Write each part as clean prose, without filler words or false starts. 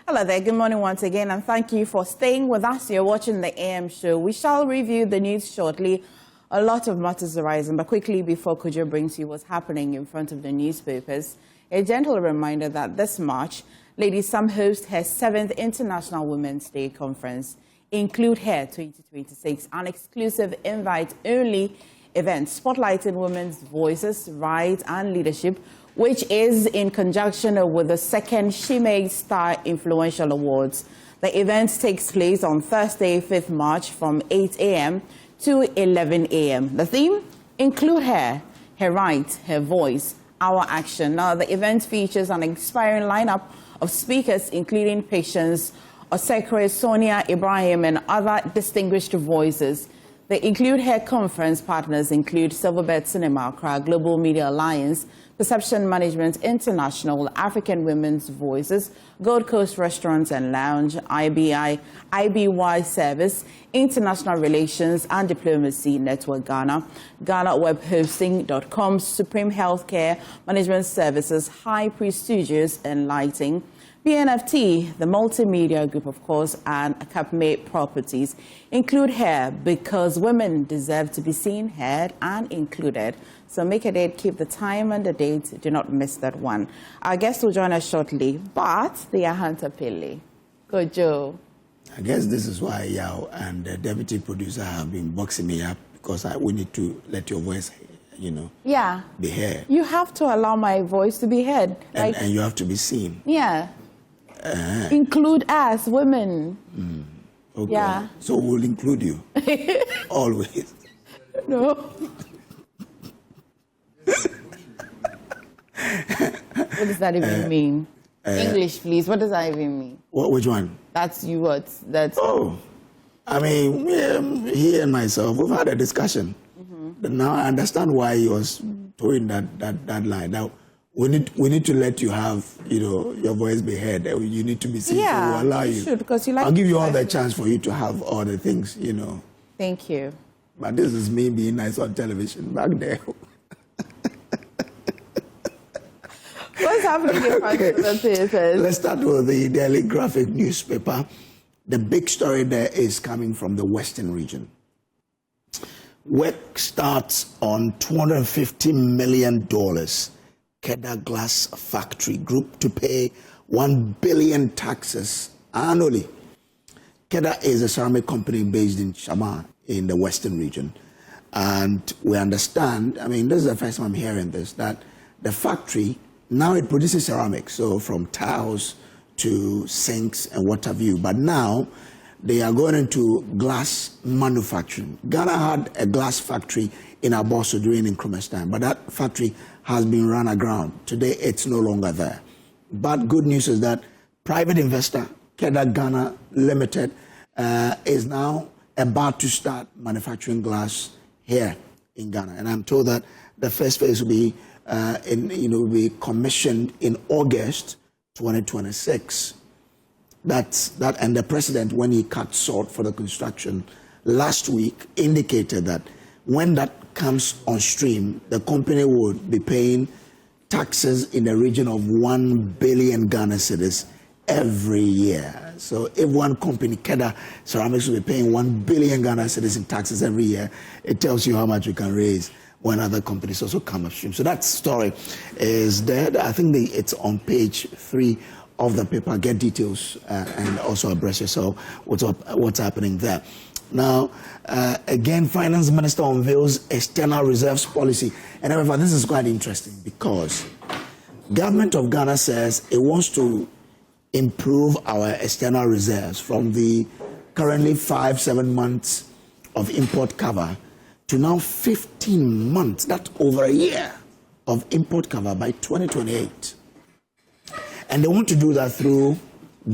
Hello there, good morning once again, and thank you for staying with us. You're watching the AM show. We shall review the news shortly. A lot of matters arising, but quickly before Kojo brings you what's happening in front of the newspapers, a gentle reminder that this March, Lady Sam hosts her 7th International Women's Day Conference. Include Her 2026, an exclusive invite-only event spotlighting women's voices, rights, and leadership, which is in conjunction with the second She Made Star Influential Awards. The event takes place on Thursday, 5th March from 8 a.m. to 11 a.m. The theme? Include Her, Her Rights, Her Voice, Our Action. Now, the event features an inspiring lineup of speakers, including Patience, Osekwe, Sonia Ibrahim, and other distinguished voices. The Include Her conference partners include Silverbird Cinema, Accra, Global Media Alliance, Perception Management International, African Women's Voices, Gold Coast Restaurants and Lounge, IBY Service, International Relations and Diplomacy Network Ghana, GhanaWebHosting.com, Supreme Healthcare Management Services, High Priest Studios and Lighting, PNFT, the multimedia group, of course, and Acapme Properties. Include Her because women deserve to be seen, heard, and included. So make a date, keep the time and the date. Do not miss that one. Our guests will join us shortly, but they are Hunter Pili. Kojo. I guess this is why Yao and the deputy producer have been boxing me up because we need to let your voice, be heard. You have to allow my voice to be heard. And you have to be seen. Yeah. Include us, women. Okay. Yeah. So we'll include you. Always. No. What does that even mean? English, please. What does that even mean? Which one? That's you. What? That's. Oh, I mean, he and myself, we've had a discussion. Now I understand why he was throwing that line. Now we need to let you have, your voice be heard. You need to be seen. Yeah, so we'll allow you. Should, because you like. I'll give you all the chance for you to have all the things, Thank you. But this is me being nice on television back there. What's happening in front of the papers? Let's start with the Daily Graphic newspaper. The big story there is coming from the Western region. Work starts on $250 million. Kedah Glass Factory Group to pay $1 billion taxes annually. Kedah is a ceramic company based in Shama in the Western region. And we understand, this is the first time I'm hearing this, that the factory, now it produces ceramics, so from tiles to sinks and what have you. But now they are going into glass manufacturing. Ghana had a glass factory in Abosso during Nkrumah's time, but that factory has been run aground. Today, it's no longer there. But good news is that private investor, Kedah Ghana Limited, is now about to start manufacturing glass here in Ghana. And I'm told that the first phase will be commissioned in August 2026. And the president, when he cut short for the construction last week, indicated that when that comes on stream, the company would be paying taxes in the region of 1 billion Ghana cedis every year. So if one company, Kedah Ceramics, will be paying 1 billion Ghana cedis in taxes every year, it tells you how much we can raise when other companies also come upstream. So that story is there. I think it's on page 3 of the paper. Get details and also abreast yourself what's happening there. Now, again, Finance Minister unveils external reserves policy. And however, this is quite interesting because Government of Ghana says it wants to improve our external reserves from the currently 5-7 months of import cover to now 15 months, that's over a year of import cover by 2028. And they want to do that through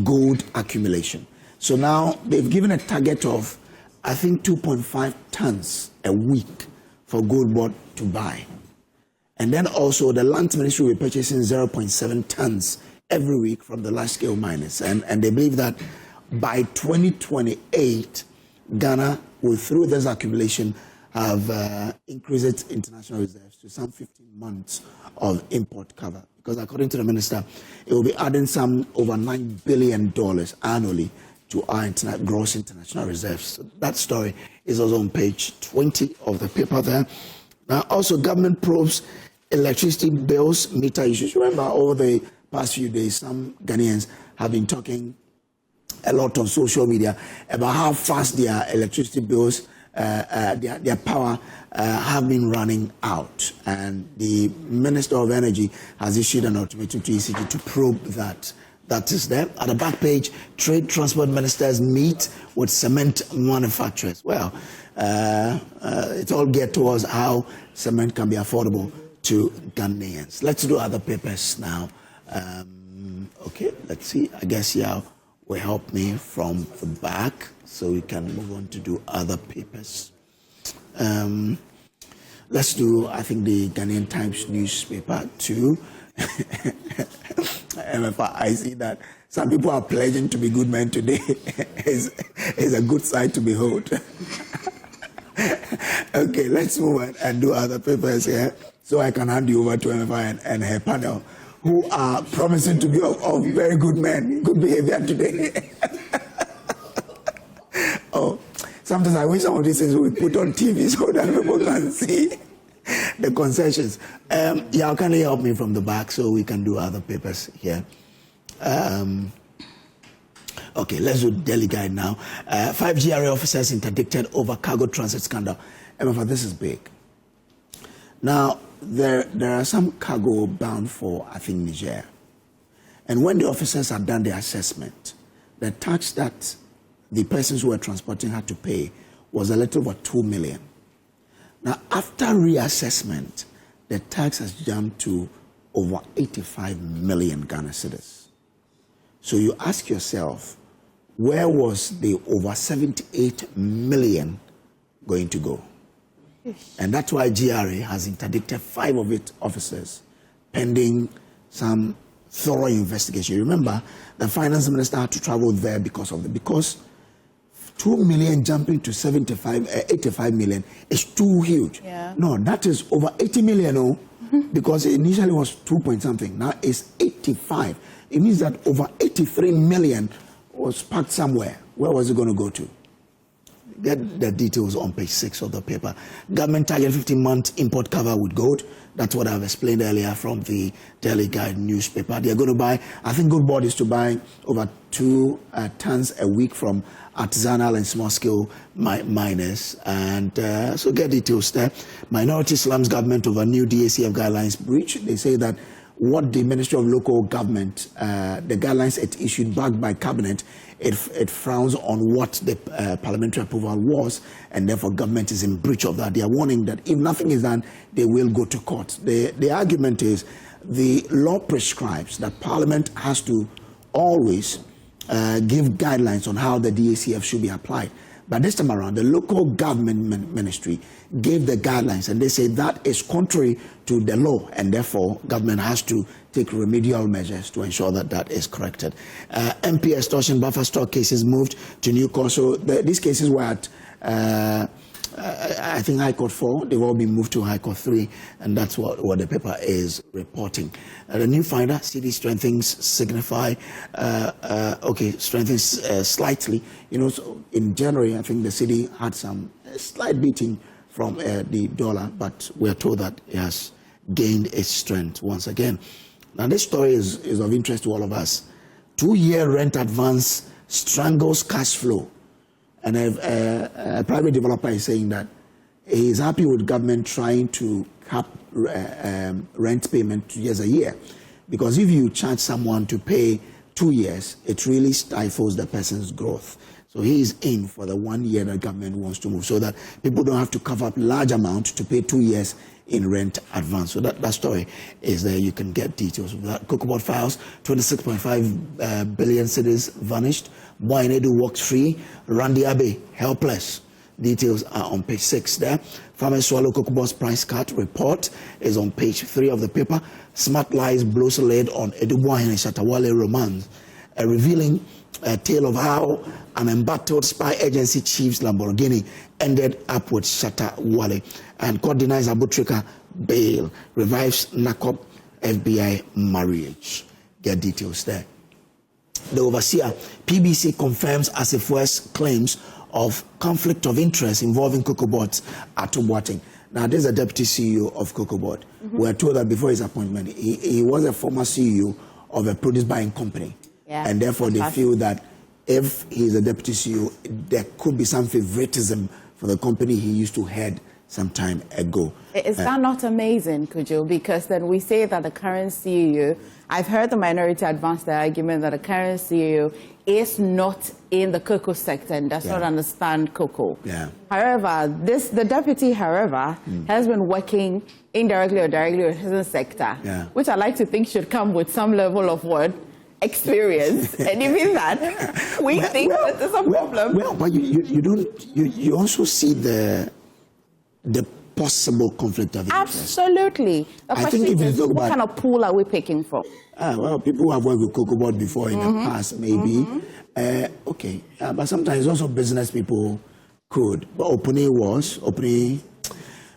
gold accumulation. So now they've given a target of, I think, 2.5 tons a week for gold board to buy. And then also the Land Ministry will be purchasing 0.7 tons every week from the large-scale miners. And they believe that by 2028, Ghana will, through this accumulation, have increased its international reserves to some 15 months of import cover. because according to the minister, it will be adding some over $9 billion annually to our gross international reserves. So that story is also on page 20 of the paper there. Now, also, government probes electricity bills, meter issues. Remember, over the past few days, some Ghanaians have been talking a lot on social media about how fast their electricity bills, their power have been running out. And the Minister of Energy has issued an ultimatum to ECG to probe that. That is there. At the back page, trade transport ministers meet with cement manufacturers. Well, it's all geared towards how cement can be affordable to Ghanaians. Let's do other papers now. Okay, let's see. I guess will help me from the back so we can move on to do other papers. Let's do, I think, the Ghanaian Times newspaper too. I see that some people are pledging to be good men today. It's a good sight to behold. Okay, let's move on and do other papers here so I can hand you over to MFI and her panel, who are promising to be of very good men, good behavior today. Oh, sometimes I wish some of these things we put on TV so that people can see the concessions. Yeah, can you help me from the back so we can do other papers here? Okay, let's do Delhi Guide now. 5 GRA officers interdicted over cargo transit scandal. Remember, this is big. Now, there are some cargo bound for, I think, Niger. And when the officers had done the assessment, the tax that the persons who were transporting had to pay was a little over 2 million. Now, after reassessment, the tax has jumped to over 85 million Ghana cedis. So you ask yourself, where was the over 78 million going to go? And that's why GRA has interdicted 5 of its officers pending some thorough investigation. Remember, the finance minister had to travel there because 2 million jumping to 85 million is too huge. Yeah. No, that is over 80 million, because it initially was 2 point something. Now it's 85. It means that over 83 million was parked somewhere. Where was it going to go to? Get the details on page 6 of the paper. Government target 15-month import cover with gold. That's what I've explained earlier from the Daily Guide newspaper. They're going to buy, I think good board is to buy over 2 tons a week from artisanal and small-scale miners. And so get details there. Minority slums government over new DACF guidelines breach. They say that what the Ministry of Local Government, the guidelines it issued backed by Cabinet, it frowns on what the parliamentary approval was, and therefore government is in breach of that. They are warning that if nothing is done, they will go to court. The argument is the law prescribes that Parliament has to always give guidelines on how the DACF should be applied. But this time around, the local government ministry gave the guidelines, and they say that is contrary to the law, and therefore government has to take remedial measures to ensure that that is corrected. MP extortion buffer stock cases moved to new court. So these cases were at, I think, High Court 4. They've all been moved to High Court 3, and that's what the paper is reporting. The new finder, CD strengthens Signify, strengthens slightly. You know, so in January, I think the city had some slight beating from the dollar, but we're told that it has gained its strength once again. Now, this story is of interest to all of us. 2-year rent advance strangles cash flow. And a private developer is saying that he is happy with government trying to cap rent payment 2 years a year. Because if you charge someone to pay 2 years, it really stifles the person's growth. So he is in for the 1 year that government wants to move, so that people don't have to cover up large amount to pay 2 years in rent advance. So that story is there. You can get details of that. Cocobot files, 26.5 billion cedis vanished. Boinedu walks free. Randy Abe helpless. Details are on page 6 there. Farmers swallow Cocobot's price cut report is on page 3 of the paper. Smart lies blows lid on Eduboahen and Shatawale romance, revealing a tale of how an embattled spy agency chief's Lamborghini ended up with Shatta Wale. And court denies Abutrika bail, revives NACOP FBI marriage. Get details there. The overseer, PBC confirms Asifwe's claims of conflict of interest involving CocoaBoard's Atubuating. Now, this is a deputy CEO of CocoaBoard. We are told that before his appointment, he was a former CEO of a produce buying company. Yeah. And therefore, they feel that if he's a deputy CEO, there could be some favoritism for the company he used to head some time ago. Is that not amazing, Kujo? Because then we say that the current CEO, I've heard the minority advance the argument that the current CEO is not in the cocoa sector and does not understand cocoa. Yeah. However, the deputy, has been working indirectly or directly with his sector, which I like to think should come with some level of experience. And even that, we think that there's a problem. Well, but you also see the possible conflict of interest. Absolutely. The question is, what kind of pool are we picking from? Well, people who have worked with CocoaBoard before in the past, maybe. Okay. But sometimes also business people could. But Opuni,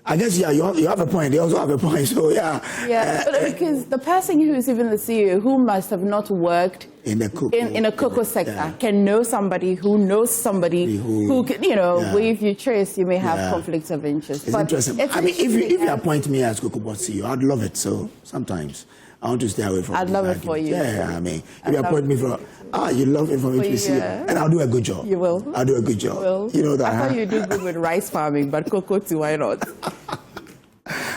I guess, you have a point. They also have a point. So, but because the person who's even the CEO, who must have not worked in a cocoa sector, can know somebody who knows somebody who can, if you trace, you may have conflicts of interest. It's interesting. I mean, if you appoint me as CocoaBoard CEO, I'd love it. So sometimes I want to stay away from I'd love it for you. Yeah, I mean, if you appoint me for, you love it for me to be CEO, and I'll do a good job. You will. I'll do a good job. You will. You know that. I thought you did good with rice farming, but cocoa too, why not?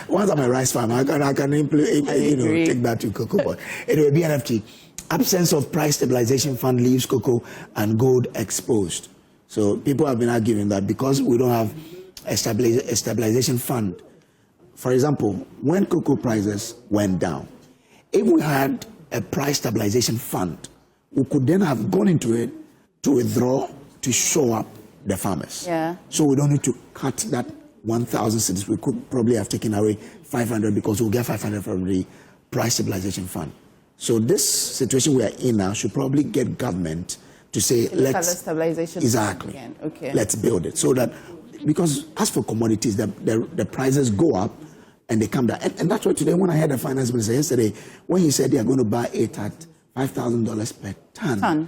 Once I'm a rice farmer, I can take that to CocoaBoard. Anyway, BNFT, absence of price stabilization fund leaves cocoa and gold exposed. So people have been arguing that because we don't have a stabilization fund, for example, when cocoa prices went down, if we had a price stabilization fund, we could then have gone into it to withdraw to show up the farmers. Yeah. So we don't need to cut that 1,000 cedis. We could probably have taken away 500 because we'll get 500 from the price stabilization fund. So this situation we are in now should probably get government to say, let's stabilization exactly again. Okay. Let's build it so that, because as for commodities, the prices go up and they come down. And that's why today, when I had the finance minister yesterday, when he said they are going to buy it at $5,000 per ton,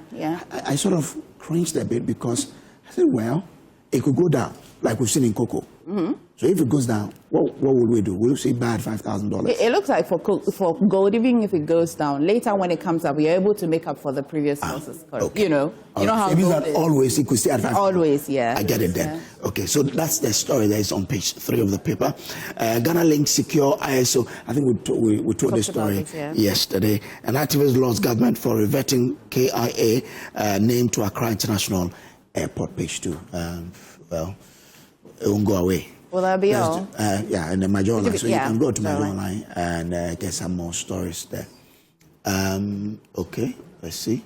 I sort of cringed a bit because I said, well, it could go down like we've seen in cocoa. So if it goes down, what would we do? We'll say buy at $5,000. It looks like for gold, even if it goes down, later when it comes up, you're able to make up for the previous losses. Okay. You know how it means gold that is. Always it could stay at $5,000. Always, yeah. I get it then. Yeah. Okay, so that's the story that is on page 3 of the paper. Ghana Link secure ISO. I think we told the story yesterday. An activist lost government for reverting KIA name to Accra International Airport. Page 2. Well, it won't go away. Will that be all? Yeah, and then my online. So you can go to my online and get some more stories there. Okay, let's see.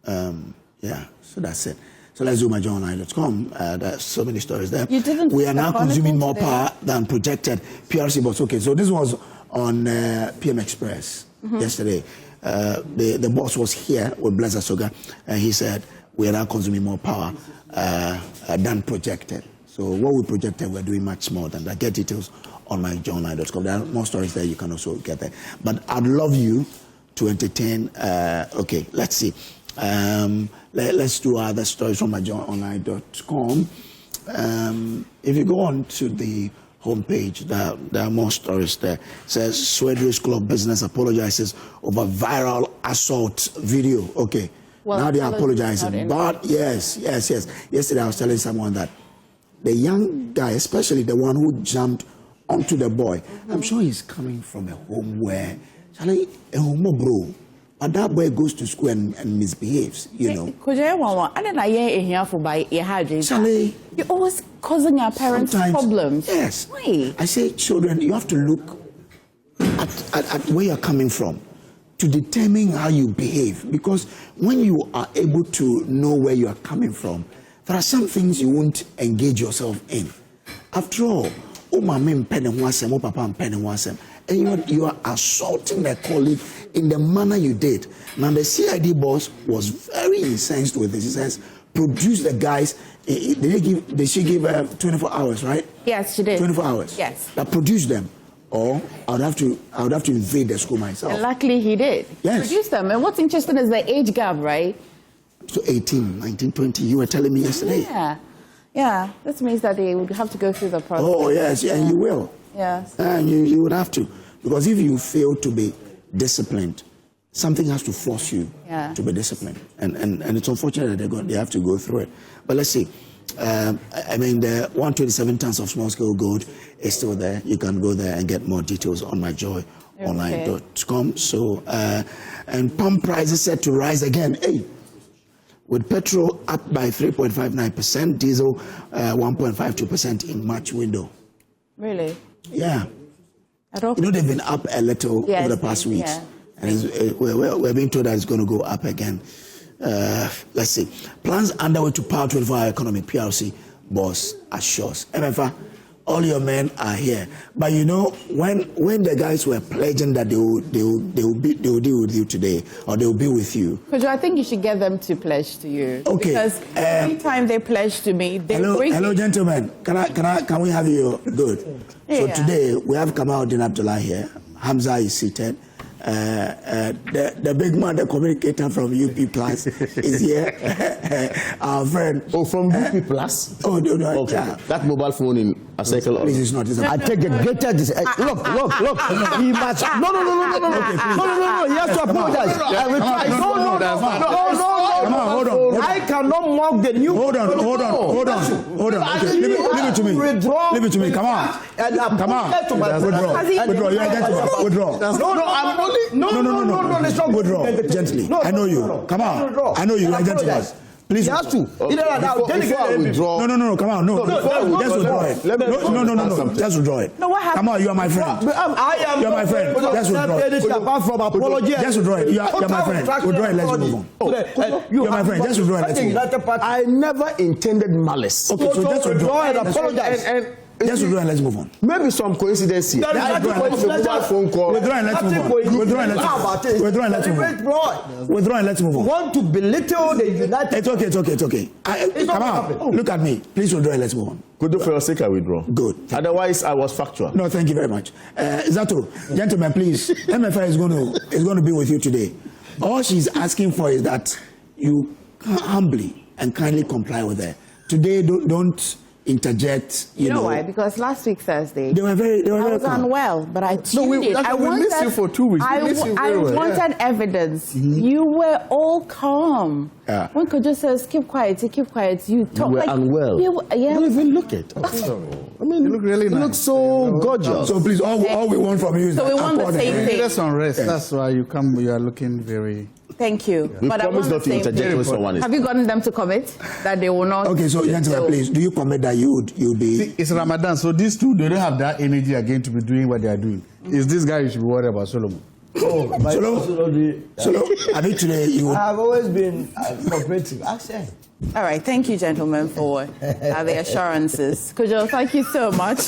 Yeah, so that's it. So let's do myjoyonline.com. There's so many stories there. We are now consuming more power than projected. PRC boss. Okay, so this was on PM Express yesterday. The boss was here with Blazer Soga, and he said, we are now consuming more power than projected. So what we projected, we're doing much more than that. Get details on myjoyonline.com. There are more stories there you can also get there. But I'd love you to entertain. Okay, let's see. Let's do other stories from myjoyonline.com. If you go on to the homepage, there are more stories there. It says Swedru School of Business apologizes over viral assault video. Okay, well, now they are apologizing. But yes. Yesterday I was telling someone that the young guy, especially the one who jumped onto the boy, I'm sure he's coming from a home where, Charlie, a homo bro. But that boy goes to school and misbehaves, you know. Charlie, you're always causing our parents problems. Yes. Why? I say, children, you have to look at where you're coming from to determine how you behave. Because when you are able to know where you are coming from, there are some things you won't engage yourself in. After all, and you are assaulting a colleague in the manner you did. Now, the CID boss was very incensed with this. He says, produce the guys. Did she give 24 hours, right? Yes, she did. 24 hours. Yes. That produce them. or I would have to invade the school myself. And luckily he did. Yes. Produce them. And what's interesting is the age gap, right? So 18, 19, 20, you were telling me yesterday. Yeah. Yeah. This means that they would have to go through the process. Oh, yes, and you will. Yes. And you would have to. Because if you fail to be disciplined, something has to force you to be disciplined. And it's unfortunate that they have to go through it. But let's see. I mean, the 127 tons of small-scale gold is still there. You can go there and get more details on myjoyonline.com. So, and pump prices set to rise again. Hey, with petrol up by 3.59%, diesel 1.52% in March window. Really? Yeah. You know, they've been up a little over the past weeks. Yeah. And we're being told that it's going to go up again. Let's see. Plans underway to power 24-hour economy, PRC boss assures. MFA, all your men are here. But you know, when the guys were pledging that they will deal with you today, or they will be with you. Because I think you should get them to pledge to you. Okay. Because every time they pledge to me, they hello, gentlemen. Can we have you? Good. So today we have Kamal-deen Abdullah here. Hamza is seated. The big man, the communicator from UP Plus is here. Our friend. Oh, from UP Plus? Oh, no. Okay. Yeah. That mobile phone in a cycle. This is not. I take the greater. Look. He must. No. No. He has to apologize. No. Come on, hold on. I cannot mock the new. Hold on. Okay, leave it to me. Leave it to me. Come on. Withdraw. You are gentleman. Withdraw. No, I'm only. No. Let's not withdraw. Gently. I know you. Come on. I know you. You are gentleman. Please. He has to. Before I withdraw. No. Come on. No. Just withdraw it. No. Just withdraw it. No, what happened? Come on. You are my friend. I am. You are my friend. Just withdraw it. Apart from apology. Just withdraw it. You are my friend. Withdraw it. Let's move on. You are my friend. Just withdraw it. Let's move on. I never intended malice. Okay, so just withdraw and apologize. Just withdraw and let's move on. Maybe some coincidence here. Phone call. Withdraw and let's move on. Withdraw and let's move on. Want to belittle the United? It's okay. Come on. Look at me. Please withdraw and let's move on. Good, for your sake, I withdraw. Good. Otherwise, I was factual. No, thank you very much. Zato, gentlemen, please. MFI is going to be with you today. All she's asking for is that you humbly and kindly comply with her. Today, don't interject. You know why? Because last week Thursday, they were very I was unwell, but I tuned in. We missed you for 2 weeks. I wanted evidence. You were all calm. Yeah. One could just say, keep quiet. You talk you were like unwell. Don't even look it. I mean, you look really nice. You look so gorgeous. So please, all we want from you is we want the same thing. Just on rest. Yes. That's why you come. You are looking very. Thank you. We promise not to interject when someone is. Have you gotten them to commit that they will not? Okay, so gentlemen, please, do you commit that you'll be? See, it's Ramadan, so these two they don't have that energy again to be doing what they are doing. It's this guy you should be worried about, Solomon. Solo, I think today you. I have always been cooperative. I said. All right, thank you, gentlemen, for the assurances. Kujo, thank you so much.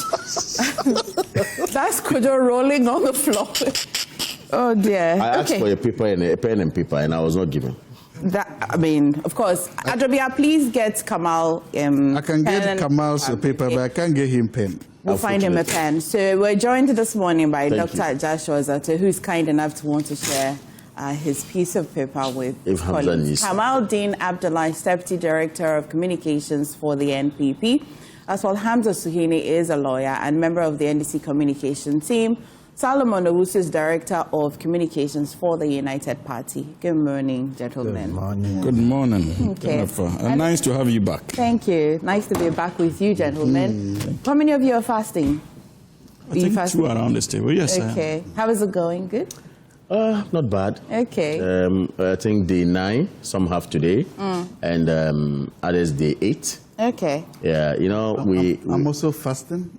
That's Kujo rolling on the floor. Oh dear. I asked for a pen and paper, and I was not given. Of course. Adrobia, please get Kamal. I can get Kamal's paper, but I can't get him pen. We'll find him a pen. So we're joined this morning by Dr. Joshua Zato, who's kind enough to want to share his piece of paper with colleagues. Kamal-deen Abdullah, Deputy Director of Communications for the NPP, as well Hamza Suhini is a lawyer and member of the NDC communication team. Solomon Owusu is Director of Communications for the United Party. Good morning, gentlemen. Good morning. Okay. Nice to have you back. Thank you. Nice to be back with you, gentlemen. How many of you are fasting? I think 2 around this table. Yes. Okay. How is it going? Good? Not bad. Okay. I think day 9, some have today, and others day 8. Okay. Yeah, I'm also fasting.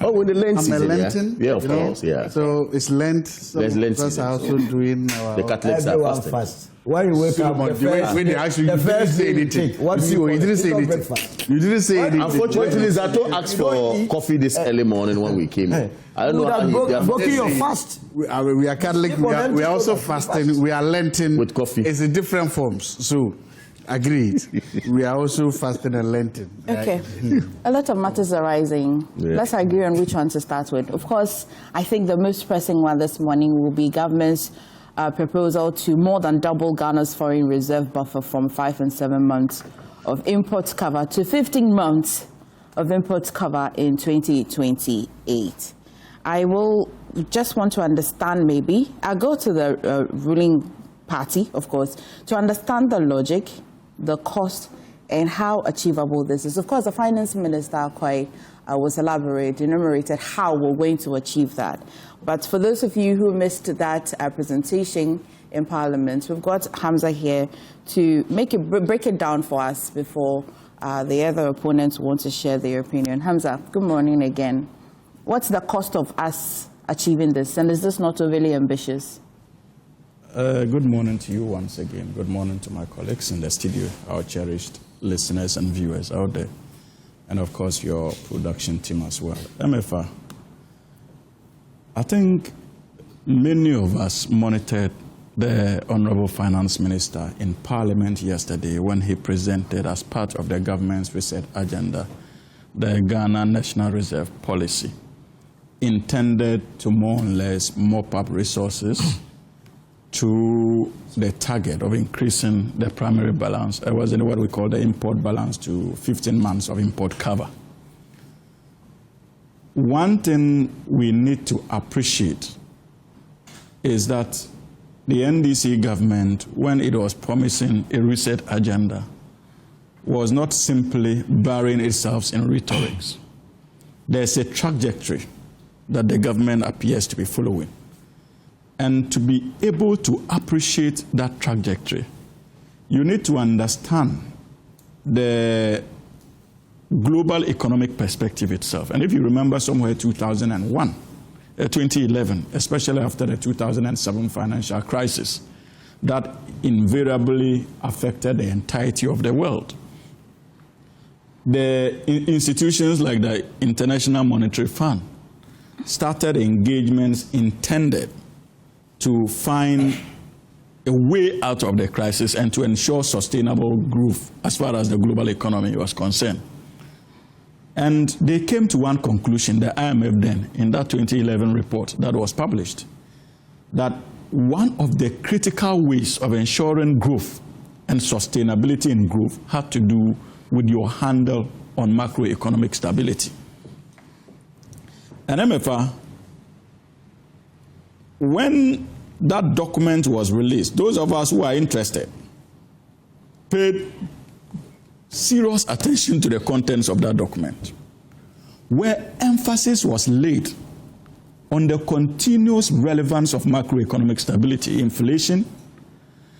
Oh, with the Lent season, I'm a Lenten. Yeah, of course, yeah. So it's Lent. So Lent that's season. also doing the Catholics are fasting. Fast. When you wake up, when they ask you, you didn't say anything. What do you didn't say anything. You didn't say anything. Unfortunately, Zato asked for coffee this early morning when we came in. I don't know how you broken your fast. We are Catholic. We are also fasting. We are Lenten with coffee. It's in different forms. So Agreed. We are also fasting and Lenten. Okay. A lot of matters are rising. Yeah. Let's agree on which one to start with. Of course, I think the most pressing one this morning will be government's proposal to more than double Ghana's foreign reserve buffer from 5 and 7 months of import cover to 15 months of import cover in 2028. I will just want to understand maybe, I'll go to the ruling party, of course, to understand the logic, the cost, and how achievable this is. Of course, the finance minister quite was enumerated how we're going to achieve that. But for those of you who missed that presentation in Parliament, we've got Hamza here to break it down for us before the other opponents want to share their opinion. Hamza, good morning again. What's the cost of us achieving this, and is this not overly ambitious? Good morning to you once again. Good morning to my colleagues in the studio, our cherished listeners and viewers out there, and of course your production team as well. MFA, I think many of us monitored the Honorable Finance Minister in Parliament yesterday when he presented as part of the government's reset agenda the Ghana National Reserve Policy, intended to more or less mop up resources to the target of increasing the primary balance, what we call the import balance, to 15 months of import cover. One thing we need to appreciate is that the NDC government, when it was promising a reset agenda, was not simply burying itself in rhetorics. There's a trajectory that the government appears to be following. And to be able to appreciate that trajectory, you need to understand the global economic perspective itself. And if you remember somewhere 2011, especially after the 2007 financial crisis, that invariably affected the entirety of the world. The institutions like the International Monetary Fund started engagements intended to find a way out of the crisis and to ensure sustainable growth as far as the global economy was concerned. And they came to one conclusion, the IMF then, in that 2011 report that was published, that one of the critical ways of ensuring growth and sustainability in growth had to do with your handle on macroeconomic stability. And MFA, when that document was released, those of us who are interested paid serious attention to the contents of that document, where emphasis was laid on the continuous relevance of macroeconomic stability, inflation,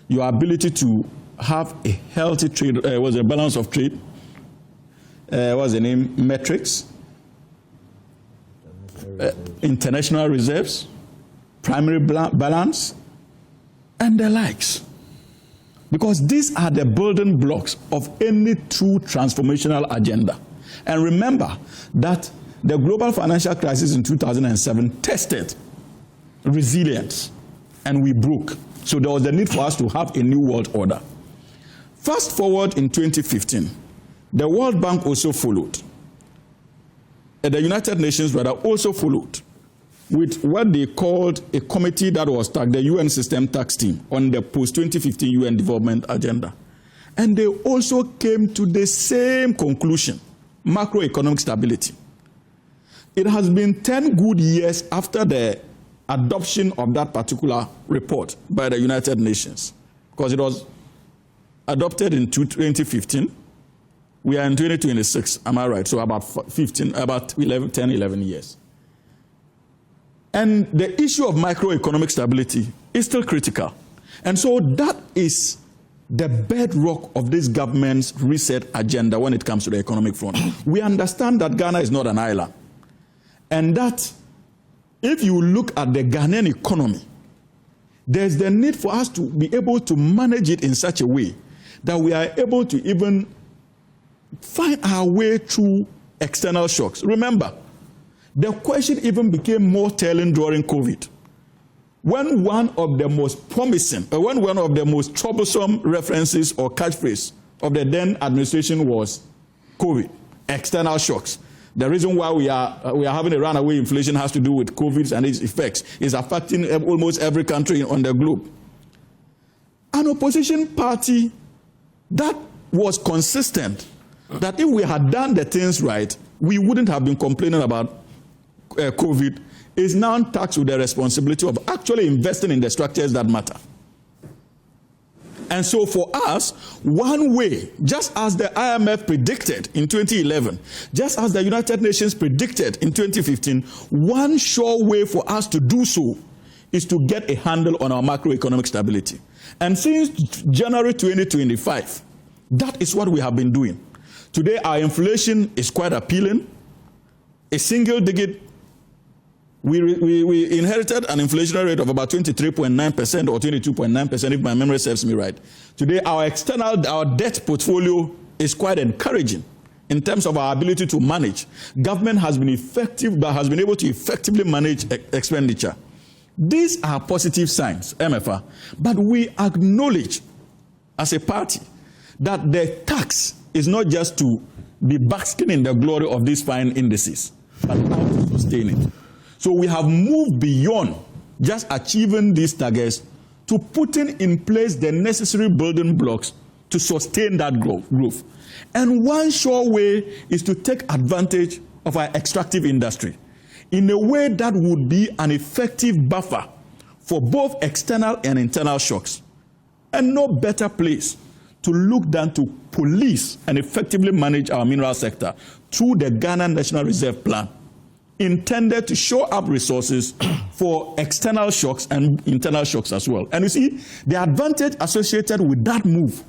your ability to have a healthy trade, a balance of trade, metrics, international reserves, primary balance, and the likes. Because these are the building blocks of any true transformational agenda. And remember that the global financial crisis in 2007 tested resilience, and we broke. So there was the need for us to have a new world order. Fast forward in 2015, the World Bank also followed. The United Nations also followed with what they called a committee that was tagged the UN System Tax Team on the post-2015 UN Development Agenda. And they also came to the same conclusion, macroeconomic stability. It has been 10 good years after the adoption of that particular report by the United Nations, because it was adopted in 2015. We are in 2026, am I right? So about 10, 11 years. And the issue of macroeconomic stability is still critical. And so that is the bedrock of this government's reset agenda when it comes to the economic front. We understand that Ghana is not an island. And that if you look at the Ghanaian economy, there's the need for us to be able to manage it in such a way that we are able to even find our way through external shocks. Remember, the question even became more telling during COVID, when one of the most promising, when one of the most troublesome references or catchphrase of the then administration was COVID, external shocks. The reason why we are having a runaway inflation has to do with COVID and its effects. It's affecting almost every country on the globe. An opposition party that was consistent, that if we had done the things right, we wouldn't have been complaining about COVID, is now tasked with the responsibility of actually investing in the structures that matter. And so for us, one way, just as the IMF predicted in 2011, just as the United Nations predicted in 2015, one sure way for us to do so is to get a handle on our macroeconomic stability. And since January 2025, that is what we have been doing. Today, our inflation is quite appealing. A single digit. We inherited an inflationary rate of about 23.9% or 22.9%, if my memory serves me right. Today, our debt portfolio is quite encouraging in terms of our ability to manage. Government has been able to effectively manage expenditure. These are positive signs, MFR, but we acknowledge as a party that the tax is not just to be basking in the glory of these fine indices, but how to sustain it. So we have moved beyond just achieving these targets to putting in place the necessary building blocks to sustain that growth. And one sure way is to take advantage of our extractive industry in a way that would be an effective buffer for both external and internal shocks. And no better place to look than to police and effectively manage our mineral sector through the Ghana National Reserve Plan, intended to show up resources for external shocks and internal shocks as well. And you see, the advantage associated with that move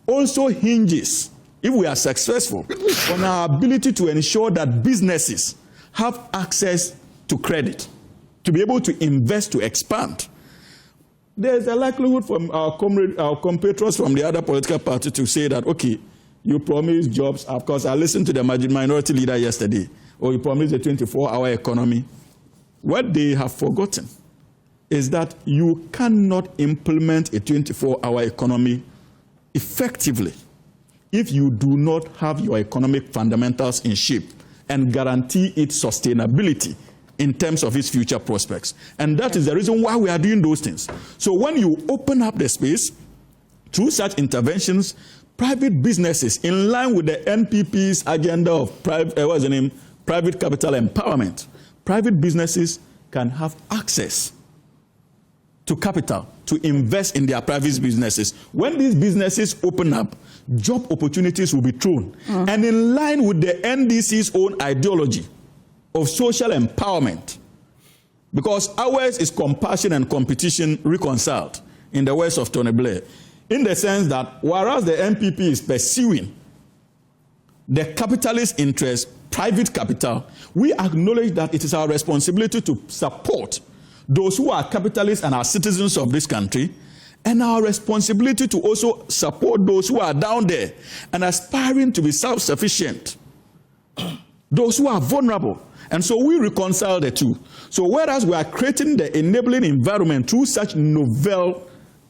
also hinges, if we are successful, on our ability to ensure that businesses have access to credit, to be able to invest, to expand. There's a likelihood from our compatriots from the other political party to say that, okay, you promised jobs. Of course, I listened to the minority leader yesterday. Or you promised a 24-hour economy. What they have forgotten is that you cannot implement a 24-hour economy effectively if you do not have your economic fundamentals in shape and guarantee its sustainability in terms of its future prospects. And that is the reason why we are doing those things. So when you open up the space through such interventions, private businesses, in line with the NPP's agenda of private capital empowerment, private businesses can have access to capital to invest in their private businesses. When these businesses open up, job opportunities will be thrown. And in line with the NDC's own ideology of social empowerment, because ours is compassion and competition reconciled, in the words of Tony Blair, in the sense that whereas the NPP is pursuing the capitalist interest, private capital, we acknowledge that it is our responsibility to support those who are capitalists and are citizens of this country, and our responsibility to also support those who are down there and aspiring to be self-sufficient, those who are vulnerable. And so we reconcile the two. So whereas we are creating the enabling environment through such novel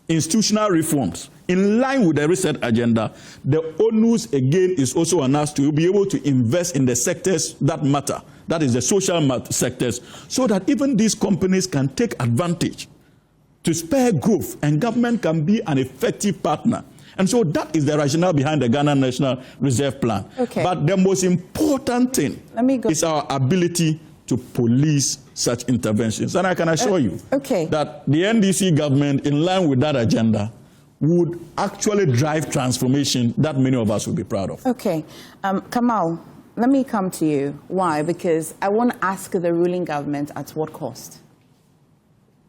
institutional reforms in line with the reset agenda, the onus again is also on us to be able to invest in the sectors that matter, that is the social sectors, so that even these companies can take advantage to spur growth and government can be an effective partner. And so that is the rationale behind the Ghana National Reserve Plan. Okay. But the most important thing is our ability to police such interventions. And I can assure you that the NDC government, in line with that agenda, would actually drive transformation that many of us would be proud of. Okay. Kamal, let me come to you. Why? Because I want to ask the ruling government at what cost?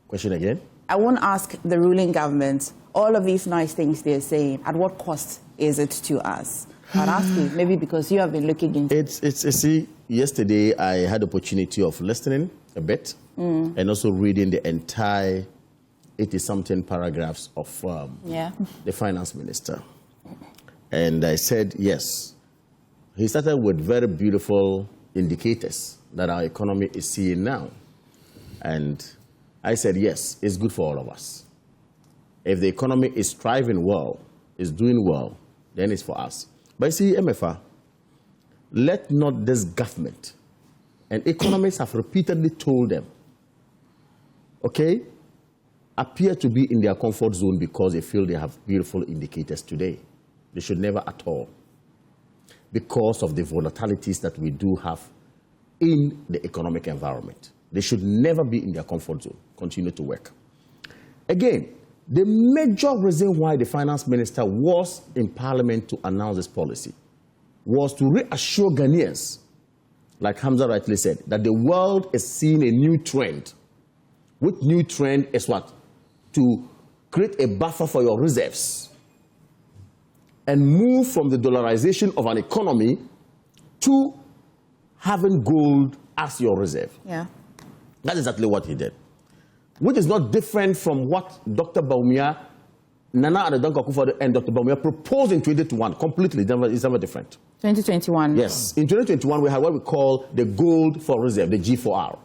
Question again? I want to ask the ruling government, all of these nice things they're saying, at what cost is it to us? I'll ask you, maybe because you have been looking into See, yesterday I had the opportunity of listening a bit and also reading the entire 80-something paragraphs of the finance minister. And I said, yes. He started with very beautiful indicators that our economy is seeing now. And I said, yes, it's good for all of us. If the economy is thriving well, is doing well, then it's for us. But you see, MFA, let not this government, and economists have repeatedly told them, okay, appear to be in their comfort zone because they feel they have beautiful indicators today. They should never at all, because of the volatilities that we do have in the economic environment. They should never be in their comfort zone, continue to work. Again, the major reason why the finance minister was in parliament to announce this policy was to reassure Ghanaians, like Hamza rightly said, that the world is seeing a new trend. Which new trend is what? To create a buffer for your reserves and move from the dollarization of an economy to having gold as your reserve. Yeah. That's exactly what he did, which is not different from what Dr. Bawumia, Nana Addo Dankwa and Dr. Bawumia proposed in 2021. Completely, it's never different. 2021. Yes. In 2021, we had what we call the gold for reserve, the G4R.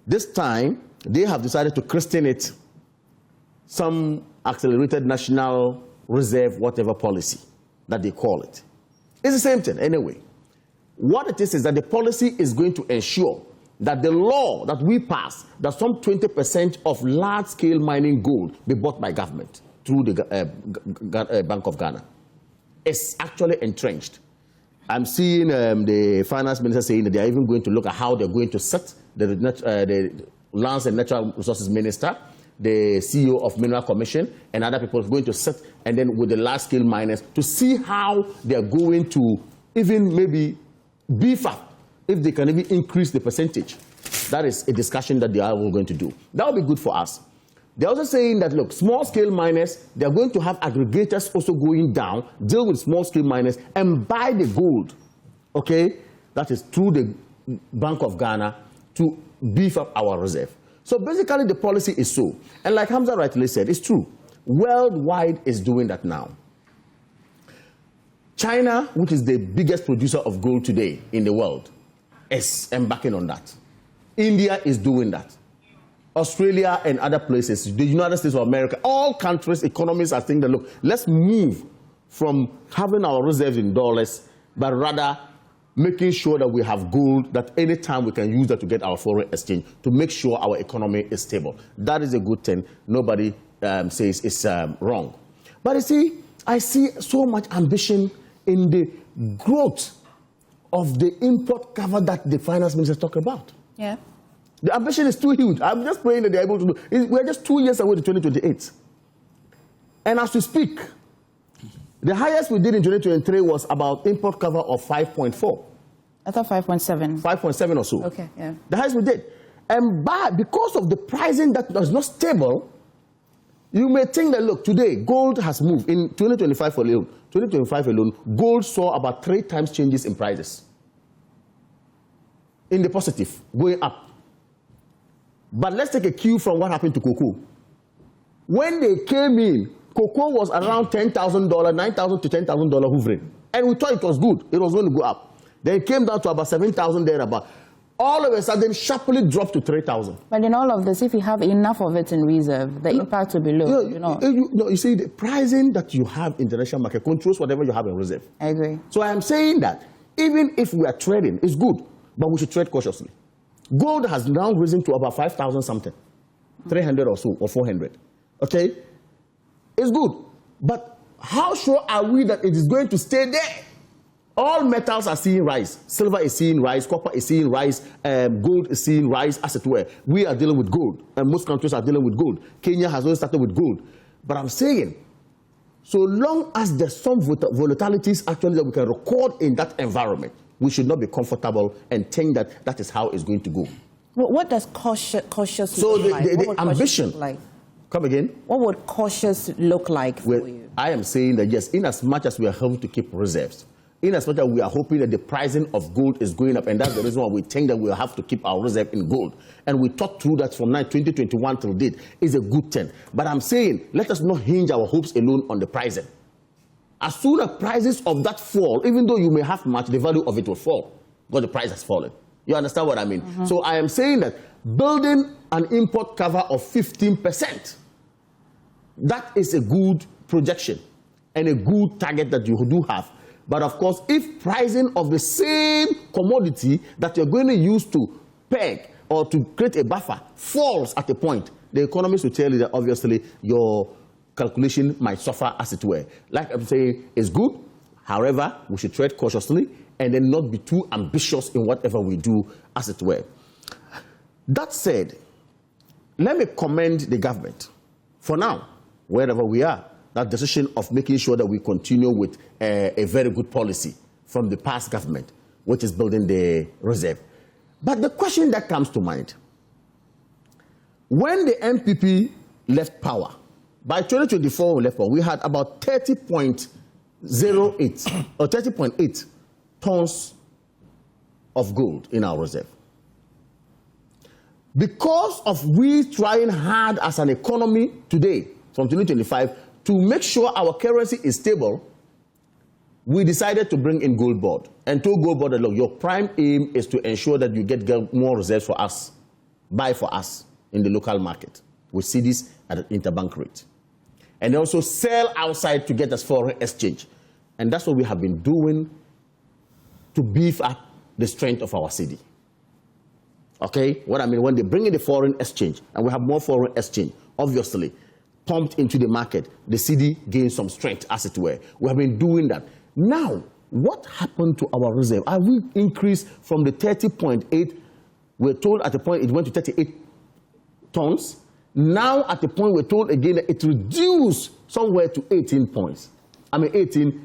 This time, they have decided to christen it some accelerated national reserve, whatever policy that they call it. It's the same thing anyway. What it is that the policy is going to ensure that the law that we pass, that some 20% of large-scale mining gold be bought by government through the Bank of Ghana, is actually entrenched. I'm seeing the finance minister saying that they are even going to look at how they're going to set the Lands and Natural Resources Minister, the CEO of Mineral Commission, and other people are going to sit, and then with the large-scale miners, to see how they're going to even maybe beef up, if they can even increase the percentage. That is a discussion that they are all going to do. That will be good for us. They're also saying that, look, small-scale miners, they're going to have aggregators also going down, deal with small-scale miners, and buy the gold, okay? That is through the Bank of Ghana to beef up our reserve. So basically, the policy is so. And like Hamza rightly said, it's true. Worldwide is doing that now. China, which is the biggest producer of gold today in the world, is embarking on that. India is doing that. Australia and other places, the United States of America, all countries, economies are saying that, look, let's move from having our reserves in dollars, but rather making sure that we have gold, that any time we can use that to get our foreign exchange, to make sure our economy is stable. That is a good thing. Nobody says it's wrong. But you see, I see so much ambition in the growth of the import cover that the finance minister talked about. Yeah. The ambition is too huge. I'm just praying that they're able to do it. We're just 2 years away to 2028. And as we speak, the highest we did in 2023 was about import cover of 5.4. I thought 5.7. 5.7 or so. Okay, yeah. The highest we did. And because of the pricing that was not stable, you may think that, look, today, gold has moved. In 2025 alone, gold saw about 3 times changes in prices. In the positive, going up. But let's take a cue from what happened to cocoa. When they came in, cocoa was around $10,000, $9,000 to $10,000 hovering. And we thought it was good. It was going to go up. Then it came down to about 7,000 there about. All of a sudden, sharply dropped to 3,000. But in all of this, if you have enough of it in reserve, the impact will be low. You see, the pricing that you have in the international market controls whatever you have in reserve. I agree. So I am saying that even if we are trading, it's good, but we should trade cautiously. Gold has now risen to about 5,000 something, 300 or so, or 400. Okay? It's good. But how sure are we that it is going to stay there? All metals are seeing rise. Silver is seeing rise. Copper is seeing rise. Gold is seeing rise, as it were. We are dealing with gold. And most countries are dealing with gold. Kenya has always started with gold. But I'm saying, so long as there's some volatilities actually that we can record in that environment, we should not be comfortable and think that that is how it's going to go. What does cautious so look like? the ambition. Look like? Come again? What would cautious look like for you? I am saying that, yes, in as much as we are hoping to keep reserves, in as much as we are hoping that the pricing of gold is going up, and that's the reason why we think that we'll have to keep our reserve in gold. And we thought through that from 2021 till date is a good thing. But I'm saying, let us not hinge our hopes alone on the pricing. As soon as prices of that fall, even though you may have much, the value of it will fall because the price has fallen. You understand what I mean? So I am saying that building an import cover of 15%. That is a good projection and a good target that you do have. But of course, if pricing of the same commodity that you're going to use to peg or to create a buffer falls at a point, the economists will tell you that obviously your calculation might suffer, as it were. Like I'm saying, it's good. However, we should tread cautiously and then not be too ambitious in whatever we do, as it were. That said, let me commend the government for now, wherever we are, that decision of making sure that we continue with a very good policy from the past government, which is building the reserve. But the question that comes to mind, when the MPP left power, by 2024 we left power, we had about 30.08 or 30.8 tons of gold in our reserve. Because of we trying hard as an economy today, from 2025, to make sure our currency is stable, we decided to bring in Gold Board and told Gold Board that, look, your prime aim is to ensure that you get more reserves for us, buy for us in the local market with cedis at an interbank rate. And also sell outside to get us foreign exchange. And that's what we have been doing to beef up the strength of our cedi. Okay? What I mean, when they bring in the foreign exchange and we have more foreign exchange, obviously, pumped into the market, the cedi gains some strength, as it were. We have been doing that. Now, what happened to our reserve? Have we increased from the 30.8? We're told at the point it went to 38 tons. Now, at the point we're told again that it reduced somewhere to 18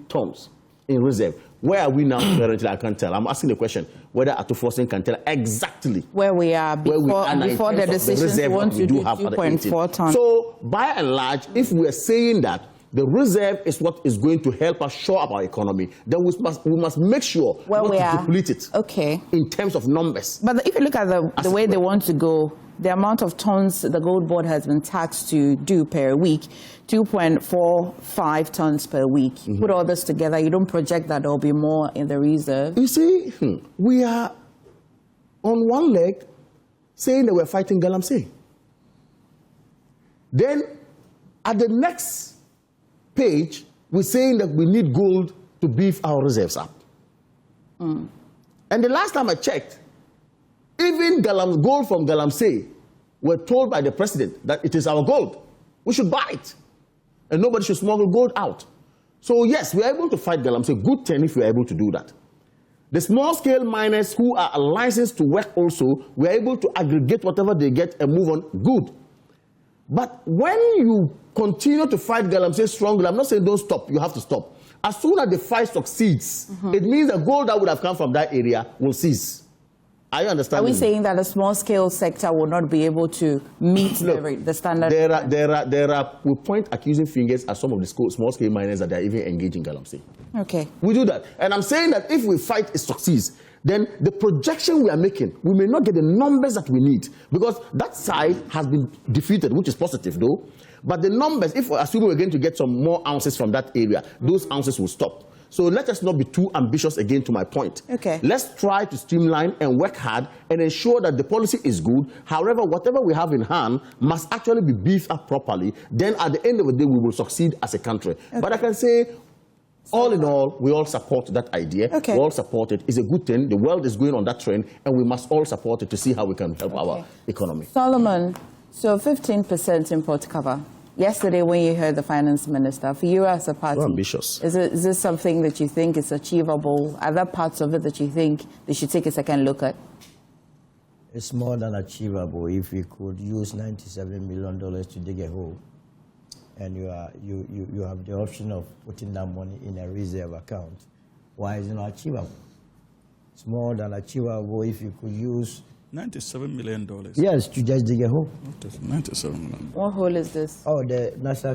tons in reserve. Where are we now currently? I can't tell. I'm asking the question whether Atufosin can tell exactly where we are before the decision to want to do 2.4 tons. So, by and large, if we are saying that the reserve is what is going to help us shore up our economy, then we must make sure not to deplete it in terms of numbers. But if you look at the way they want to go, the amount of tons the Gold Board has been taxed to do per week, 2.45 tons per week. Mm-hmm. Put all this together, you don't project that there will be more in the reserve. You see, we are on one leg saying that we're fighting Galamsey. Then, at the next page, we're saying that we need gold to beef our reserves up. And the last time I checked, even gold from Galamsey were told by the president that it is our gold. We should buy it. And nobody should smuggle gold out. So yes, we are able to fight Galamsey. Good thing if we are able to do that. The small-scale miners who are licensed to work also, we are able to aggregate whatever they get and move on. Good. But when you continue to fight Galamsey strongly, I'm not saying don't stop. You have to stop. As soon as the fight succeeds, it means the gold that would have come from that area will cease. Are you understanding? Are we saying that the small-scale sector will not be able to meet the standard? There are, we point accusing fingers at some of the small-scale miners that they are even engaged in Galamsey. Okay. We do that. And I'm saying that if we fight, it succeeds, then the projection we are making, we may not get the numbers that we need, because that side has been defeated, which is positive though. But the numbers, if we're assuming we're going to get some more ounces from that area, those ounces will stop. So let us not be too ambitious, again, to my point. Okay. Let's try to streamline and work hard and ensure that the policy is good. However, whatever we have in hand must actually be beefed up properly. Then at the end of the day, we will succeed as a country. Okay. But I can say, all in all, we all support that idea. Okay. We all support it. It's a good thing. The world is going on that trend, and we must all support it to see how we can help our economy. Solomon, so 15% import cover. Yesterday, when you heard the finance minister, for you as a party, ambitious. Is this something that you think is achievable? Are there parts of it that you think they should take a second look at? It's more than achievable if we could use $97 million to dig a hole, and you have the option of putting that money in a reserve account. Why is it not achievable? It's more than achievable if you could use $97 million. Yes, to just dig a hole. $97 million. What hole is this? Oh, the National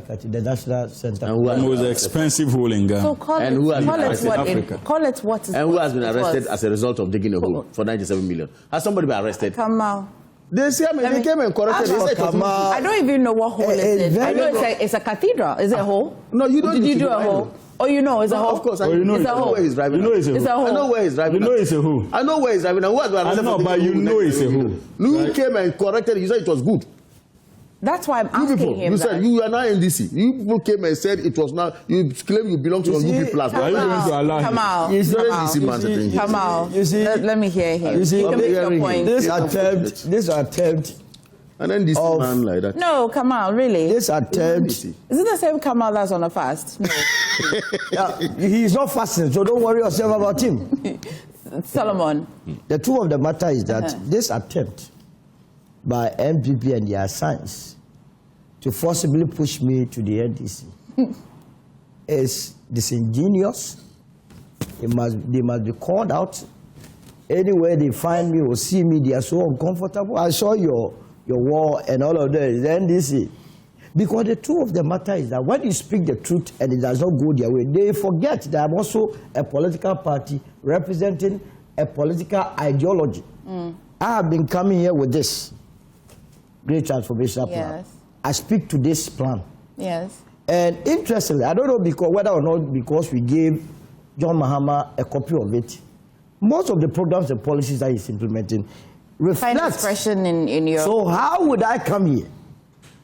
Center. And it was an expensive hole in Ghana. So call it what is. And who has been arrested as a result of digging a hole for $97 million? Has somebody been arrested? Kamal. They came and corrected. I don't even know what hole it is. I know it's a cathedral. Is it a hole? No, you don't. Did you do a hole? Oh, you know, it's a hoe. Of course, I you know know it's a hoe. where he's driving. You know it's a It's a hoe. I know where he's driving. You know it's a hoe. I know where he's driving. And what I know, but you know it's a hoe. You came and corrected. You said it was good. That's why I'm You asking people, him. you said you are now NDC. You people came and said it was now. You claim you belong to UP Plus. Are you going to allow him? Kamal, It's very Kamal, easy, man. to think. Kamal, You see- let me hear him. You see, You can make your point. This attempt, And then this Of- man like that. No, Kamal, really? this attempt, Is it the same Kamal that's on a fast? No. he's not fasting, so don't worry yourself about him. Solomon. The truth of the matter is that this attempt by MPP and their sons to forcibly push me to the NDC is disingenuous. They must be called out. Anywhere they find me or see me, they are so uncomfortable. I saw your wall and all of that, the NDC. Because the truth of the matter is that when you speak the truth and it does not go their way, they forget that I'm also a political party representing a political ideology. I have been coming here with this great transformational plan. Yes. I speak to this plan. Yes. And interestingly, I don't know whether or not because we gave John Mahama a copy of it, most of the programs and policies that he's implementing Find reflect. expression in your... So how would I come here,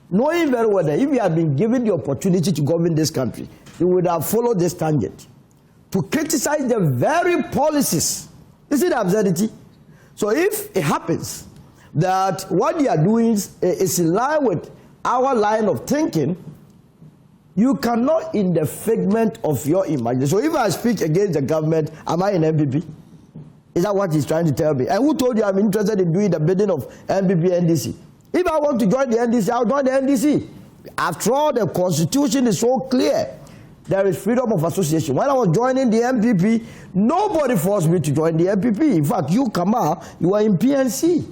knowing very well that if you had been given the opportunity to govern this country, you would have followed this tangent to criticize the very policies. You see the absurdity? So if it happens that what they are doing is in line with our line of thinking, you cannot in the figment of your imagination. So if I speak against the government, am I an MPP? Is that what he's trying to tell me? And who told you I'm interested in doing the bidding of MPP NDC? If I want to join the NDC, I'll join the NDC. After all, the Constitution is so clear. There is freedom of association. When I was joining the MPP, nobody forced me to join the MPP. In fact, you, Kamal, you were in PNC.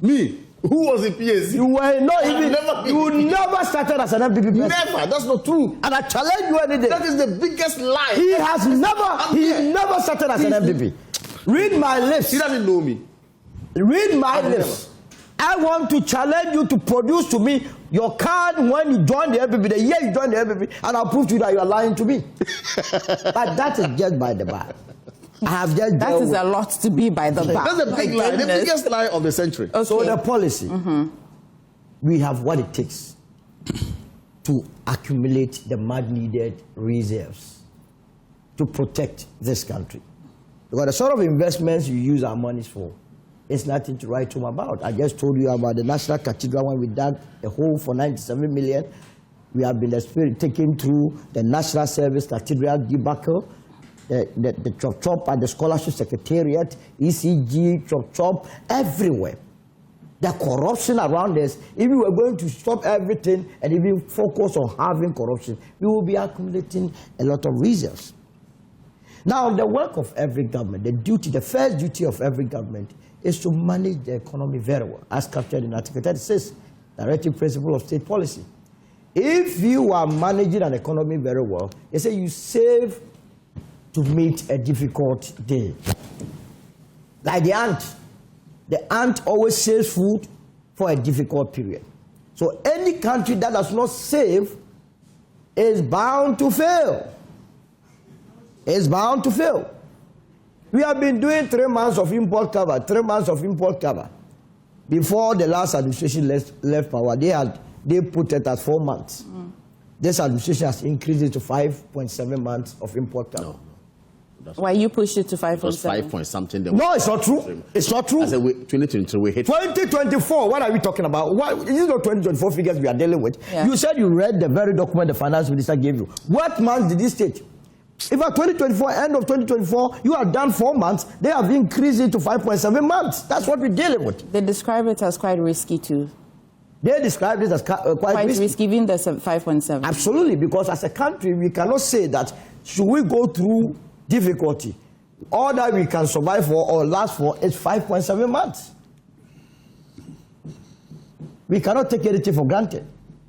Me? Who was in PNC? You were not even. Never You never started as an MPP person. Never. That's not true. And I challenge you any day. That is the biggest lie. He has never started as an MPP. Read my lips. He doesn't know me. Read my lips. I want to challenge you to produce to me your card when you joined the MPP, the year you joined the MPP, and I'll prove to you that you are lying to me. But that is just by the by. I have just That is a lot to be by the back. That's a big lie. The biggest lie of the century. Okay. So the policy, we have what it takes to accumulate the much-needed reserves to protect this country. Because the sort of investments you use our monies for, it's nothing to write home about. I just told you about the National Cathedral when we dug a hole for 97 million. We have been taken through the National Service Cathedral debacle, the chop and the Scholarship Secretariat, ECG, chop everywhere. The corruption around us, if we were going to stop everything and even focus on having corruption, we will be accumulating a lot of reserves. Now, the work of every government, the first duty of every government is to manage the economy very well, as captured in Article 36, Directive Principle of State Policy. If you are managing an economy very well, they say you save to meet a difficult day. Like the ant. The ant always saves food for a difficult period. So any country that does not save is bound to fail. Is bound to fail. We have been doing 3 months of import cover, 3 months of import cover. Before the last administration left power, they put it at 4 months. This administration has increased it to 5.7 months of import cover. No. Why you pushed it to 5.7? It was 5 point something. No, it's not true. It's not true. I said, 2023, we hit. 2024, what are we talking about? These are 2024 figures we are dealing with. Yeah. You said you read the very document the finance minister gave you. What month did this state? If at 2024, end of 2024, you have done 4 months, they have increased it to 5.7 months. That's what we're dealing with. They describe it as quite risky too. They describe this as quite risky. Even the 5.7. Absolutely, because as a country, we cannot say that should we go through difficulty, all that we can survive for or last for is 5.7 months. We cannot take anything for granted.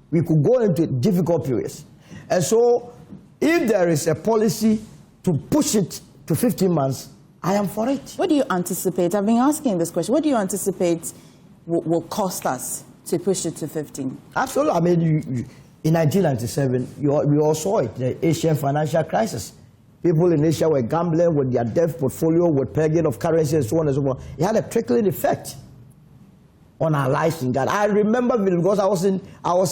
We could go into difficult periods. And so, if there is a policy to push it to 15 months, I am for it. What do you anticipate? I've been asking this question. What do you anticipate will cost us to push it to 15? Absolutely. I mean, In 1997, we all saw it, the Asian financial crisis. People in Asia were gambling with their debt portfolio, with pegging of currency and so on and so forth. It had a trickling effect on our lives in Ghana. I remember because I was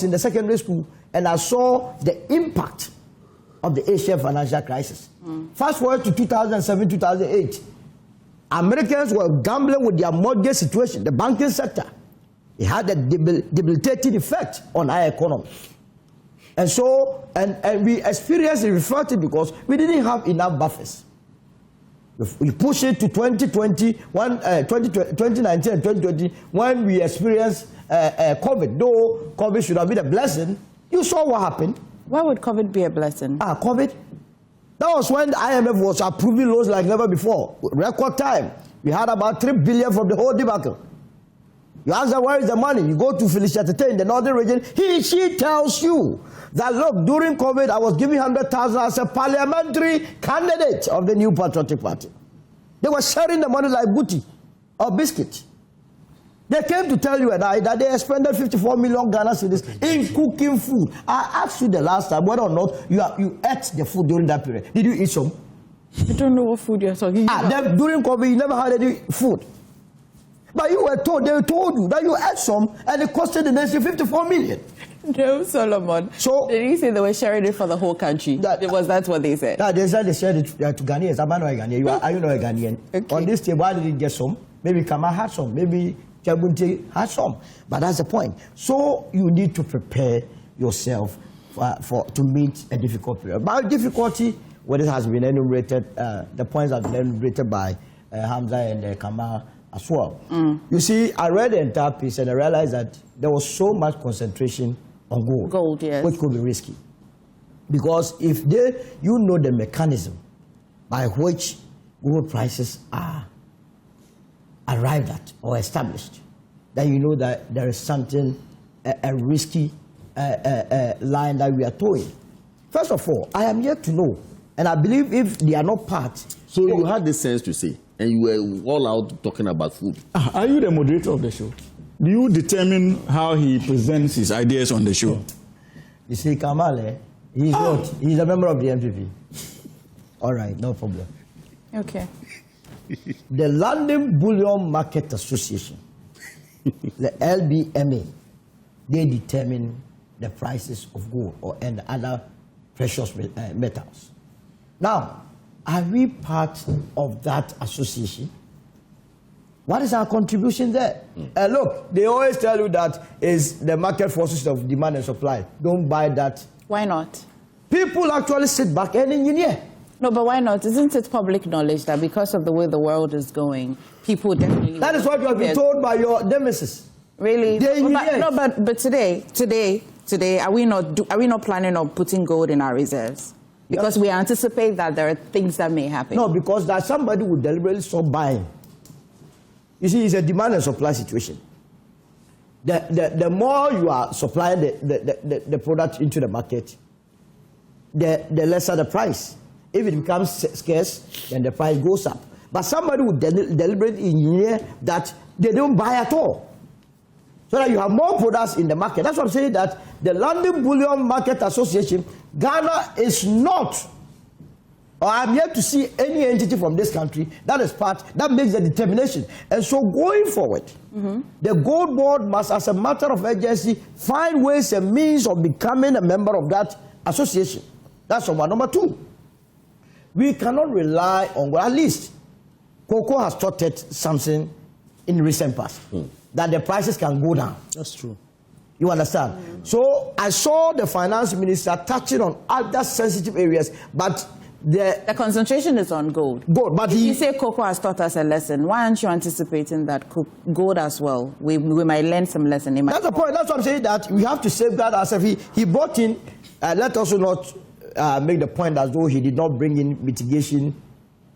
in the secondary school and I saw the impact of the Asian financial crisis. Fast forward to 2007, 2008. Americans were gambling with their mortgage situation, the banking sector. It had a debilitating effect on our economy. And so, and we experienced it reflected because we didn't have enough buffers. We pushed it to 2020, 2019 and 2020 when we experienced COVID. Though COVID should have been a blessing, you saw what happened. Why would COVID be a blessing? COVID. That was when the IMF was approving loans like never before. Record time. We had about 3 billion from the whole debacle. You ask them, where is the money? You go to Felicia Tete in the northern region. She tells you that, look, during COVID, I was giving 100,000 as a parliamentary candidate of the New Patriotic Party. They were sharing the money like booty or biscuit. They came to tell you and I that they expended 54 million Ghana cedis in cooking food. I asked you the last time whether or not you ate the food during that period. Did you eat some? I don't know what food you're talking about. During COVID, you never had any food. But you were told, they told you that you ate some and it costed the nation 54 million. No, Solomon. So did you say they were sharing it for the whole country? That's what they said? They said they shared it to Ghanaians. I'm not a Ghanaian. Are you not a Ghanaian? Okay. On this table, why did you get some? Maybe Kamal had some. Maybe Chabunte had some. But that's the point. So you need to prepare yourself to meet a difficult period. By difficulty, what it has been enumerated, the points have been enumerated by Hamza and Kamal as well. You see, I read the entire piece and I realized that there was so much concentration on gold. Gold, yes. Which could be risky. Because if you know the mechanism by which gold prices are arrived at or established, then you know that there is something, a risky line that we are towing. First of all, I am yet to know, and I believe if they are not part. So you had the sense to say, and you were all out talking about food. Are you the moderator of the show? Do you determine how he presents his ideas on the show? You see, Kamal, he's not. He's a member of the MPP. All right, no problem. Okay. The London Bullion Market Association, the LBMA, they determine the prices of gold and other precious metals. Now, are we part of that association? What is our contribution there? Look, they always tell you that is the market forces of demand and supply. Don't buy that. Why not? People actually sit back and engineer. No, but why not? Isn't it public knowledge that because of the way the world is going, people definitely... That is what you have been told by your nemesis. Really? But today, are we not planning on putting gold in our reserves? Because we anticipate that there are things that may happen. No, because that somebody would deliberately stop buying. You see, it's a demand and supply situation. The more you are supplying the product into the market, the lesser the price. If it becomes scarce, then the price goes up. But somebody would deliberately engineer that they don't buy at all. So that you have more products in the market. That's what I'm saying, that the London Bullion Market Association, Ghana is not, or I'm yet to see any entity from this country that is part, that makes the determination. And so going forward, the Gold Board must, as a matter of urgency, find ways and means of becoming a member of that association. That's number one. Number two, we cannot rely on, well, at least, cocoa has taught it something in recent past, that the prices can go down. That's true. You understand? So I saw the finance minister touching on other sensitive areas, but the concentration is on gold. Gold, but you say cocoa has taught us a lesson. Why aren't you anticipating that gold as well? We might learn some lesson. That's the point. That's what I'm saying, that we have to safeguard ourselves. He brought in, let us not make the point as though he did not bring in mitigation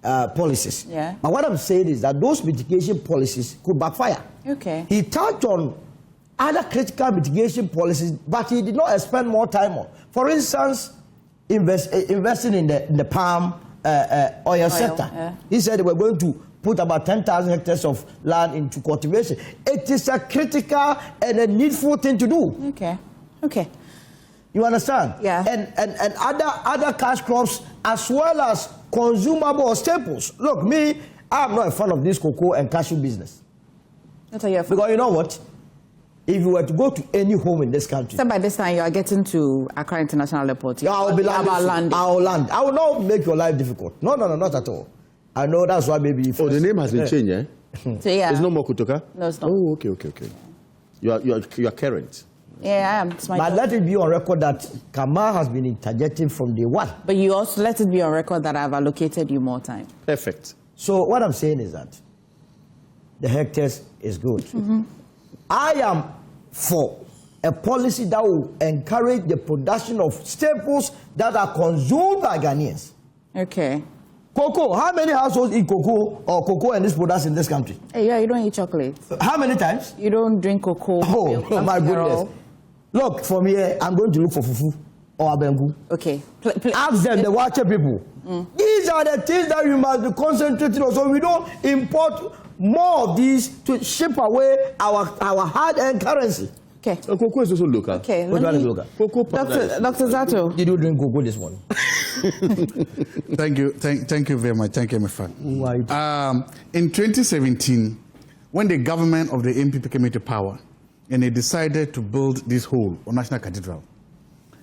policies. Yeah. But what I'm saying is that those mitigation policies could backfire. Okay. He touched on other critical mitigation policies, but he did not spend more time on. For instance, investing in the palm oil sector. Yeah. He said they were going to put about 10,000 hectares of land into cultivation. It is a critical and a needful thing to do. Okay. Okay. You understand? Yeah. And other cash crops as well as consumable or staples. Look, me, I'm not a fan of this cocoa and cashew business. That's your Because you know what? If you were to go to any home in this country, so by this time you are getting to Accra International Airport. I'll be landing. I'll land. I will not make your life difficult. No, not at all. I know that's why maybe. Oh, the name has been changed, eh? So yeah. It's no more Kutoka? No, it's not. Oh, okay. You are current. Yeah, I am. It's my But job. let it be on record that Kamal has been interjecting from day one. But you also let it be on record that I've allocated you more time. Perfect. So what I'm saying is that the hectares is good. I am for a policy that will encourage the production of staples that are consumed by Ghanaians. Okay. Cocoa. How many households eat cocoa and these products in this country? Hey, yeah, you don't eat chocolate. How many times? You don't drink cocoa. milk, Oh, my goodness. Look, from here, I'm going to look for fufu or abengu. Okay. Ask them, the Watcher people. These are the things that we must be concentrating on, so we don't import more of these to ship away our hard-earned currency. Okay. Cocoa is also local. Okay. What let do me- you look at? Cocoa Dr. Zato. Did you drink cocoa this morning? Thank you. Thank you very much. Thank you, my friend. Why? In 2017, when the government of the MPP came into power and they decided to build this whole National Cathedral,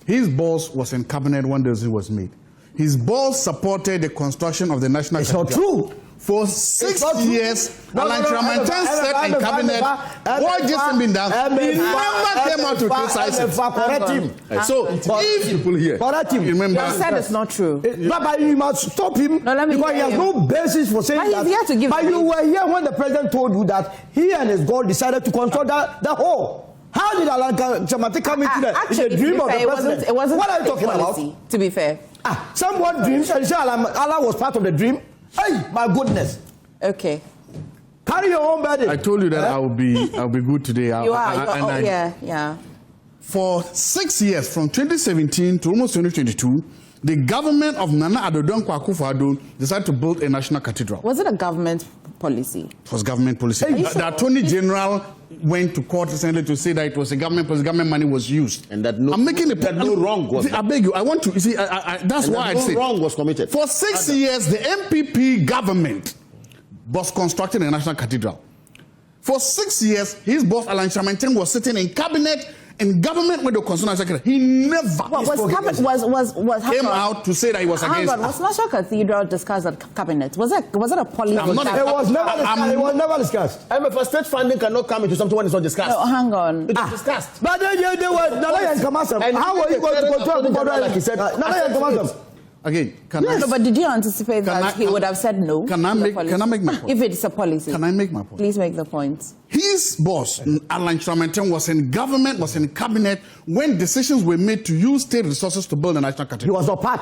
his boss was in cabinet when the decision was made. His boss supported the construction of the National It's not Cathedral. true. For It's 6 not true. years, No, Alan no, no, Tramantan said in cabinet, what just been done, he never came out to criticize it. Correct him. So, if people here, Correct him. remember, You said it's not true. But you must stop him No, let me because he hear has him. no basis for saying But he's that. here to give But the you were here when the president told you that he and his God decided to construct that hole. How did Alan Chamati come into Actually, the dream to of be the fair, president? it wasn't What are you a talking policy, about? to be fair. Someone dreams and say Allah was part of the dream. Hey, my goodness. Okay. Carry your own burden. I told you that I'll be good today. You are. Yeah. For 6 years, from 2017 to almost 2022, the government of Nana Addo Dankwa Akufo-Addo decided to build a national cathedral. Was it a government policy? It was government policy. Are you The sure? Attorney General went to court recently to say that it was a government policy, government money was used. And that no- I'm making a that no wrong was- I beg you, I want to, you see, that's And why I no say. wrong was committed. For 6 years, the MPP government was constructing a national cathedral. For 6 years, his boss, Alan Chamanten, was sitting in cabinet and government when the construction secretary. He never Hang came on. out to say that he was Hang against on, was National Cathedral discussed at cabinet? Was it a policy? I'm not- It was never discussed. I'm- It was never discussed. MFA state funding cannot come into something when it's not discussed. No, hang on. It is discussed. But then they were Nana Yankamasam. And How were you going to control the border like he said? I Nana said Yankamasam. Again, can No, but did you anticipate that he would have said no? Can I to the make- policy? can I make my point? If it's a policy. Can I make my point? Please make the point. His boss, Alan Chamanten, was in government, was in cabinet when decisions were made to use state resources to build a national He cathedral. was not part.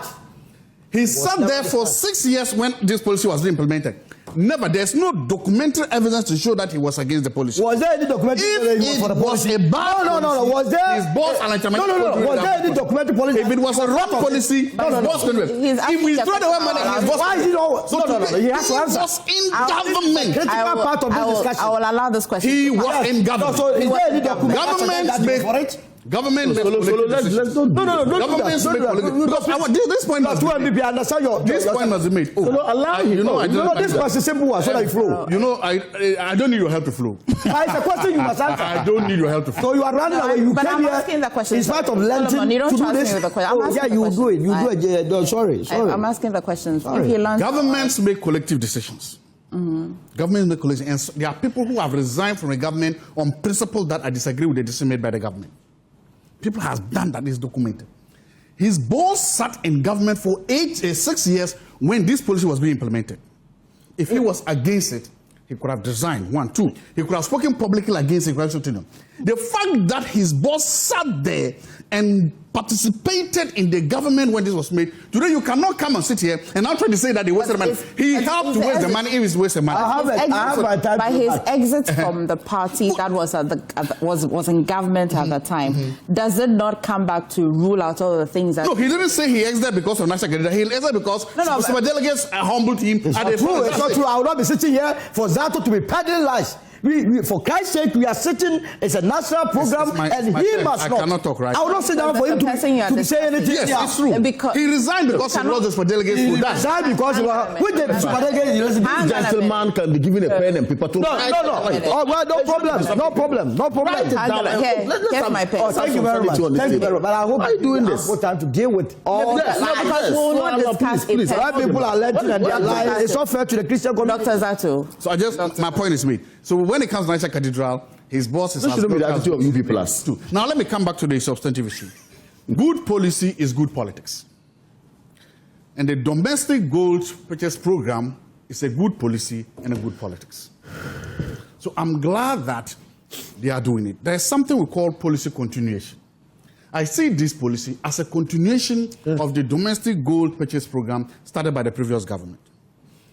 He sat there for 6 years when this policy was being implemented. Never, there's no documentary evidence to show that he was against the policy. Was there any documentary If for the it was policy? a bad No. policy, Was there? his boss, Alan Chamanten, No. Was there any documentary policy? If it was a wrong policy, his boss couldn't do it. He's If we asking throw away money, his boss. Why is he not? So No. He has to answer. was in I'll- government. Critical part of this discussion. I will allow this question. He to pass. was in government. So is there any Government documentary Government that for it? Government make let's decisions. don't do No. Governments make political- because I want- this point must be made. I understand your. This point must be made. Oh, allow you know, I No, don't this was a simple one, so that you flow. You know, I don't need your help to flow. But it's a question you must answer. I don't need your help to flow. So you are running away. You But came I'm here asking the question. in spite of Solomon, Lenten you don't to do trust me this. with the question. I'm Oh, asking yeah, the you question. do it. You Right. do it. No, sorry. I'm asking the questions. Sorry. If he learns Governments make collective decisions. Governments make collective, and there are people who have resigned from the government on principle that I disagree with the decision made by the government. People have done that. Is documented. His boss sat in government for 6 years when this policy was being implemented. If he was against it, he could have resigned. 1, 2. He could have spoken publicly against it. The fact that his boss sat there and participated in the government when this was made, today you cannot come and sit here and now try to say that he wasted the money. He helped to waste the money if he's wasted money. by his exit from the party that was was in government at the time, does it not come back to rule out all the things that? No, he didn't say he exited because of national cathedral. He exited because some delegates humbled him. It's not true. It's not true. I will not be sitting here for Zato to be peddling lies. For Christ's sake, we are sitting. It's a national program, and he must not. I cannot talk right. I will not sit down for him to say anything. Yes, it's true. He resigned because he was for delegates. He resigned because he was. Which the super delegates? Gentleman can be given a pen and paper to. No. Oh, well, no problem. Here's my pen. Thank you very much. But I hope you doing this? Have time to deal with all because we will not discuss it. White people are letting and they are lying. It's not fair to the Christian community. Dr. Zato. So my point is made. So when it comes to Niger Cathedral, his boss is... This shouldn't be the attitude of UP Plus. Now let me come back to the substantive issue. Good policy is good politics. And the domestic gold purchase program is a good policy and a good politics. So I'm glad that they are doing it. There's something we call policy continuation. I see this policy as a continuation of the domestic gold purchase program started by the previous government.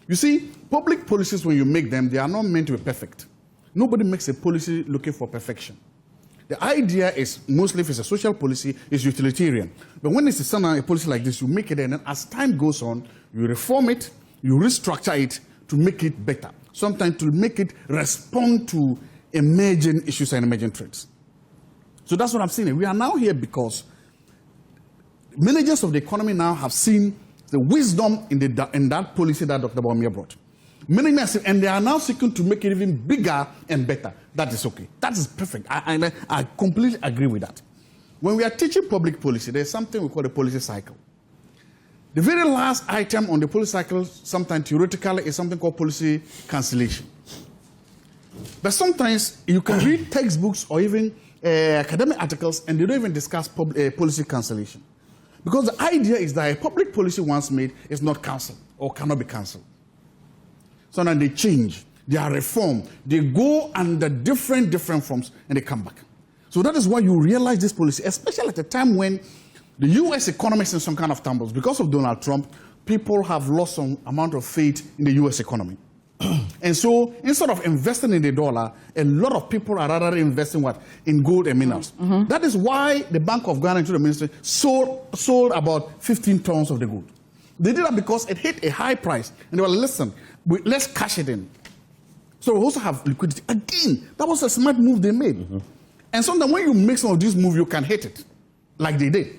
You see, public policies, when you make them, they are not meant to be perfect. Nobody makes a policy looking for perfection. The idea is, mostly if it's a social policy, is utilitarian. But when it's a policy like this, you make it, and then as time goes on, you reform it, you restructure it to make it better. Sometimes to make it respond to emerging issues and emerging trends. So that's what I'm saying. We are now here because managers of the economy now have seen the wisdom in that policy that Dr. Bawumia brought. And they are now seeking to make it even bigger and better. That is okay. That is perfect. I completely agree with that. When we are teaching public policy, there's something we call the policy cycle. The very last item on the policy cycle, sometimes theoretically, is something called policy cancellation. But sometimes you can read textbooks or even academic articles, and they don't even discuss policy cancellation. Because the idea is that a public policy once made is not cancelled or cannot be cancelled. So now they change, they are reformed, they go under different forms, and they come back. So that is why you realize this policy, especially at a time when the U.S. economy is in some kind of tumbles. Because of Donald Trump, people have lost some amount of faith in the U.S. economy. And so instead of investing in the dollar, a lot of people are rather investing in gold and minerals. That is why the Bank of Ghana, into the ministry, sold about 15 tons of the gold. They did that because it hit a high price. And they were, listen, let's cash it in. So we also have liquidity. Again, that was a smart move they made. And sometimes when you make some of these moves, you can hit it, like they did.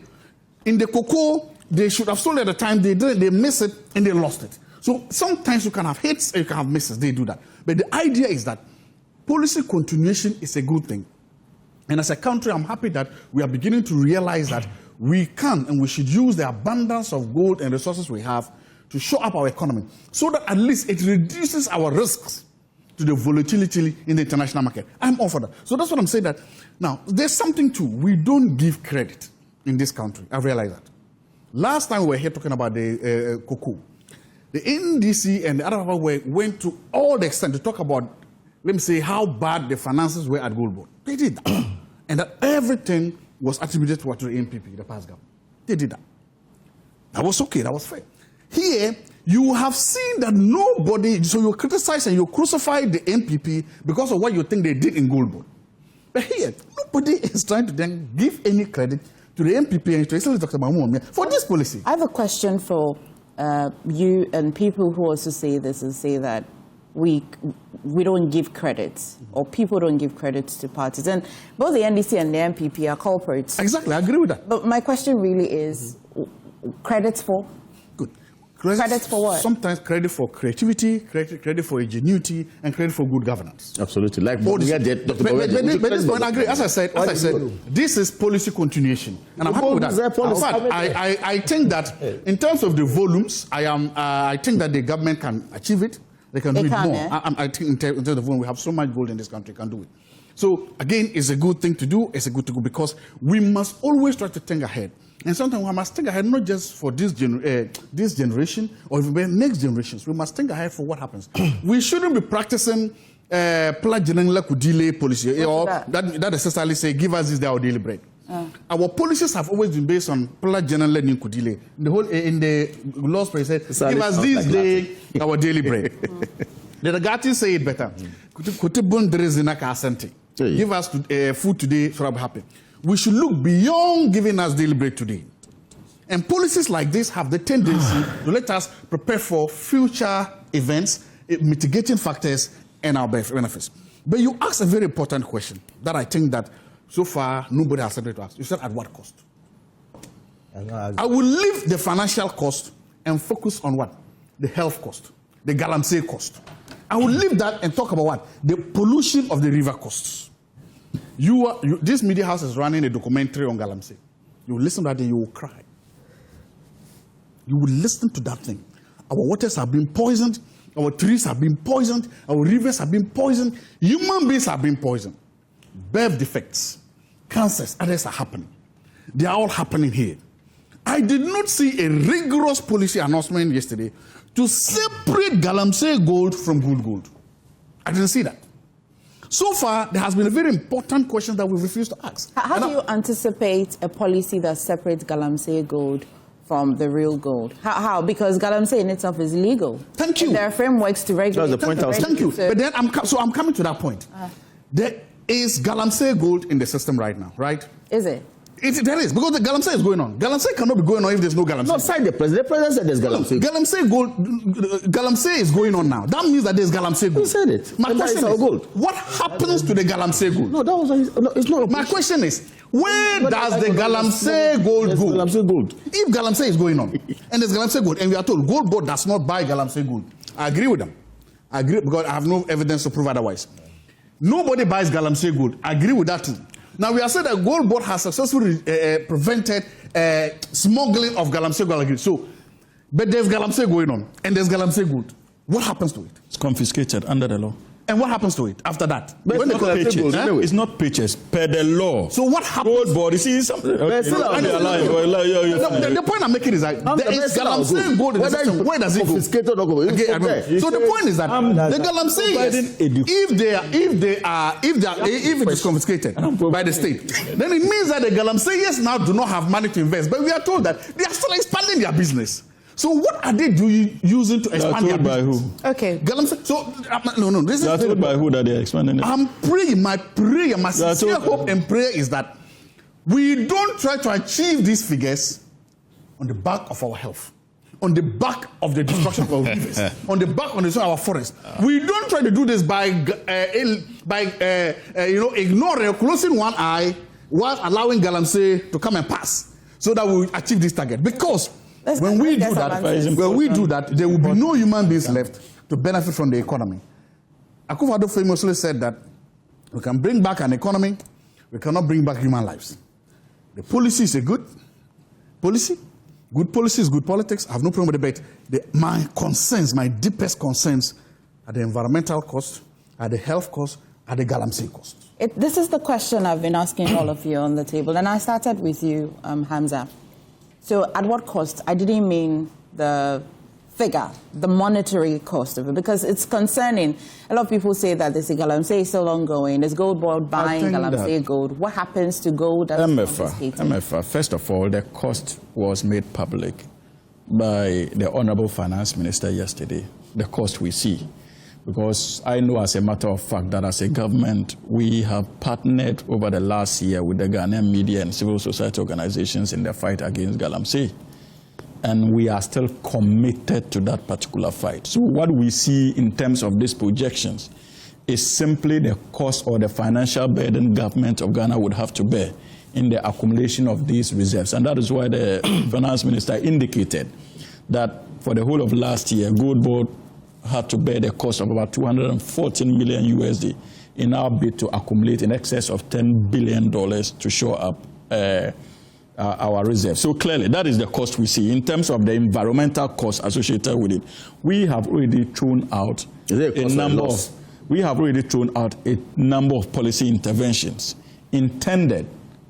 In the cocoa, they should have sold at the time. They didn't. They missed it, and they lost it. So sometimes you can have hits and you can have misses. They do that. But the idea is that policy continuation is a good thing. And as a country, I'm happy that we are beginning to realize that we can and we should use the abundance of gold and resources we have to show up our economy so that at least it reduces our risks to the volatility in the international market. I'm all for that. So that's what I'm saying. That now, there's something too. We don't give credit in this country. I realize that. Last time we were here talking about the cocoa. The NDC and the other people went to all the extent to talk about, let me say, how bad the finances were at Gold Board. They did that. And that everything was attributed to the NPP, the past government. They did that. That was okay, that was fair. Here, you have seen that nobody, so you criticize and you crucify the NPP because of what you think they did in Gold Board. But here, nobody is trying to then give any credit to the NPP and to Dr. Bawumia for this policy. I have a question for you and people who also say this and say that we don't give credit, or people don't give credit to parties. And both the NDC and the NPP are culprits. Exactly, I agree with that. But my question really is, credits for? Good. Credits for what? Sometimes credit for creativity, credit for ingenuity, and credit for good governance. Absolutely. Like but this point, I agree. As I said, this is policy continuation, and I'm happy with that. In fact, I think that in terms of the volumes, I think that the government can achieve it. They can do it more. Yeah? I think in terms of the volume, we have so much gold in this country, can do it. So again, it's a good thing to do. It's a good thing to do because we must always try to think ahead. And sometimes we must think ahead not just for this generation or even next generations. We must think ahead for what happens. We shouldn't be practicing delay policy or that necessarily say, give us this day our daily bread. Our policies have always been based on delay. The whole in the laws said, give us this day our daily bread. The Nagati say it better. Give us food today, so I'll be happy. We should look beyond giving us daily bread today. And policies like this have the tendency to let us prepare for future events, mitigating factors, and our benefits. But you asked a very important question that I think that so far nobody has said to ask. You said at what cost? I will leave the financial cost and focus on what? The health cost, the galamsey cost. I will leave that and talk about what? The pollution of the river costs. This media house is running a documentary on galamsey. You will listen to that and you will cry. You will listen to that thing. Our waters have been poisoned. Our trees have been poisoned. Our rivers have been poisoned. Human beings have been poisoned. Birth defects, cancers, others are happening. They are all happening here. I did not see a rigorous policy announcement yesterday to separate galamsey gold from good gold. I didn't see that. So far, there has been a very important question that we refused to ask. How do you anticipate a policy that separates galamsey gold from the real gold? How? Because galamsey in itself is illegal. Thank you. And there are frameworks to regulate. That's the point I was Thank you. But then I'm coming to that point. There is galamsey gold in the system right now, right? Is it? There is, because the galamsey is going on. Galamsey cannot be going on if there's no galamsey. No, side the president. The president said there's galamsey. Galamsey is going on now. That means that there's galamsey gold. Who said it? My question is, gold. what happens to the galamsey gold? No, it's not. My question is, where does the galamsey gold go? Galamsey gold. If galamsey is going on, and there's galamsey gold, and we are told Gold Board does not buy galamsey gold, I agree with them. I agree, because I have no evidence to prove otherwise. Nobody buys galamsey gold. I agree with that too. Now, we are saying that Gold Board has successfully prevented smuggling of galamsey gold. So, but there's galamsey going on, and there's galamsey gold. What happens to it? It's confiscated under the law. And what happens to it after that? But it's not purchased. Anyway. It's not purchased per the law. So what happens? Gold Board, you see something. The point I'm making is that there is galamsey gold in the system. Where does it go? So the point is that the galamsey, if it is confiscated by the state, then it means that the galamseyers now do not have money to invest. But we are told that they are still expanding their business. So what are they using to expand their business? By who? Okay. So no. This they are told by who that they are expanding it? I'm praying. My prayer, my sincere hope and prayer is that we don't try to achieve these figures on the back of our health, on the back of the destruction of our rivers, on the back of the destruction of our forests. We don't try to do this by ignoring or closing one eye while allowing galamsey to come and pass, so that we achieve this target. Because when we do that, there will be no human beings left to benefit from the economy. Akufo-Addo famously said that we can bring back an economy, we cannot bring back human lives. The policy is a good policy. Good policy is good politics. I have no problem with the debate. My concerns, my deepest concerns, are the environmental cost, are the health cost, are the galamsey cost. This is the question I've been asking all of you on the table, and I started with you, Hamza. So at what cost? I didn't mean the figure, the monetary cost of it, because it's concerning. A lot of people say that the galamsey is still ongoing. There's Gold Board buying galamsey gold. What happens to gold that's confiscated? MFA, first of all, the cost was made public by the Honorable Finance Minister yesterday, the cost we see. Because I know as a matter of fact that as a government, we have partnered over the last year with the Ghanaian media and civil society organizations in the fight against galamsey. And we are still committed to that particular fight. So what we see in terms of these projections is simply the cost or the financial burden government of Ghana would have to bear in the accumulation of these reserves. And that is why the finance minister indicated that for the whole of last year, Gold Board had to bear the cost of about 214 million USD in our bid to accumulate in excess of $10 billion to shore up our reserves. So clearly, that is the cost we see. In terms of the environmental cost associated with it, we have already thrown out a number of policy interventions intended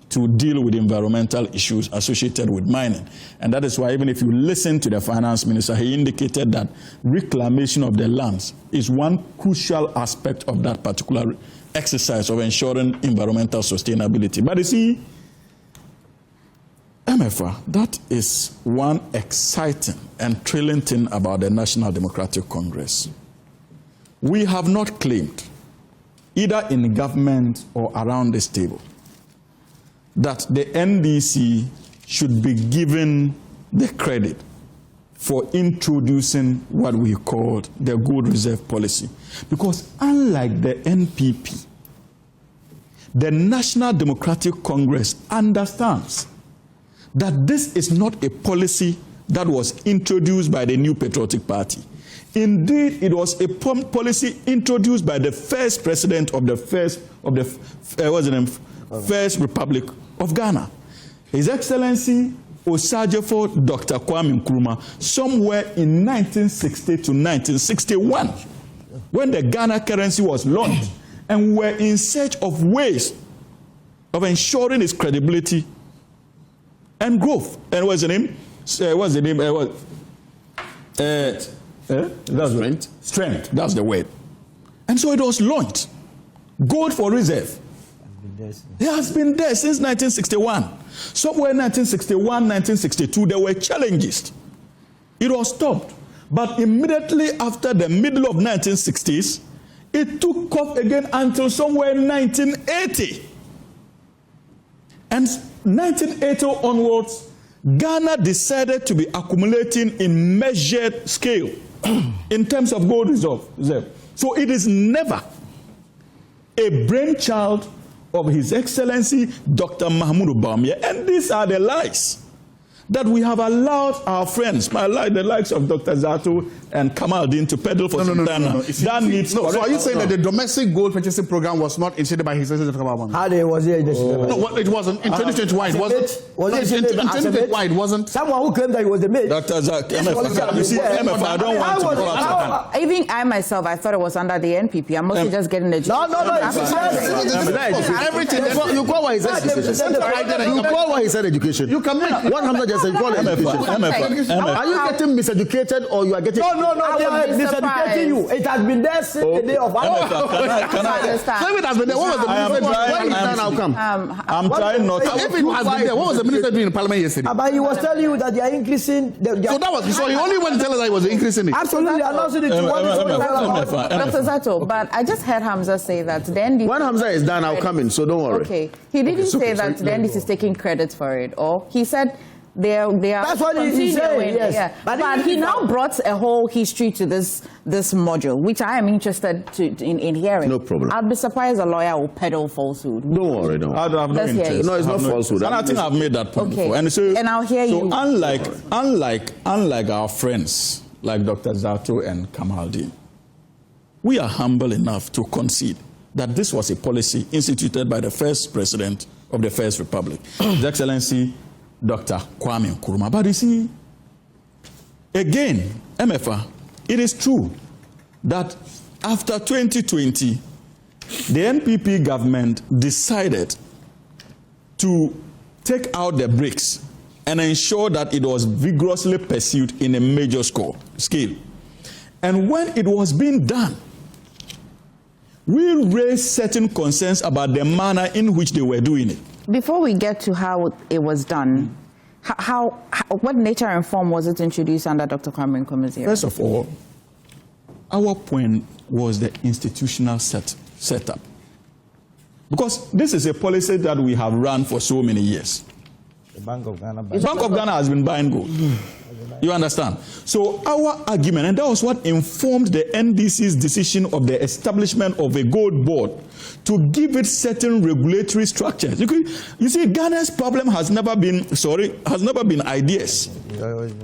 to deal with environmental issues associated with mining. And that is why even if you listen to the finance minister, he indicated that reclamation of the lands is one crucial aspect of that particular exercise of ensuring environmental sustainability. But you see, MFA, that is one exciting and thrilling thing about the National Democratic Congress. We have not claimed, either in government or around this table, that the NDC should be given the credit for introducing what we called the gold reserve policy. Because unlike the NPP, the National Democratic Congress understands that this is not a policy that was introduced by the New Patriotic Party. Indeed, it was a policy introduced by the first president of the First Republic of Ghana, His Excellency Osajefo Dr. Kwame Nkrumah, somewhere in 1960 to 1961, when the Ghana currency was launched, and were in search of ways of ensuring its credibility and growth. And what's the name? Strength. Strength, that's the word. And so it was launched. Gold for reserve. It has been there since 1961. Somewhere in 1961, 1962, there were challenges. It was stopped. But immediately after the middle of 1960s, it took off again until somewhere in 1980. And 1980 onwards, Ghana decided to be accumulating in measured scale in terms of gold reserve. So it is never a brainchild of His Excellency Dr. Mahmoud Bawumia. And these are the lies that we have allowed our friends, the likes of Dr. Zato and Kamal-deen, to peddle for some time now. That needs so are you saying that the domestic gold purchasing program was not initiated by His Excellency Dr. Kamal-deen? How they was it? No, it wasn't. In 2021, it wasn't. Was it in 2021, it wasn't. Someone who claimed that he was the mate. Dr. Zak, you see, MF, I don't want to go out. Even I myself, I thought it was under the NPP. I'm mostly just getting the... No. Everything. You call what he said education. You call what he said education. You can make 100 just say you call it education. Are you getting miseducated or you are getting... No, they are miseducating you. It has been there since the day of... Can I So it has been there. What was the minister doing? I'm trying not to... If it has been there, what was the minister doing in Parliament yesterday? But he was telling you that they are increasing... So he only went to tell us that he was increasing it. Absolutely, announcing it to Dr. Zato, but I just heard Hamza say that then... When Hamza is done, I'll come in, so don't worry. Okay. He didn't say that then this is taking credit for it, or he said... They are That's what he said, yes. Yeah. But he now brought a whole history to this module, which I am interested in hearing. No problem. I'll be surprised a lawyer will peddle falsehood. Don't worry, no. I have no interest. No, it's not falsehood. And I think I've made that point before. And I'll hear you. So unlike our friends like Dr. Zato and Kamal-deen, we are humble enough to concede that this was a policy instituted by the first president of the First Republic, His Excellency Dr. Kwame Nkrumah. But you see, again, MFA, it is true that after 2020, the NPP government decided to take out the brakes and ensure that it was vigorously pursued in a major scale. And when it was being done, we raised certain concerns about the manner in which they were doing it. Before we get to how it was done, what nature and form was it introduced under Dr. Kwame Nkrumah's era? First of all, our point was the institutional setup. Because this is a policy that we have run for so many years. The Bank of Ghana. The Bank of Ghana has been buying gold. You understand? So our argument, and that was what informed the NDC's decision of the establishment of a gold board to give it certain regulatory structures. You see, Ghana's problem has never been ideas.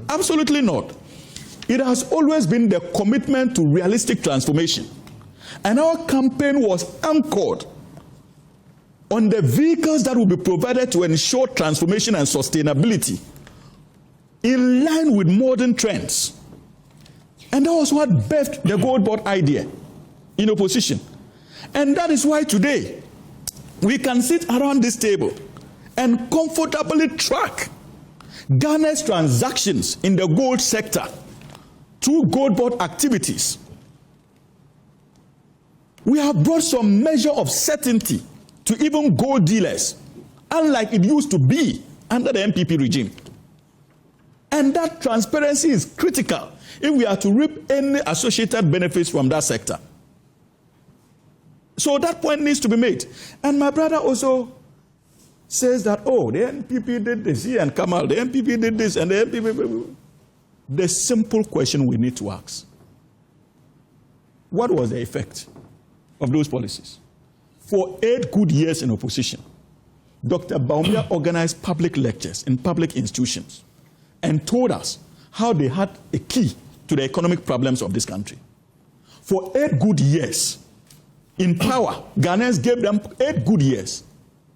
Absolutely not. It has always been the commitment to realistic transformation. And our campaign was anchored on the vehicles that will be provided to ensure transformation and sustainability in line with modern trends. And that was what birthed the gold board idea in opposition. And that is why today we can sit around this table and comfortably track Ghana's transactions in the gold sector through gold board activities. We have brought some measure of certainty to even gold dealers, unlike it used to be under the NPP regime. And that transparency is critical if we are to reap any associated benefits from that sector. So that point needs to be made. And my brother also says that, oh, the NPP did this, he and Kamal, the NPP did this, and the NPP... the simple question we need to ask: what was the effect of those policies? For 8 good years in opposition, Dr. Baumia organized public lectures in public institutions and told us how they had a key to the economic problems of this country. For 8 good years in power, Ghanaians gave them 8 good years.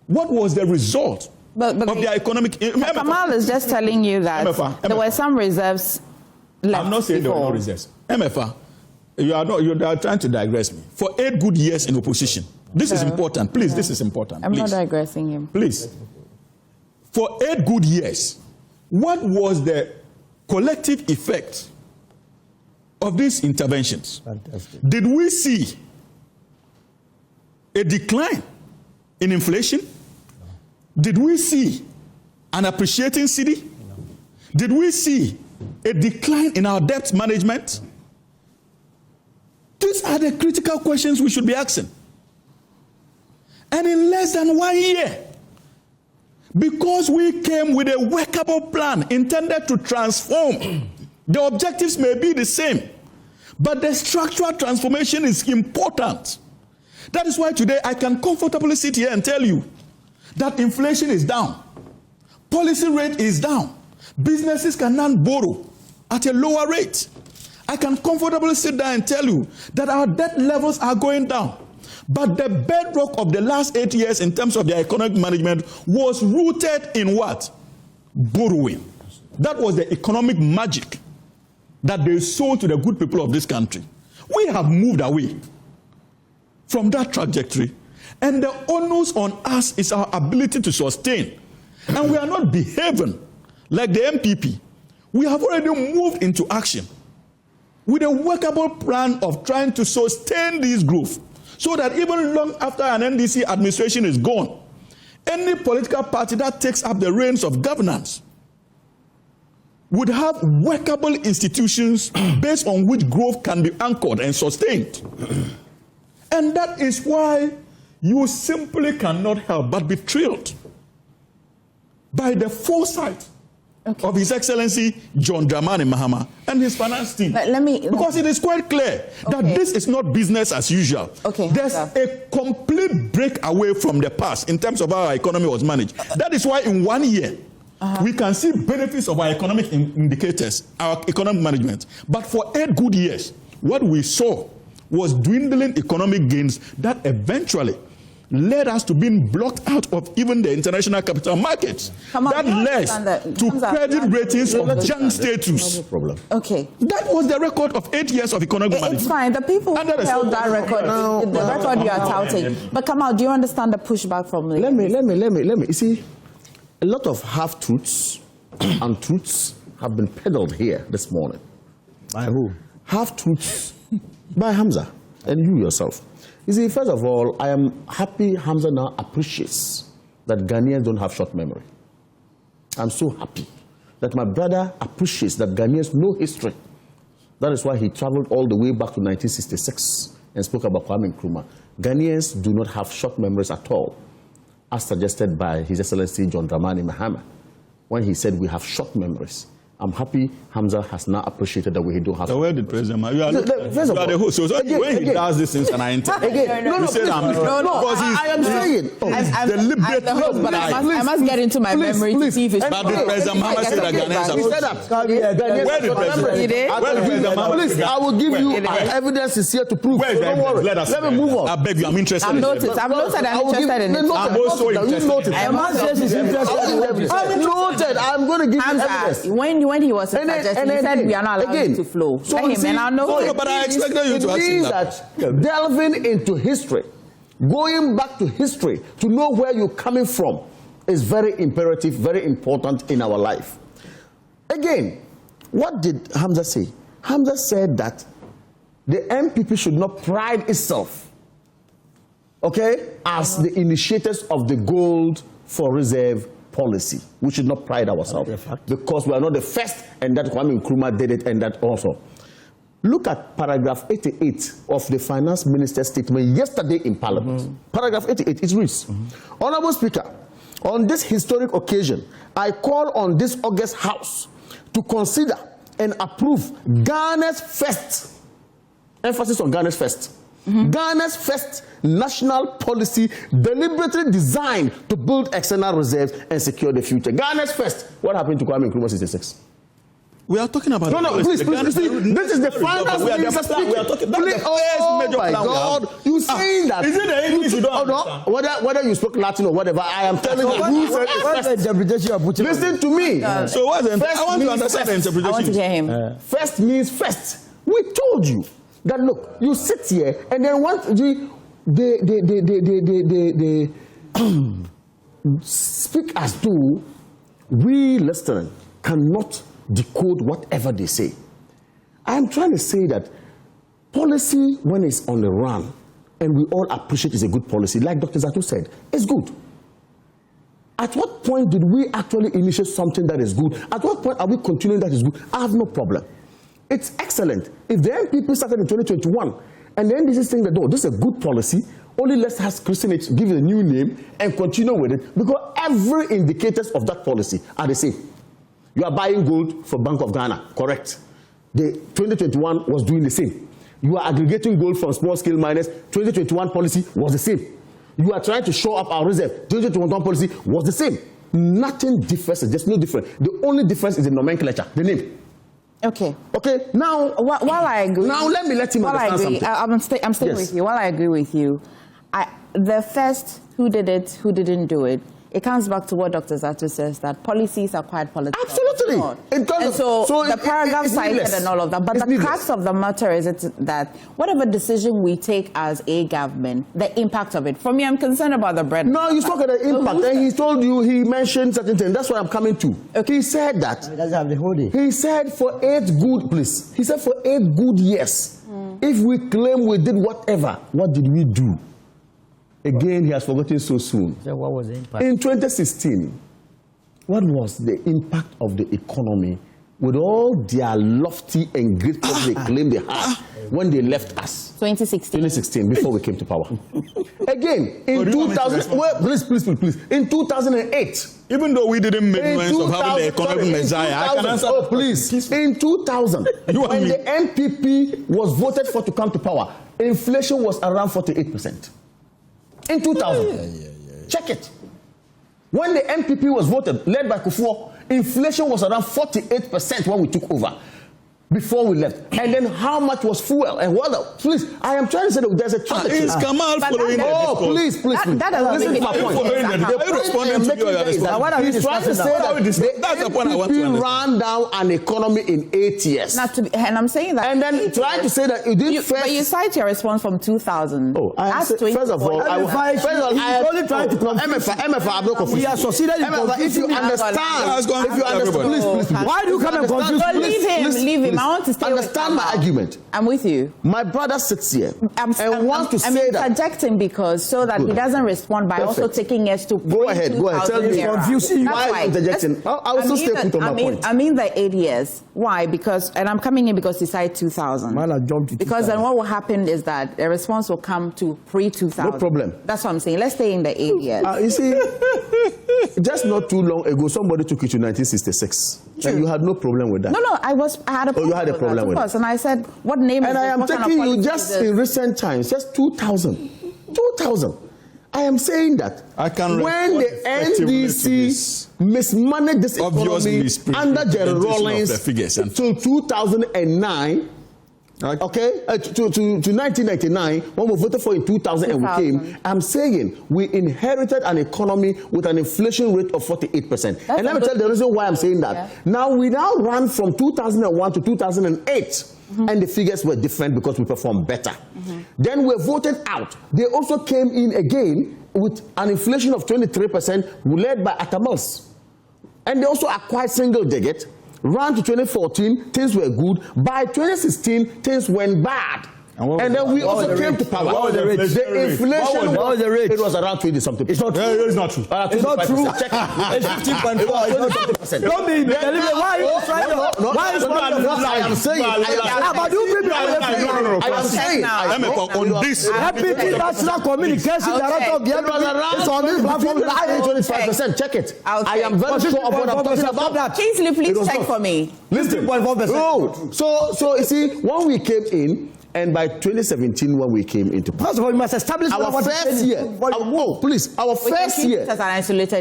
What was the result of their economic... Kamal is just telling you that there were some reserves left. I'm not saying there were no reserves. MFA, you are trying to digress me. For 8 good years in opposition, this is important. Please, this is important. I'm not digressing him. Please. For 8 good years, what was the collective effect of these interventions? Fantastic. Did we see a decline in inflation? No. Did we see an appreciating cedi? No. Did we see a decline in our debt management? No. These are the critical questions we should be asking. And in less than 1 year, because we came with a workable plan intended to transform, the objectives may be the same, but the structural transformation is important. That is why today I can comfortably sit here and tell you that inflation is down, policy rate is down, businesses can now borrow at a lower rate. I can comfortably sit there and tell you that our debt levels are going down. But the bedrock of the last 8 years in terms of their economic management was rooted in what? Borrowing. That was the economic magic that they sold to the good people of this country. We have moved away from that trajectory, and the onus on us is our ability to sustain. And we are not behaving like the MPP. We have already moved into action with a workable plan of trying to sustain this growth, so that even long after an NDC administration is gone, any political party that takes up the reins of governance would have workable institutions based on which growth can be anchored and sustained. And that is why you simply cannot help but be thrilled by the foresight of His Excellency John Dramani Mahama and his finance team. Because it is quite clear that this is not business as usual. There's a complete breakaway from the past in terms of how our economy was managed. That is why in 1 year, we can see benefits of our economic indicators, our economic management. But for 8 good years, what we saw was dwindling economic gains that eventually led us to being blocked out of even the international capital markets. That led to credit ratings of junk status. That was the record of 8 years of economic management. It's fine. The people who held that record, the record you are touting. But Kamal, do you understand the pushback from the... Let me. You see, a lot of half-truths and truths have been peddled here this morning. By who? Half-truths by Hamza and you yourself. You see, first of all, I am happy Hamza now appreciates that Ghanaians don't have short memory. I'm so happy that my brother appreciates that Ghanaians know history. That is why he traveled all the way back to 1966 and spoke about Kwame Nkrumah. Ghanaians do not have short memories at all, as suggested by His Excellency John Dramani Mahama, when he said we have short memories. I'm happy Hamza has now appreciated that we don't have. So where did President Mahama? You are the host. So when he does this things and I enter, no, say I'm because I am saying I'm deliberately. But I must get into my memory to see if it's. But did President Mahama say that Ghanaians have? He said that. Where did President Mahama? Please, I will give you evidence is here to prove. Where is the evidence? Let me move on. I beg you, I'm interested. I'm noted. I'm interested in it. I'm also interested. I must just noted. I'm going to give you evidence. When he was in suggestion, he said we are not allowed to flow. So but I expected you to ask that. Delving into history, going back to history to know where you're coming from is very imperative, very important in our life. Again, what did Hamza say? Hamza said that the MPP should not pride itself, as the initiators of the gold for reserve policy. We should not pride ourselves because we are not the first, and that Kwame Nkrumah did it, and that also. Look at paragraph 88 of the finance minister's statement yesterday in Parliament. Paragraph 88, it reads, Honorable Speaker, on this historic occasion, I call on this august House to consider and approve Ghana's first, emphasis on Ghana's first, Ghana's first national policy deliberately designed to build external reserves and secure the future. Ghana's first. What happened to Kwame Nkrumah 66? We are talking about... No, please, you see, this is the finance minister speaking. We are talking about the oh my God, you saying that... Is it the English you don't understand? Whether you spoke Latin or whatever, I am telling you who said it What's the first. interpretation you're putting? Listen to me. So what's the... I want to understand the I interpretation. want to hear him. First means first. We told you that, look, you sit here and then once they speak as though we listeners cannot decode whatever they say. I am trying to say that policy, when it's on the run, and we all appreciate it's a good policy, like Dr. Zato said, it's good. At what point did we actually initiate something that is good? At what point are we continuing that is good? I have no problem. It's excellent. If the NPP started in 2021, and then this is saying that, no, this is a good policy, only let's have christen it, give it a new name, and continue with it, because every indicators of that policy are the same. You are buying gold from Bank of Ghana, correct? The 2021 was doing the same. You are aggregating gold from small-scale miners. 2021 policy was the same. You are trying to shore up our reserve. 2021 policy was the same. Nothing differs. There's no difference. The only difference is the nomenclature, the name. Okay. Okay. Now, while I agree. Now let me let him understand something. I'm staying with you. While I agree with you, the first who did it, who didn't do it. It comes back to what Dr. Zato says, that policies are quite political. Absolutely. And so the paragraph cited and all of that. But the crux of the matter is that whatever decision we take as a government, the impact of it. For me, I'm concerned about the bread. No, you spoke about the impact. And he told you, he mentioned certain things. That's what I'm coming to. Okay. He said that. He doesn't have the hoodie. He said for 8 good, please. He said for 8 good years, if we claim we did whatever, what did we do? Again, he has forgotten so soon. So what was the impact? In 2016, what was the impact of the economy with all their lofty and great things they claimed they had when they left us? 2016, before we came to power. Again, in 2000, well, please. In 2008. Even though we didn't make mention of having the economic messiah, I can answer. Oh, please. In 2000, when the NPP was voted for to come to power, inflation was around 48%. In 2000. Check it. When the NPP was voted, led by Kufuor, inflation was around 48% when we took over, before we left. And then how much was fuel? And what? Please, I am trying to say that there's a trend. Is Kamal following the discourse? Please. That doesn't make my point. Are you responding to me or you are responding? He's trying to say that that's the point I want to understand. ran down an economy in 8 years. And I'm saying that. And then trying to say that you did first. But you cite your response from 2000. Oh, first of all, I am only trying to MFA, I'm not confused. We are succeeded in if you understand, please. Why do you come and confuse? Leave him. I want to stay understand my argument. I'm with you. My brother sits here and wants to say that. I'm interjecting because so that he doesn't respond by also taking us to go ahead. Tell me. Confusing. Why interjecting? I will still stay put on my point. I mean the 8 years. Why? Because, and I'm coming in because he said 2000. Man, I jumped to because then what will happen is that the response will come to pre-2000. No problem. That's what I'm saying. Let's stay in the 8 years. You see, just not too long ago, somebody took you to 1966. True. And you had no problem with that. No, I had a problem. You had a problem with that, of course. And I said, what name is this? And I am taking you just in recent times, just 2000. 2000. I am saying that when the NDC mismanaged this economy under Jerry Rawlings until 2009, okay, to 1999, when we voted for in 2000 and we came, I'm saying we inherited an economy with an inflation rate of 48%. And let me tell you the reason why I'm saying that. Yeah. Now, we now run from 2001 to 2008. And the figures were different because we performed better. Then we were voted out. They also came in again with an inflation of 23% led by Atamals. And they also acquired single digit. Ran to 2014, things were good. By 2016, things went bad. And then we also came to power. What was the rate? The inflation, what was the rate? It was around 20-something. It's not true. It's not true. It's not true. Check it. It's 15.4. Don't be deliberate. Why are you trying to? Why is I am saying. But you people I am saying. On this. Deputy National Communication Director of the NPP is on this platform lying. 25%. Check it. I am very sure of what I'm talking about. Kingsley, please check for me. Listen. 15.4%. Oh, so you see, when we came in, and by 2017, when we came into power, first of all, you must establish our first year.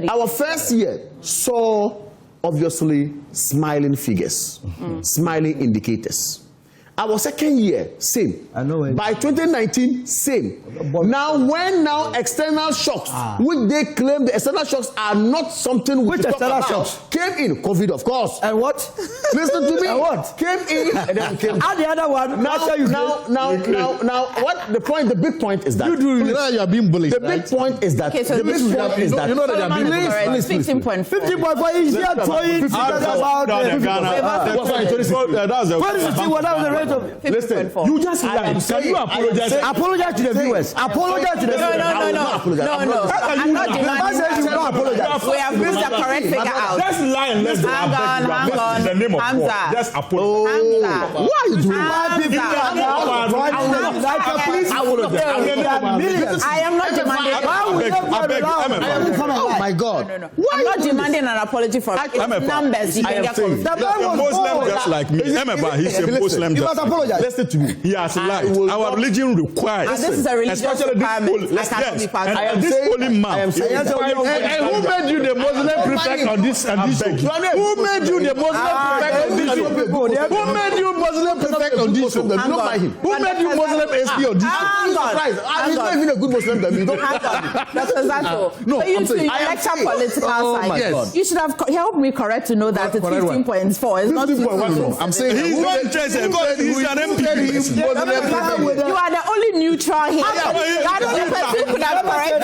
Our first year saw obviously smiling figures, smiling indicators. Our second year, same. I know it. By 2019, same. Now external shocks, which they claim the external shocks are not something which external shocks came in. COVID, of course. And what? Listen to me. And what? Came in and then came. And the other one. Now, what the point? The big point is that You are being bullied. the big point is that Okay, so the big point is that you know that they are being bullied. 15.4. 15.4 is here throwing figures about whatever the rate of. listen. You just lied. Can you apologize? Apologize to the viewers. Apologize to the viewers. No. I'm not demanding. We have put the correct figure out. Just lie and let's Hang on. in the name of Hamza. God. Just apologize. Hamza. Why are you doing I am not demanding. Oh my God. No. I'm not demanding an apology for numbers. You can get confused. A Muslim just like me. He's a Muslim. You must apologize. Listen to me. He has lied. Our religion requires. And this is a religious requirement. I cannot be part of it. This holy man. And who made you the Muslim prefect on this issue? Who made you the Muslim prefect on this issue? Who made you Muslim prefect on this issue? Who made you Muslim SP on this issue? I'm surprised. He's not even a good Muslim. That's exactly. No, so you I'm saying- lecture political side. Yes. You should have helped me correct to know that it's 15.4. It's not 15.4. I'm saying He's not interested because he's an MP. You are the only neutral here. That only person could have corrected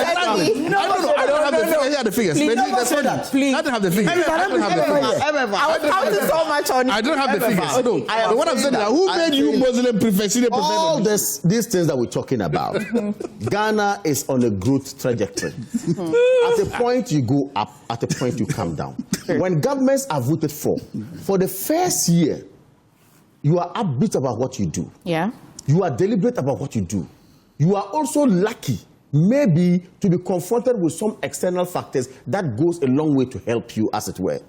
me. I don't have the figures. Here are the figures. Please, Let me don't say say that. Please. I don't have the figures. I don't have the figures. I was counting so much on you. I don't have the figures. No. But what I'm saying is that who made you Muslim prefect? All these things that we're talking about, Ghana is on a growth trajectory. At a point you go up, at a point you come down. When governments are voted for the first year, you are upbeat about what you do. Yeah. You are deliberate about what you do. You are also lucky, maybe, to be confronted with some external factors that goes a long way to help you, as it were.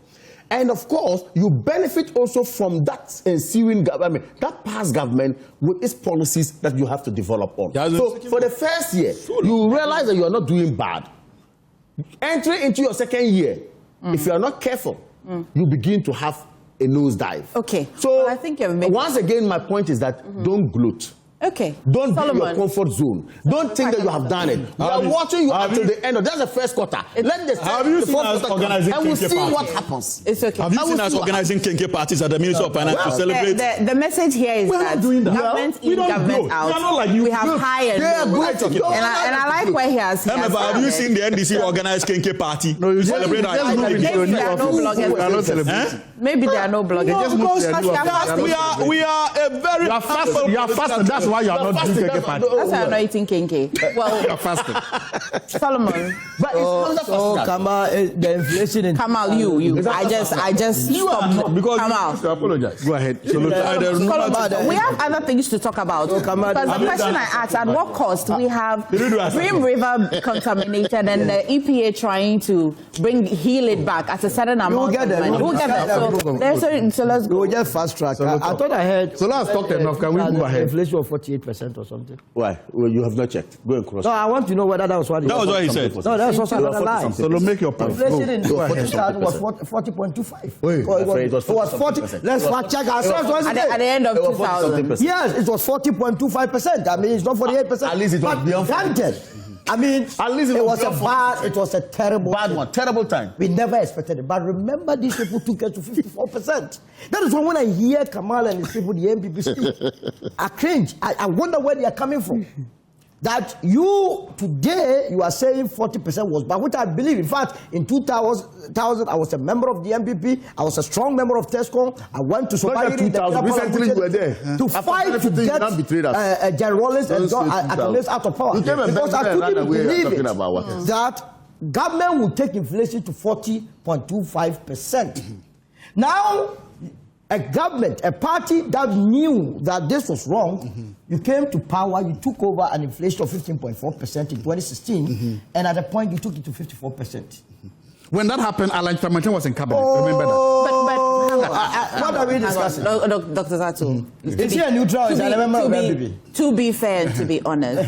And of course, you benefit also from that ensuing government, that past government with its policies that you have to develop on. So for the first year, you realize that you are not doing bad. Entering into your second year, if you are not careful, you begin to have a nosedive. Okay. So well, I think you've made once again, my point is that don't gloat. Okay. Don't Solomon. be in your comfort zone. Don't think that you have done it. We are watching you until the end. That's the first quarter. Let the Have you the seen us fourth quarter organizing come, and we'll Kinke see party? what happens. It's okay. Have you seen us organizing Kinke parties at the Ministry of Finance to celebrate? The message here is We're that not doing that. government We in, don't government go. out. We are not like you. We have high and Yeah, low. good. And I like where he has. Have you seen the NDC organize Kinke party? No, you just celebrate our just Maybe there are no bloggers. Maybe there are no bloggers. No, just move because to the new office. we are a very You are fasting. That's why you are not doing Kinke party. That's why I'm not eating kinky. Well, You are fasting. Solomon. But it's Kamal, the inflation in Kamal, you. I just stopped. because Kamal. To apologize. Go ahead. Solomon, we have other things to talk about. Kamal, Because the question I asked, at what cost we have Green River contaminated and the EPA trying to heal it back at a certain amount get of there. money? We'll get there. So let's we go. will just fast track. I thought I heard. So let's talk enough. Can we move ahead? Inflation of 48% or something. Why? Well, you have not checked. Go and cross. No, I want to know whether that was what. That was what he said. No, that's also another lie. So make your point. Inflation in Go ahead. 40 was 40.25. Wait, It was 40. 40%. Let's fact check ourselves. At the end of 2000. Yes, it was 40.25%. I mean, it's not 48%. At least it was but beyond 40%. granted, I mean, At least it was beyond it was a terrible Bad thing. one. Terrible time. We never expected it. But remember, these people took it to 54%. That is why when I hear Kamal and his people, the MPP speak, I cringe. I wonder where they are coming from. that you today you are saying 40% was bad, which I believe. In fact, in 2000 I was a member of the MPP. I was a strong member of TESCO. I went to Somalia to fight to get Jerry Rawlings and John out of power, because I couldn't believe it that government will take inflation to 40.25%. Now, a government, a party that knew that this was wrong, you came to power, you took over an inflation of 15.4% in 2016, and at the point you took it to 54%. When that happened, Alan Chairman was in cabinet. Remember that? What are we discussing? Dr. Zato. Is he a neutral? To be fair and to be honest,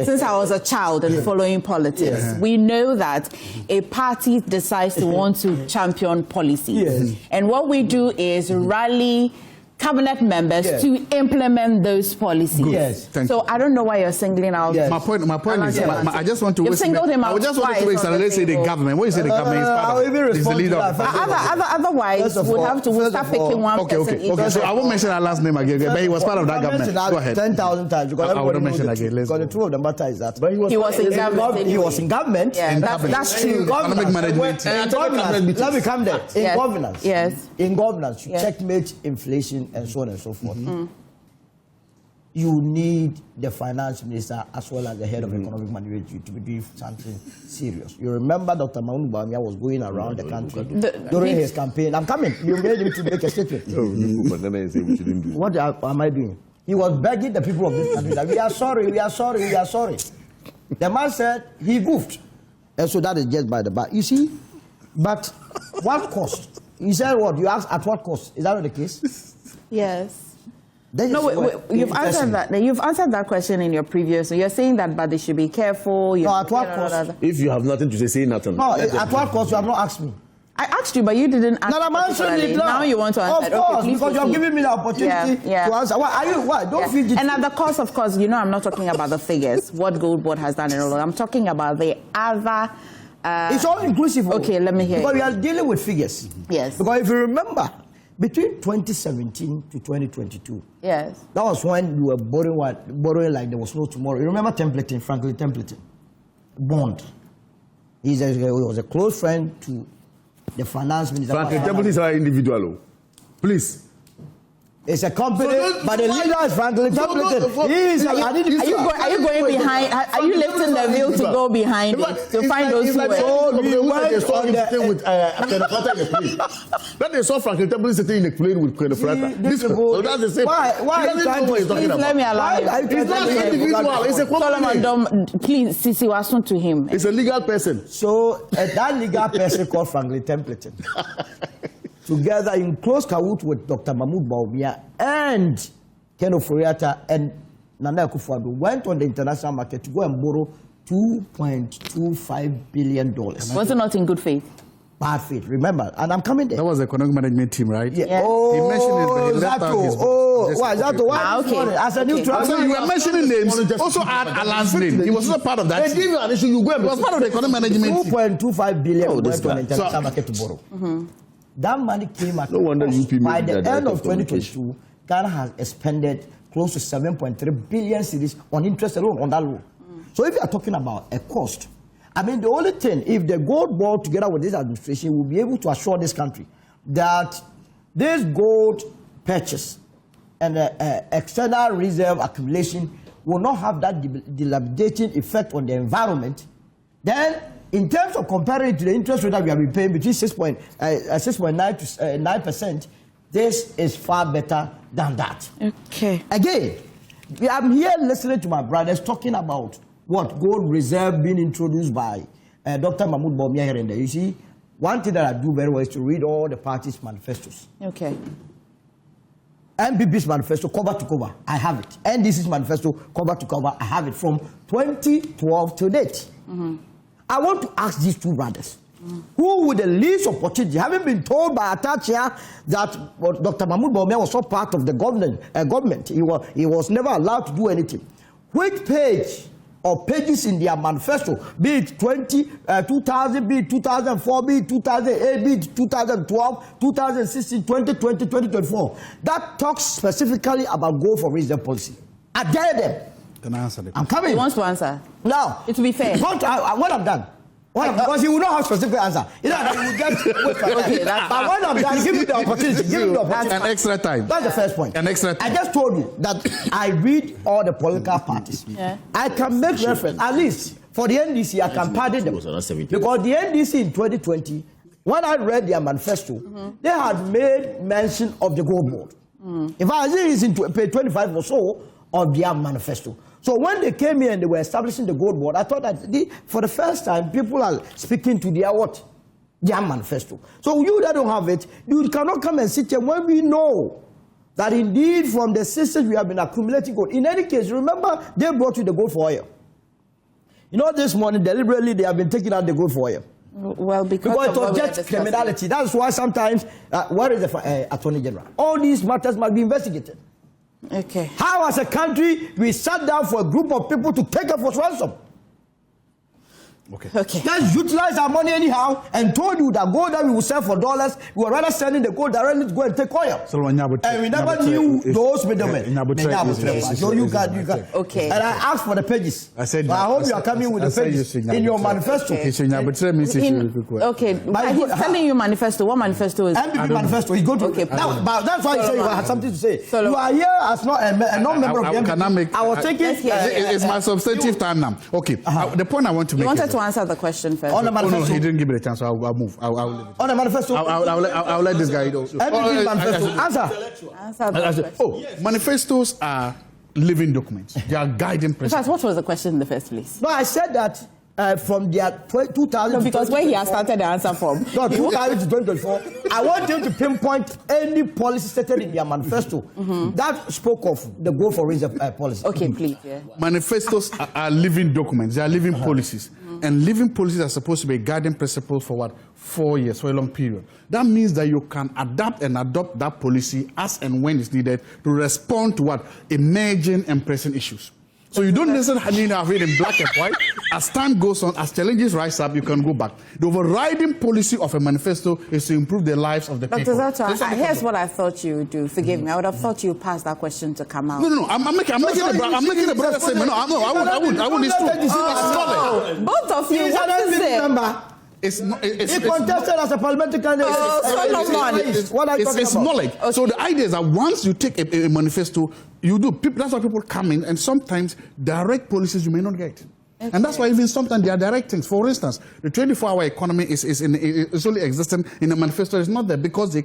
since I was a child and following politics, we know that a party decides to want to champion policies. And what we do is rally cabinet members to implement those policies. So I don't know why you're singling out. My point is, I just want to. You singled him out. I just want to wait. Let's say the government. What you say the government is part of? Is the leader. Otherwise, we'll have to start picking one person. Okay. So I won't mention our last name again, but he was part of that government. Go ahead. 10,000 times. Because I wouldn't mention again. Because the truth of the matter is that he was in government. He was in government. Yeah, that's true. Economic management. Let me come there. In governance. Yes. In governance, you checkmate inflation and so on and so forth. You need the finance minister as well as the head of economic management to be doing something serious. You remember Dr. Mahmoud Bawumia was going around the country during his campaign. I'm coming. You made him to make a statement. What am I doing? He was begging the people of this country that we are sorry, we are sorry, we are sorry. The man said he goofed. And so that is just by the by. You see, but what cost? He said what? You asked at what cost? Is that not the case? Yes. You've answered that. You've answered that question in your previous. So you're saying that, but they should be careful. No, at what cost? If you have nothing to say nothing. No, at what cost? You have not asked me. I asked you, but you didn't answer. No, I'm answering it now. Now you want to answer. Of course, because you have given me the opportunity to answer. Why are you? Why? Don't feed it. And at the cost, of course, you know, I'm not talking about the figures, what Gold Board has done and all. I'm talking about the other. It's all inclusive. Okay, let me hear. Because we are dealing with figures. Yes. Because if you remember, between 2017 to 2022, that was when you were borrowing like there was no tomorrow. You remember Templeton, Franklin Templeton, Bond. He was a close friend to the finance minister. Franklin Templeton is an individual. Please. It's a company, but the leader is Franklin Templeton. Are you going behind? Are you lifting the veil to go behind it to find those who were? That they saw Franklin Templeton sitting in a plane with Colonel Frater. That's the same. Why are you trying to please let me allow you? It's not individual. It's a company. Solomon, please, Sisi Wasun to him. It's a legal person. So that legal person called Franklin Templeton, together in close cahoot with Dr. Mahmoud Bawumia and Ken Ofori-Atta and Nana Akufo-Addo, went on the international market to go and borrow $2.25 billion. Was it not in good faith? Bad faith, remember. And I'm coming there. That was the economic management team, right? Yeah. He mentioned it, but he left out his Zato. Okay. As a neutral. So you were mentioning names. Also add Alan's name. He was not part of that. He was part of the economic management team. $2.25 billion went on the international market to borrow. That money came at by the end of 2022, Ghana has expended close to 7.3 billion cedis on interest alone on that loan. So if you are talking about a cost, I mean, the only thing, if the gold board together with this administration will be able to assure this country that this gold purchase and external reserve accumulation will not have that dilapidating effect on the environment, then in terms of comparing it to the interest rate that we have been paying between 6.9 to 9%, this is far better than that. Okay. Again, I'm here listening to my brothers talking about what gold reserve being introduced by Dr. Mahmoud Bawumia here and there. You see, one thing that I do very well is to read all the parties' manifestos. Okay. MPP's manifesto cover to cover, I have it. NDC's manifesto cover to cover, I have it from 2012 to date. I want to ask these two brothers, who with the least opportunity, having been told by Atachia that Dr. Mahmoud Bawumia was not part of the government, he was never allowed to do anything. Which page or pages in their manifesto, be it 2000, be it 2004, be it 2008, be it 2012, 2016, 2020, 2024, that talks specifically about gold for reserve policy? I dare them Can I answer the I'm question? coming. He wants to answer. Now, To be fair. What I've done. Because he will not have specific answer. You know, he will get Okay, that's but when I'm done, give me the opportunity. Give me the opportunity. An extra time. That's the first point. An extra time. I just told you that I read all the political parties. Yeah. I can make reference, at least for the NDC, I can pardon them. Because the NDC in 2020, when I read their manifesto, they had made mention of the gold board. In fact, I think it's in page 25 or so of their manifesto. So when they came here and they were establishing the gold board, I thought that for the first time, people are speaking to their what? Their manifesto. So you that don't have it, you cannot come and sit here when we know that indeed from the systems we have been accumulating gold. In any case, remember they brought you the gold for oil. You know, this morning, deliberately, they have been taking out the gold for oil. Well, because it of what was we are just discussing. criminality. That's why sometimes, where is the Attorney General? All these matters must be investigated. Okay. How, as a country, we sat down for a group of people to take us for ransom? Okay. Just utilize our money anyhow and told you that gold that we will sell for dollars, we were rather selling the gold directly to go and take oil. And we never knew those middlemen. So you can. Okay. And I asked for the pages. I said, I hope you are coming with the pages in your manifesto. Okay, But he's telling you manifesto. What manifesto is? MPP manifesto. He's going to. Okay, But that's why you say you had something to say. You are here as not a non-member of the MPP. I was thinking. It's my substantive time now. Okay. The point I want to make. You wanted to answer the question first. On the manifesto. No, he didn't give me the chance, so I'll move. I'll leave it. On the manifesto. I'll let this guy go. MPP manifesto. Answer the question. Manifestos are living documents. They are guiding In principles. fact, what was the question in the first place? No, I said that from their 2000. No, because where he has started the answer from. No, 2000 to 2024. I want them to pinpoint any policy stated in their manifesto that spoke of the goal for reserve policy. Okay, please. Yeah. Manifestos are living documents. They are living policies. And living policies are supposed to be guiding principles for what? 4 years, for a long period. That means that you can adapt and adopt that policy as and when it's needed to respond to what? Emerging and pressing issues. So you don't necessarily need to have it in black and white. As time goes on, as challenges rise up, you can go back. The overriding policy of a manifesto is to improve the lives of the people. Dr. Zata, here's what I thought you would do. Forgive me. I would have thought you passed that question to Kamal. No. I'm making a broader statement. No, I wouldn't. It's true. Both of you, what is it? It's He contested as a parliamentary candidate. It's knowledge. Okay. So the idea is that once you take a manifesto, you do. That's why people come in, and sometimes direct policies you may not get. Okay. And that's why even sometimes they are direct things. For instance, the 24-hour economy is only existing in the manifesto. It's not there because they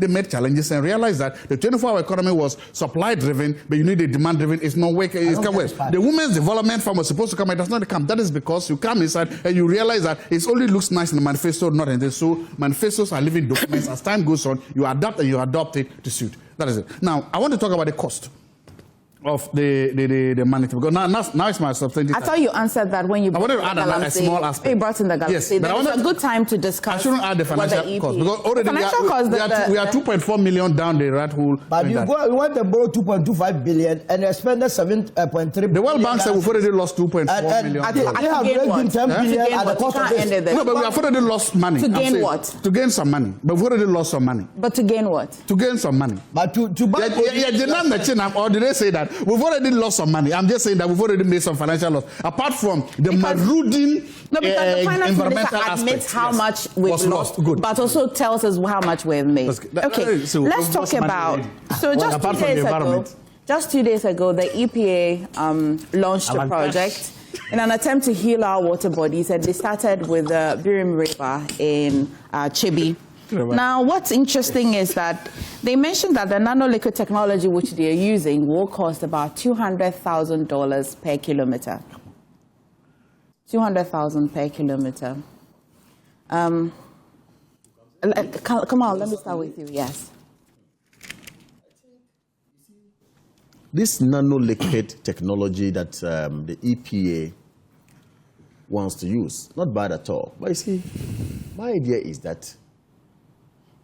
made challenges and realized that the 24-hour economy was supply-driven, but you need a demand-driven. It's not working. It's can't work. The Women's Development Fund was supposed to come. It does not come. That is because you come inside and you realize that it only looks nice in the manifesto, not in this. So manifestos are living documents. As time goes on, you adapt and you adopt it to suit. That is it. Now, I want to talk about the cost of the management. Because now it's my substantive. I thought you answered that when you brought in the a small aspect. You brought in the Galamsey. Yes, but it's a good time to discuss. I shouldn't add the financial cost because already we are 2.4 million down the rat hole. But you want to borrow 2.25 billion and you spend 7.3 billion. The World Bank said we've already lost 2.4 million. They have raised 10 billion at the cost of this. No, but we have already lost money. To gain what? To gain some money. But we've already lost some money. But to gain what? To gain some money. But to buy. Or did they say that we've already lost some money? I'm just saying that we've already made some financial loss. Apart from the marauding environmental aspect. Admits how much we've lost, but also tells us how much we've made. Okay, so let's talk about. So just 2 days ago, the EPA launched a project in an attempt to heal our water bodies, and they started with the Birim River in Chibi. Now, what's interesting is that they mentioned that the nanoliquid technology which they're using will cost about $200,000 per kilometer. $200,000 per kilometer. Kamal, let me start with you. Yes. This nanoliquid technology that the EPA wants to use, not bad at all. But you see, my idea is that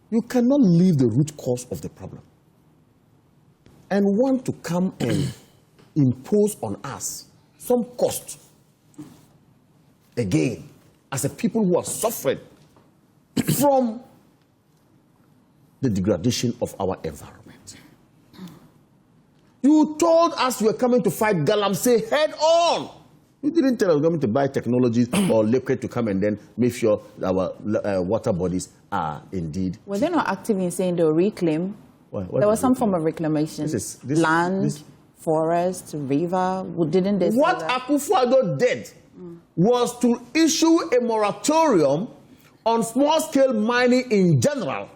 you cannot leave the root cause of the problem and want to come and impose on us some cost again as a people who are suffering from the degradation of our environment. You told us you were coming to fight Galamsey head on. You didn't tell us we're going to buy technologies or liquid to come and then make sure our water bodies are indeed. Were they not active in saying they'll reclaim? What there was some form of reclamation. Land, forest, river. Didn't they say what that? Akufo-Addo did was to issue a moratorium on small-scale mining in general.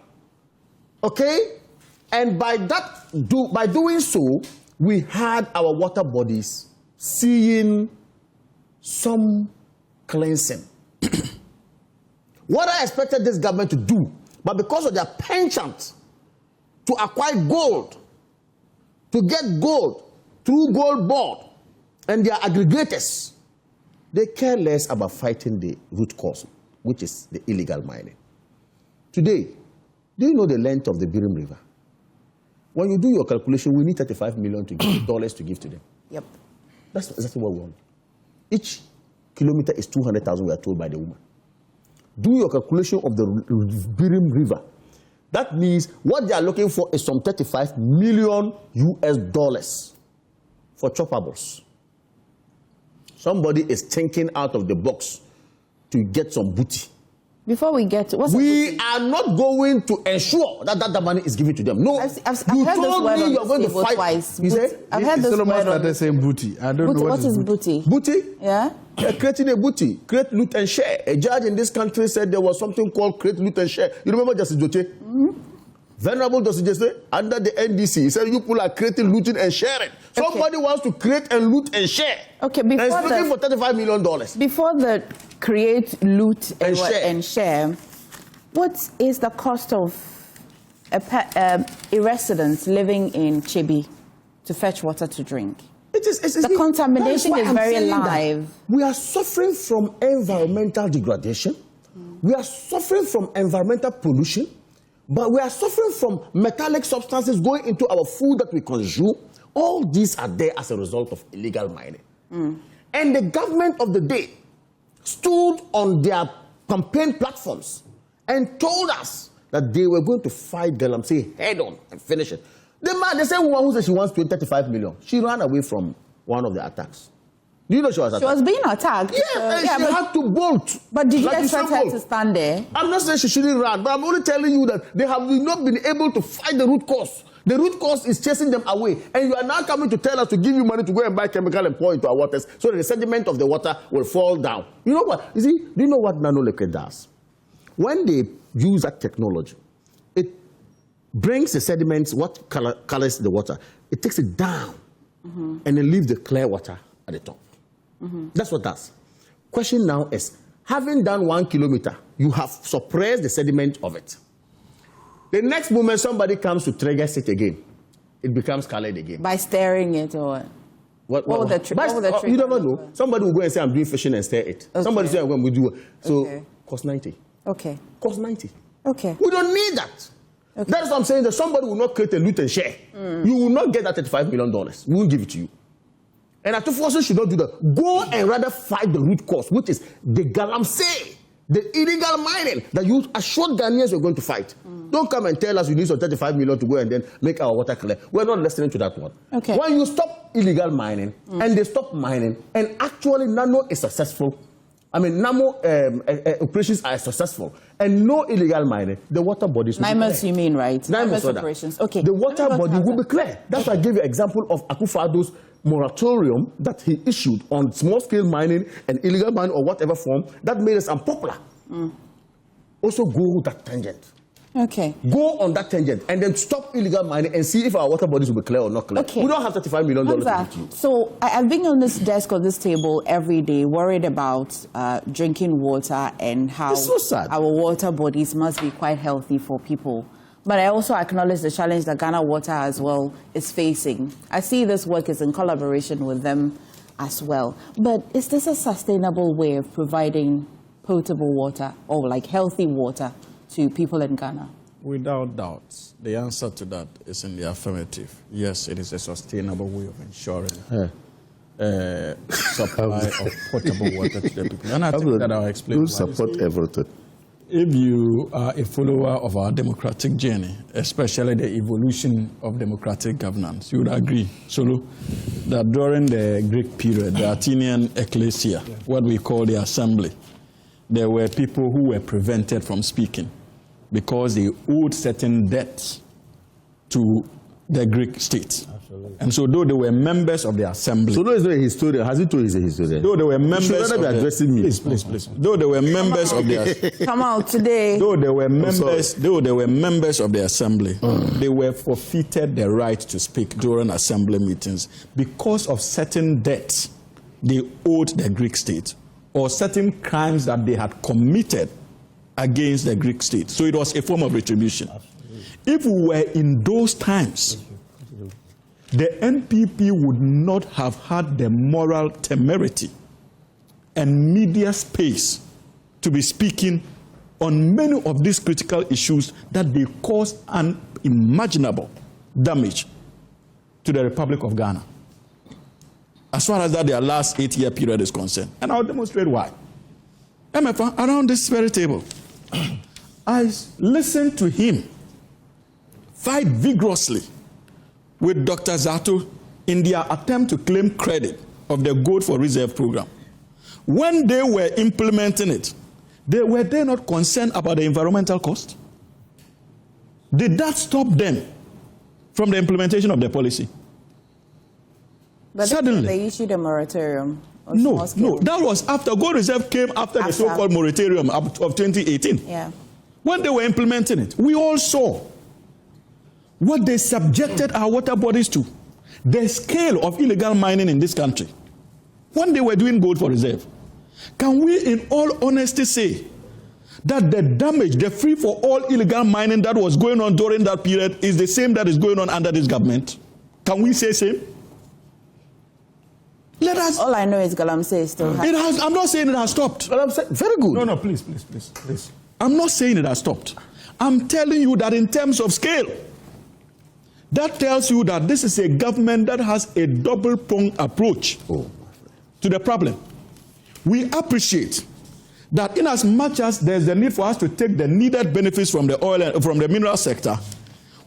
Okay? And by doing so, we had our water bodies seeing some cleansing. What I expected this government to do, but because of their penchant to acquire gold, to get gold through gold board and their aggregators, they care less about fighting the root cause, which is the illegal mining. Today, do you know the length of the Birim River? When you do your calculation, we need $35 million to give to them. Yep. That's exactly what we want. Each kilometer is 200,000, we are told by the woman. Do your calculation of the Birim River. That means what they are looking for is some $35 million for choppables. Somebody is thinking out of the box to get some booty. Before we get to we are not going to ensure that money is given to them. No, I've heard this word on the table twice. I've heard this word on the saying booty. I don't know what is booty. Booty? Yeah. Creating a booty, create, loot and share. A judge in this country said there was something called create, loot and share. You remember Justice Joche? Venerable Justice Joche, under the NDC, he said you people are creating, looting and sharing. Somebody wants to create and loot and share. Okay, before and it's looking for $35 million. Before the create, loot and share, what is the cost of a resident living in Chibi to fetch water to drink? The contamination is very live. We are suffering from environmental degradation. We are suffering from environmental pollution. But we are suffering from metallic substances going into our food that we consume. All these are there as a result of illegal mining. And the government of the day stood on their campaign platforms and told us that they were going to fight Galamsey head on and finish it. The same woman who said she wants 35 million, she ran away from one of the attacks. Do you know she was attacked? She was being attacked. Yeah, and she had to bolt. But did you expect her to stand there? I'm not saying she shouldn't run, but I'm only telling you that they have not been able to fight the root cause. The root cause is chasing them away. And you are now coming to tell us to give you money to go and buy chemical and pour into our waters so that the sediment of the water will fall down. You know what? You see, do you know what nanoliquid does? When they use that technology, it brings the sediments, what colors the water, it takes it down and then leaves the clear water at the top. That's what it does. Question now is, having done 1 kilometer, you have suppressed the sediment of it. The next moment somebody comes to trigger it again, it becomes colored again. By stirring it or what would the trick? You never know. Somebody will go and say, I'm doing fishing and stir it. Okay. Somebody say, I'm going to do it. So, cost 90. Okay. Cost 90. Okay. We don't need that. Okay. That's what I'm saying, that somebody will not create a loot and share. You will not get that $35 million. We won't give it to you. And Akufo-Addo should not do that. Go and rather fight the root cause, which is the Galamsey, the illegal mining that you assured Ghanaians you're going to fight. Don't come and tell us you need some $35 million to go and then make our water clear. We're not listening to that one. Okay. When you stop illegal mining and they stop mining, and actually Nano is successful, I mean, NAMO operations are successful, and no illegal mining, the water bodies will be clear. NIMOS, you mean, right? NIMOS operations. Okay. The water body will be clear. That's why I gave you an example of Akufo-Addo's moratorium that he issued on small-scale mining and illegal mining or whatever form that made us unpopular. Also go that tangent. Okay. Go on that tangent and then stop illegal mining and see if our water bodies will be clear or not clear. Okay. We don't have $35 million to give to you. So I've been on this desk or this table every day worried about drinking water and how our water bodies must be quite healthy for people. But I also acknowledge the challenge that Ghana Water as well is facing. I see this work is in collaboration with them as well. But is this a sustainable way of providing potable water or like healthy water to people in Ghana? Without doubt, the answer to that is in the affirmative. Yes, it is a sustainable way of ensuring supply of potable water to the people. And I think that I'll explain. You support everything. If you are a follower of our democratic journey, especially the evolution of democratic governance, you would agree, Solo, that during the Greek period, the Athenian ecclesia, what we call the assembly, there were people who were prevented from speaking because they owed certain debts to the Greek state. Absolutely. And so though they were members of the assembly. So is not a historian. Has he told he's a historian? Though they were members of the... addressing me. Please. Though they were members of the... Come out today. Though they were members of the assembly, they were forfeited the right to speak during assembly meetings because of certain debts they owed the Greek state or certain crimes that they had committed against the Greek state. So it was a form of retribution. Absolutely. If we were in those times, the NPP would not have had the moral temerity and media space to be speaking on many of these critical issues that they cause unimaginable damage to the Republic of Ghana. As far as that their last 8-year period is concerned. And I'll demonstrate why. MFA, around this very table, I listened to him fight vigorously with Dr. Zato in their attempt to claim credit of the Gold for Reserve program. When they were implementing it, were they not concerned about the environmental cost? Did that stop them from the implementation of the policy? But suddenly they issued a moratorium. No, that was after Gold Reserve came after the so-called moratorium of 2018. Yeah. When they were implementing it, we all saw what they subjected our water bodies to, the scale of illegal mining in this country. When they were doing Gold for Reserve, can we in all honesty say that the damage, the free-for-all illegal mining that was going on during that period is the same that is going on under this government? Can we say same? Let us. All I know is Galamsey is still happening. I'm not saying it has stopped. But I'm saying, very good. No, please. I'm not saying it has stopped. I'm telling you that in terms of scale, that tells you that this is a government that has a double-pronged approach to the problem. We appreciate that in as much as there's the need for us to take the needed benefits from the oil and from the mineral sector,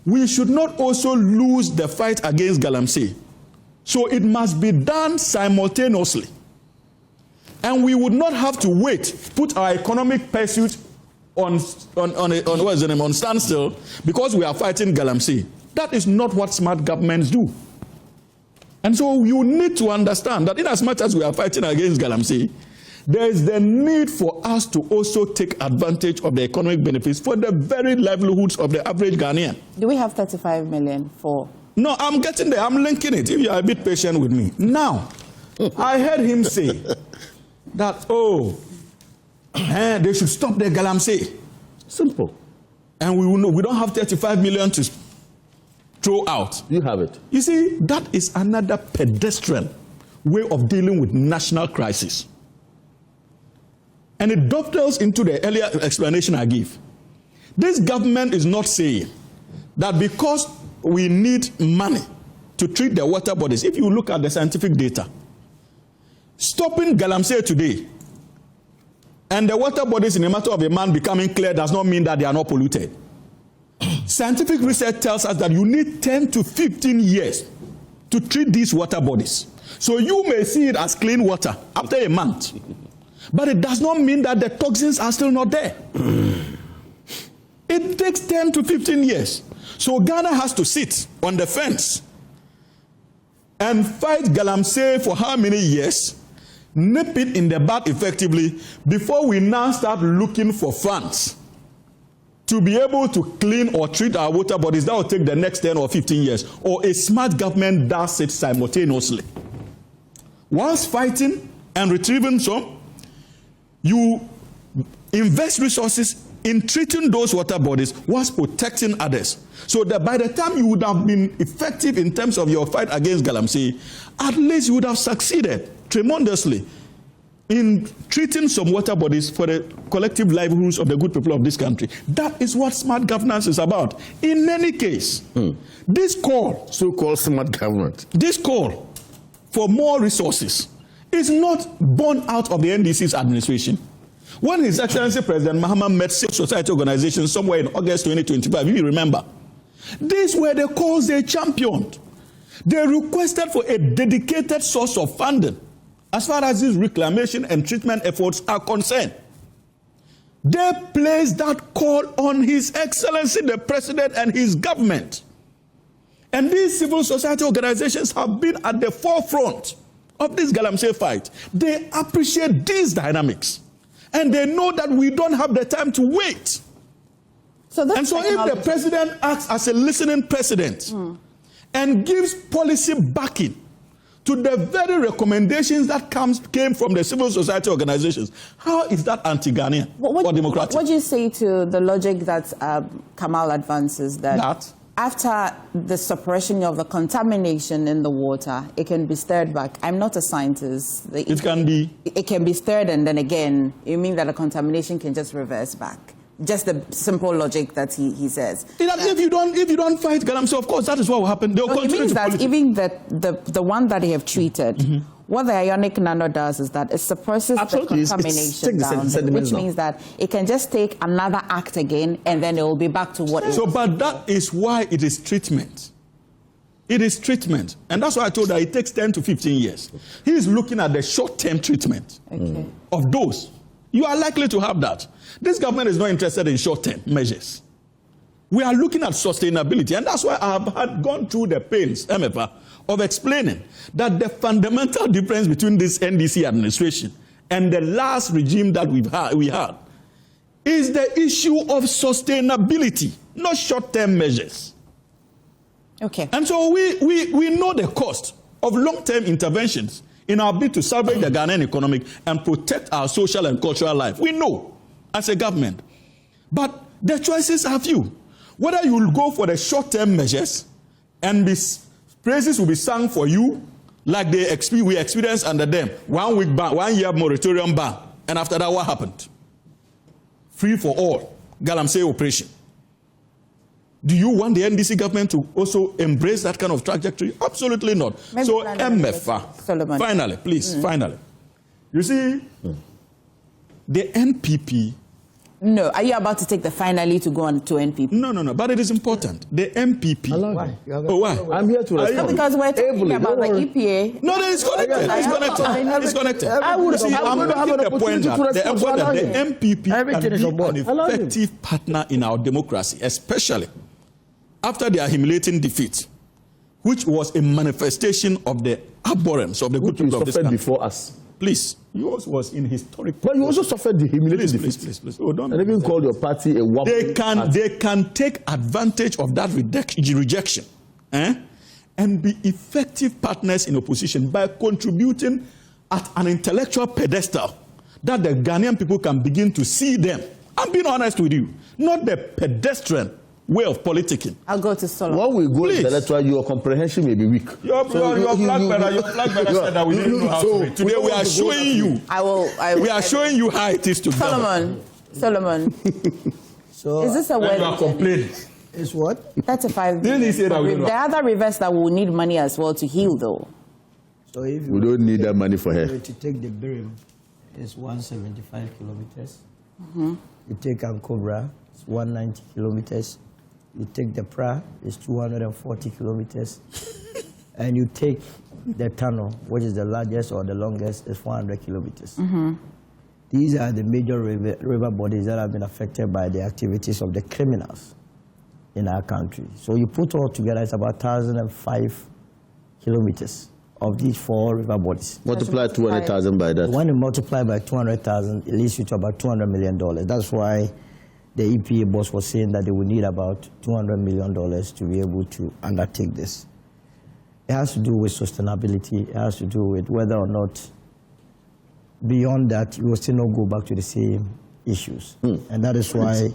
we should not also lose the fight against Galamsey. So it must be done simultaneously. And we would not have to wait, put our economic pursuit on standstill because we are fighting Galamsey. That is not what smart governments do. And so you need to understand that in as much as we are fighting against Galamsey, there is the need for us to also take advantage of the economic benefits for the very livelihoods of the average Ghanaian. Do we have 35 million for? No, I'm getting there. I'm linking it. If you are a bit patient with me. Now, I heard him say that, they should stop the Galamsey. Simple. And we don't have 35 million to throw out. You have it. You see, that is another pedestrian way of dealing with national crisis. And it dovetails into the earlier explanation I gave. This government is not saying that because we need money to treat the water bodies. If you look at the scientific data, stopping Galamsey today and the water bodies in a matter of a month becoming clear does not mean that they are not polluted. Scientific research tells us that you need 10 to 15 years to treat these water bodies. So you may see it as clean water after a month, but it does not mean that the toxins are still not there. It takes 10 to 15 years. So Ghana has to sit on the fence and fight Galamsey for how many years, nip it in the bud effectively, before we now start looking for funds to be able to clean or treat our water bodies. That will take the next 10 or 15 years. Or a smart government does it simultaneously. Whilst fighting and retrieving some, you invest resources in treating those water bodies whilst protecting others. So that by the time you would have been effective in terms of your fight against Galamsey, at least you would have succeeded tremendously in treating some water bodies for the collective livelihoods of the good people of this country. That is what smart governance is about. In any case, this call, so-called smart government, this call for more resources is not born out of the NDC's administration. When His Excellency President Mahama met civil society organizations somewhere in August 2025, if you remember, these were the cause they championed. They requested for a dedicated source of funding as far as these reclamation and treatment efforts are concerned. They placed that call on His Excellency the President and his government. And these civil society organizations have been at the forefront of this galamsey fight. They appreciate these dynamics. And they know that we don't have the time to wait. So if the president acts as a listening president and gives policy backing to the very recommendations that came from the civil society organizations, how is that anti-Ghanaian or democratic? What do you say to the logic that Kamal advances that after the suppression of the contamination in the water, it can be stirred back? I'm not a scientist. It can be stirred, and then again, you mean that the contamination can just reverse back? Just the simple logic that he says. If you don't fight galamsey, of course, that is what will happen. They'll continue. It means that even the one that they have treated, what the ionic nano does is that it suppresses the contamination down, which means that it can just take another act again, and then it will be back to what it was. But that is why it is treatment. It is treatment. And that's why I told her it takes 10 to 15 years. He is looking at the short-term treatment of those. You are likely to have that. This government is not interested in short-term measures. We are looking at sustainability, and that's why I have gone through the pains, MFA, of explaining that the fundamental difference between this NDC administration and the last regime that we had is the issue of sustainability, not short-term measures. Okay. And so we know the cost of long-term interventions in our bid to salvage the Ghanaian economy and protect our social and cultural life. We know as a government. But the choices are few. Whether you will go for the short-term measures and praises will be sung for you like we experienced under them. 1 week ban, 1 year moratorium ban. And after that, what happened? Free for all. Galamsey operation. Do you want the NDC government to also embrace that kind of trajectory? Absolutely not. So MFA, finally, please, finally. You see, the NPP... No, are you about to take the finally to go on to NPP? No, but it is important. The NPP... Why? Why? I'm here to respond. Because we're talking about the EPA. No, it's connected. It's connected. I'm making the point that the NPP can be an effective partner in our democracy, especially after their humiliating defeat, which was a manifestation of the abhorrence of the good people of this country. Before us. Please, yours was in historic. But you also suffered the humiliating defeat. Please. Oh, don't. And even called your party a woman. They can take advantage of that rejection and be effective partners in opposition by contributing at an intellectual pedestal that the Ghanaian people can begin to see them. I'm being honest with you. Not the pedestrian way of politicking. I'll go to Solomon. When we go intellectual, your comprehension may be weak. Your flag bearer said that we didn't know how to read. Today we are showing you. We are showing you how it is to Solomon. So is this a word? You are complaining. It's what? 35. Didn't he say that we there are other rivers that will need money as well to heal, though. So if we don't need that money for her. To take the Birim, it's 175 kilometers. You take Ankobra, it's 190 kilometers. You take the Pra, it's 240 kilometers. And you take the tunnel, which is the largest or the longest, is 400 kilometers. These are the major river bodies that have been affected by the activities of the criminals in our country. So you put all together, it's about 1,005 kilometers of these 4 river bodies. Multiply 200,000 by that. When you multiply by 200,000, it leads you to about $200 million. That's why the EPA boss was saying that they would need about $200 million to be able to undertake this. It has to do with sustainability. It has to do with whether or not, beyond that, you will still not go back to the same issues. And that is why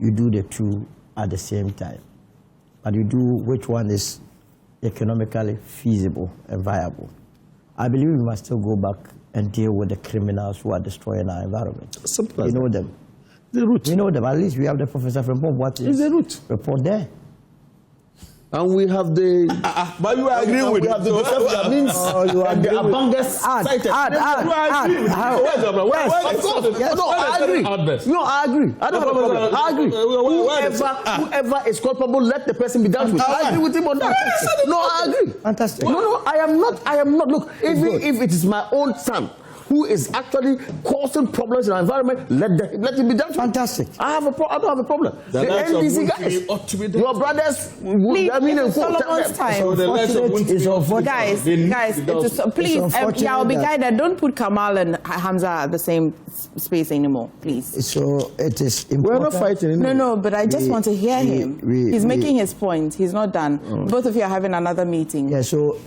you do the two at the same time. But you do which one is economically feasible and viable. I believe we must still go back and deal with the criminals who are destroying our environment. You know them. The root. We know them. At least we have the Professor from what is the root report there. And we have the. But you are agreeing with we have the deception means you and the agree with- Abangas cited. No, I agree. No, I agree. I don't have a problem. I agree. Whoever is culpable, let the person be dealt with. I agree with him on that. No, I agree. Fantastic. No, I am not. Look, even if it is my own son who is actually causing problems in our environment, let him be dealt with. Fantastic. I don't have a problem. The NDC guys, your brothers, Please, it's Solomon's time. So the Guys, please, I'll be guided. Don't put Kamal and Hamza at the same space anymore, please. So it is important. We're not fighting anymore. No, but I just want to hear him. He's making his point. He's not done. Both of you are having another meeting. Yeah, so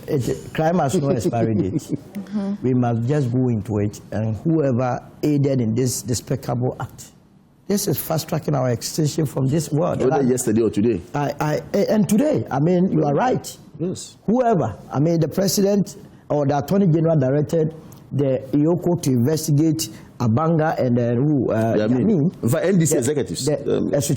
crime has no expiry date. We must just go into it, and whoever aided in this despicable act, this is fast-tracking our extinction from this world. Whether yesterday or today. And today, I mean, you are right. Yes. Whoever, I mean, the president or the attorney general directed the IOCO to investigate Abanga and in fact, NDC executives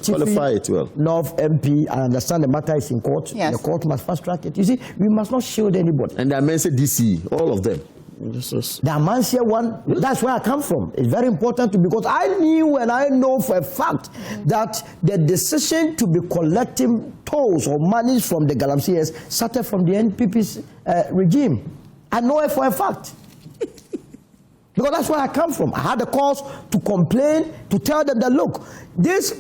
qualify it well. North MP, I understand the matter is in court. Yes. The court must fast-track it. You see, we must not shield anybody. And the Amense DC, all of them. The Amansia one, that's where I come from. It's very important because I knew and I know for a fact that the decision to be collecting tolls or monies from the Galamsees started from the NPP's regime. I know it for a fact. Because that's where I come from. I had the cause to complain, to tell them that, look, this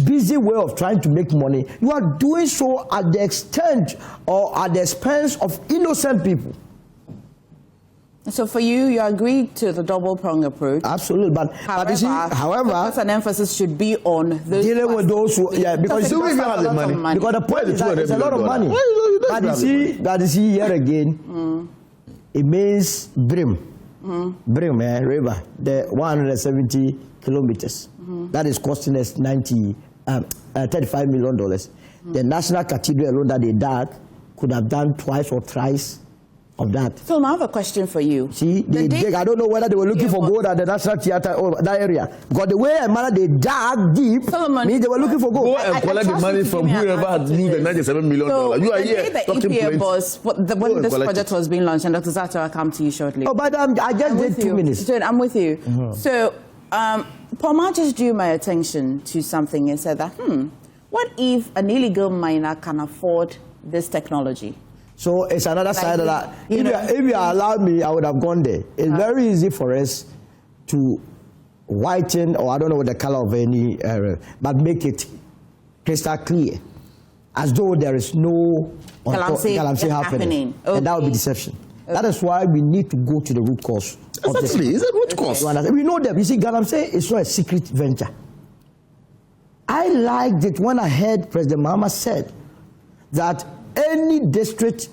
busy way of trying to make money, you are doing so at the extent or at the expense of innocent people. So for you agree to the double-prong approach. Absolutely, but you see, however, focus and emphasis should be on those dealing with those who, because you have the money. Because the point is that it's a lot of money. But you see here again, it means Brim, river, the 170 kilometers. That is costing us $35 million. The National Cathedral alone that they dug could have done twice or thrice of that. So I have a question for you. See, I don't know whether they were looking for gold at the National Theatre or that area. Because the way they dug deep, means they were looking for gold. Go and collect the money from whoever had moved the $97 million. So you are here the talking EPA boss, when this project was being launched, and Dr. Zato, I'll come to you shortly. Oh, but I just did 2 minutes. Dude, I'm with you. So, Palma just drew my attention to something and said that, what if an illegal miner can afford this technology? So it's another side of that. If you allowed me, I would have gone there. It's very easy for us to whiten, or I don't know what the color of any area, but make it crystal clear, as though there is no Galamsey happening. Okay. And that would be deception. Okay. That is why we need to go to the root cause. Exactly. Is it root cause? We know them. You see, Galamsey is not a secret venture. I liked it when I heard President Mahama said that any district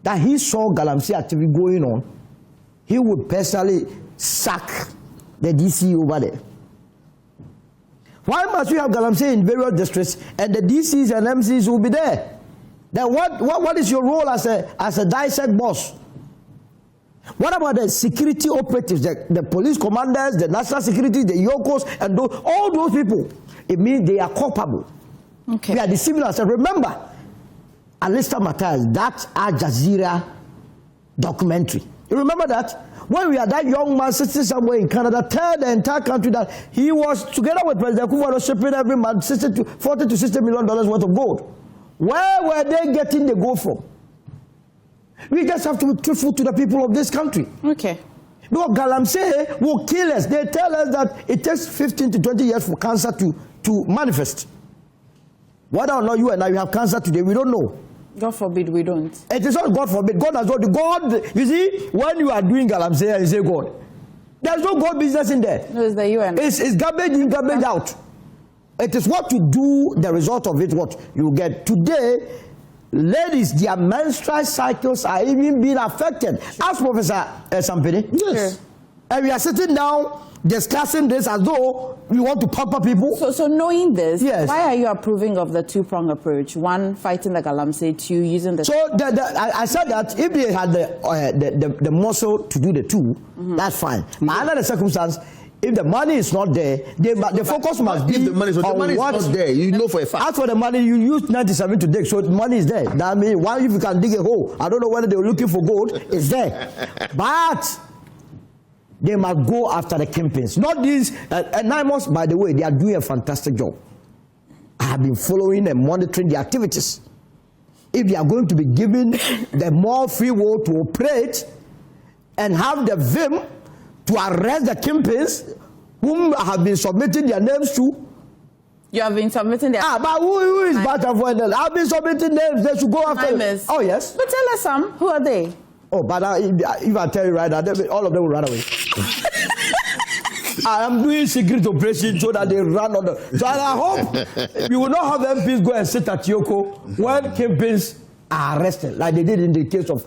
that he saw Galamsey activity going on, he would personally sack the DC over there. Why must we have Galamsey in various districts and the DCs and MCs will be there? Then what is your role as a dissect boss? What about the security operatives, the police commanders, the national security, the Yokos, and all those people? It means they are culpable. Okay. We are deceiving ourselves. Remember, Alistair Matthias, that Al Jazeera documentary. You remember that? When we had that young man sitting somewhere in Canada, tell the entire country that he was, together with President Kufuor, shipping every month $40 to $60 million worth of gold. Where were they getting the gold from? We just have to be truthful to the people of this country. Okay. Because Galamsey will kill us. They tell us that it takes 15 to 20 years for cancer to manifest. Whether or not you and I have cancer today, we don't know. God forbid we don't. It is not God forbid. God has told you. God, you see, when you are doing Galamsey and you say God, there's no God business in there. No, it's the UN. It's garbage in, garbage out. It is what you do, the result of it, what you get. Today, ladies, their menstrual cycles are even being affected. Ask Professor Sampini. Yes. Sure. And we are sitting down discussing this as though we want to pamper people. So knowing this, yes. Why are you approving of the two-prong approch? One, fighting the Galamsey, two, using the... So I said that if they had the muscle to do the two, that's fine. But under the circumstance, If the money is not there, the focus must be if the money is on what not there. You know for a fact. As for the money, you use 97 to dig, so the money is there. That means why if you can dig a hole? I don't know whether they were looking for gold. It's there, but they must go after the kingpins. Not these. And NIMOS, by the way, they are doing a fantastic job. I have been following and monitoring the activities. If they are going to be given the more free will to operate and have the vim to arrest the kingpins whom have been submitting their names to. You have been submitting their but who is better for them? I've been submitting names. They should go after them. Oh, yes. But tell us some. Who are they? Oh, but if I tell you right now, all of them will run away. I am doing secret operation so that they run on the. So I hope we will not have MPs go and sit at Yoko when kingpins are arrested, like they did in the case of.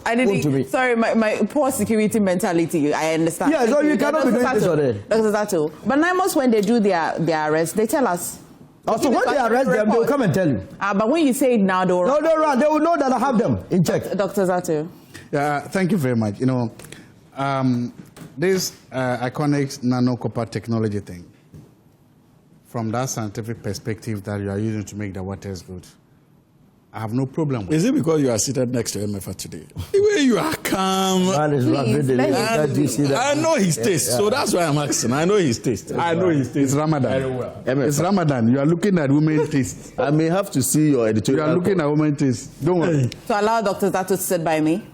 Sorry, my poor security mentality. I understand. Yeah, so you cannot be doing this already. Dr. Zato. But NIMOS, when they do their arrest, they tell us. So when they arrest them, they will come and tell you. But when you say it now, they will run. No, they run. They will know that I have them in check. Dr. Zato. Thank you very much. You know, this iconic nano copper technology thing, from that scientific perspective that you are using to make the waters good, I have no problem with it. Is it because you are seated next to MFA today? The way you are calm. I know his taste, so that's why I'm asking. I know his taste. It's Ramadan. Well. It's Ramadan. You are looking at women's taste. I may have to see your editorial. You are looking at women's taste. Don't worry. To allow Dr. Zato to sit by me.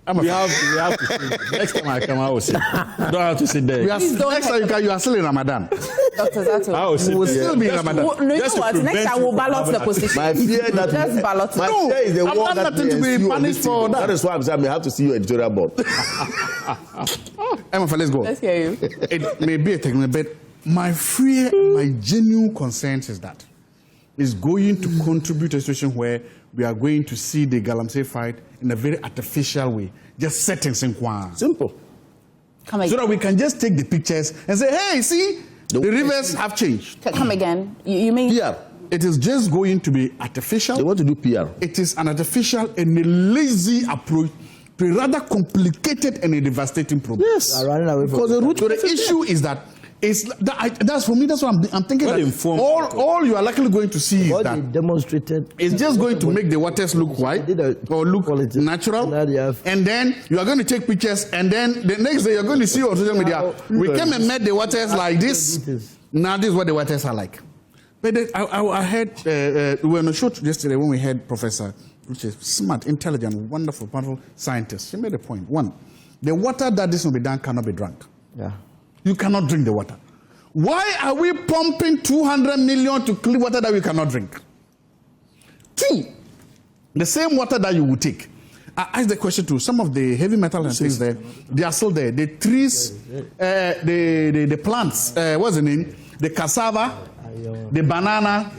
We have to see. Next time I come, I will sit. You don't have to sit there. Next time you are still in Ramadan. Dr. Zato. I will sit We will there. still be in Ramadan. No, you know what? Next time we'll ballot the position. My fear that Just ballot. my fear is the I'm war not that nothing to be ensue on punished this for thing. that. That is why I'm saying I may have to see your editorial board. Emma, let's go. Let's hear you. It may be a technical, but my fear, my genuine concern is that it's going to contribute to a situation where we are going to see the Galamsey fight in a very artificial way, just settings in Kwan. Simple. Come again. So that we can just take the pictures and say, hey, see, the rivers have changed. Come again. You mean? PR. It is just going to be artificial. They want to do PR. It is an artificial and a lazy approach to a rather complicated and a devastating problem. Yes. Running away from Because the root So the issue is that that's for me. That's what I'm thinking. Well That informed. all you are likely going to see is what that they demonstrated. it's just going to make the waters look white or look natural, and then you are going to take pictures, and then the next day you're going to see on social media, we came and met the waters like this. Now this is what the waters are like. But I heard we were on a show yesterday when we had Professor, which is smart, intelligent, wonderful, powerful scientist. She made a point. One, the water that this will be done cannot be drunk. Yeah. You cannot drink the water. Why are we pumping 200 million to clean water that we cannot drink? Two, the same water that you would take. I asked the question to some of the heavy metals and things there. They are still there. The trees, the plants, what's the name? The cassava, the banana,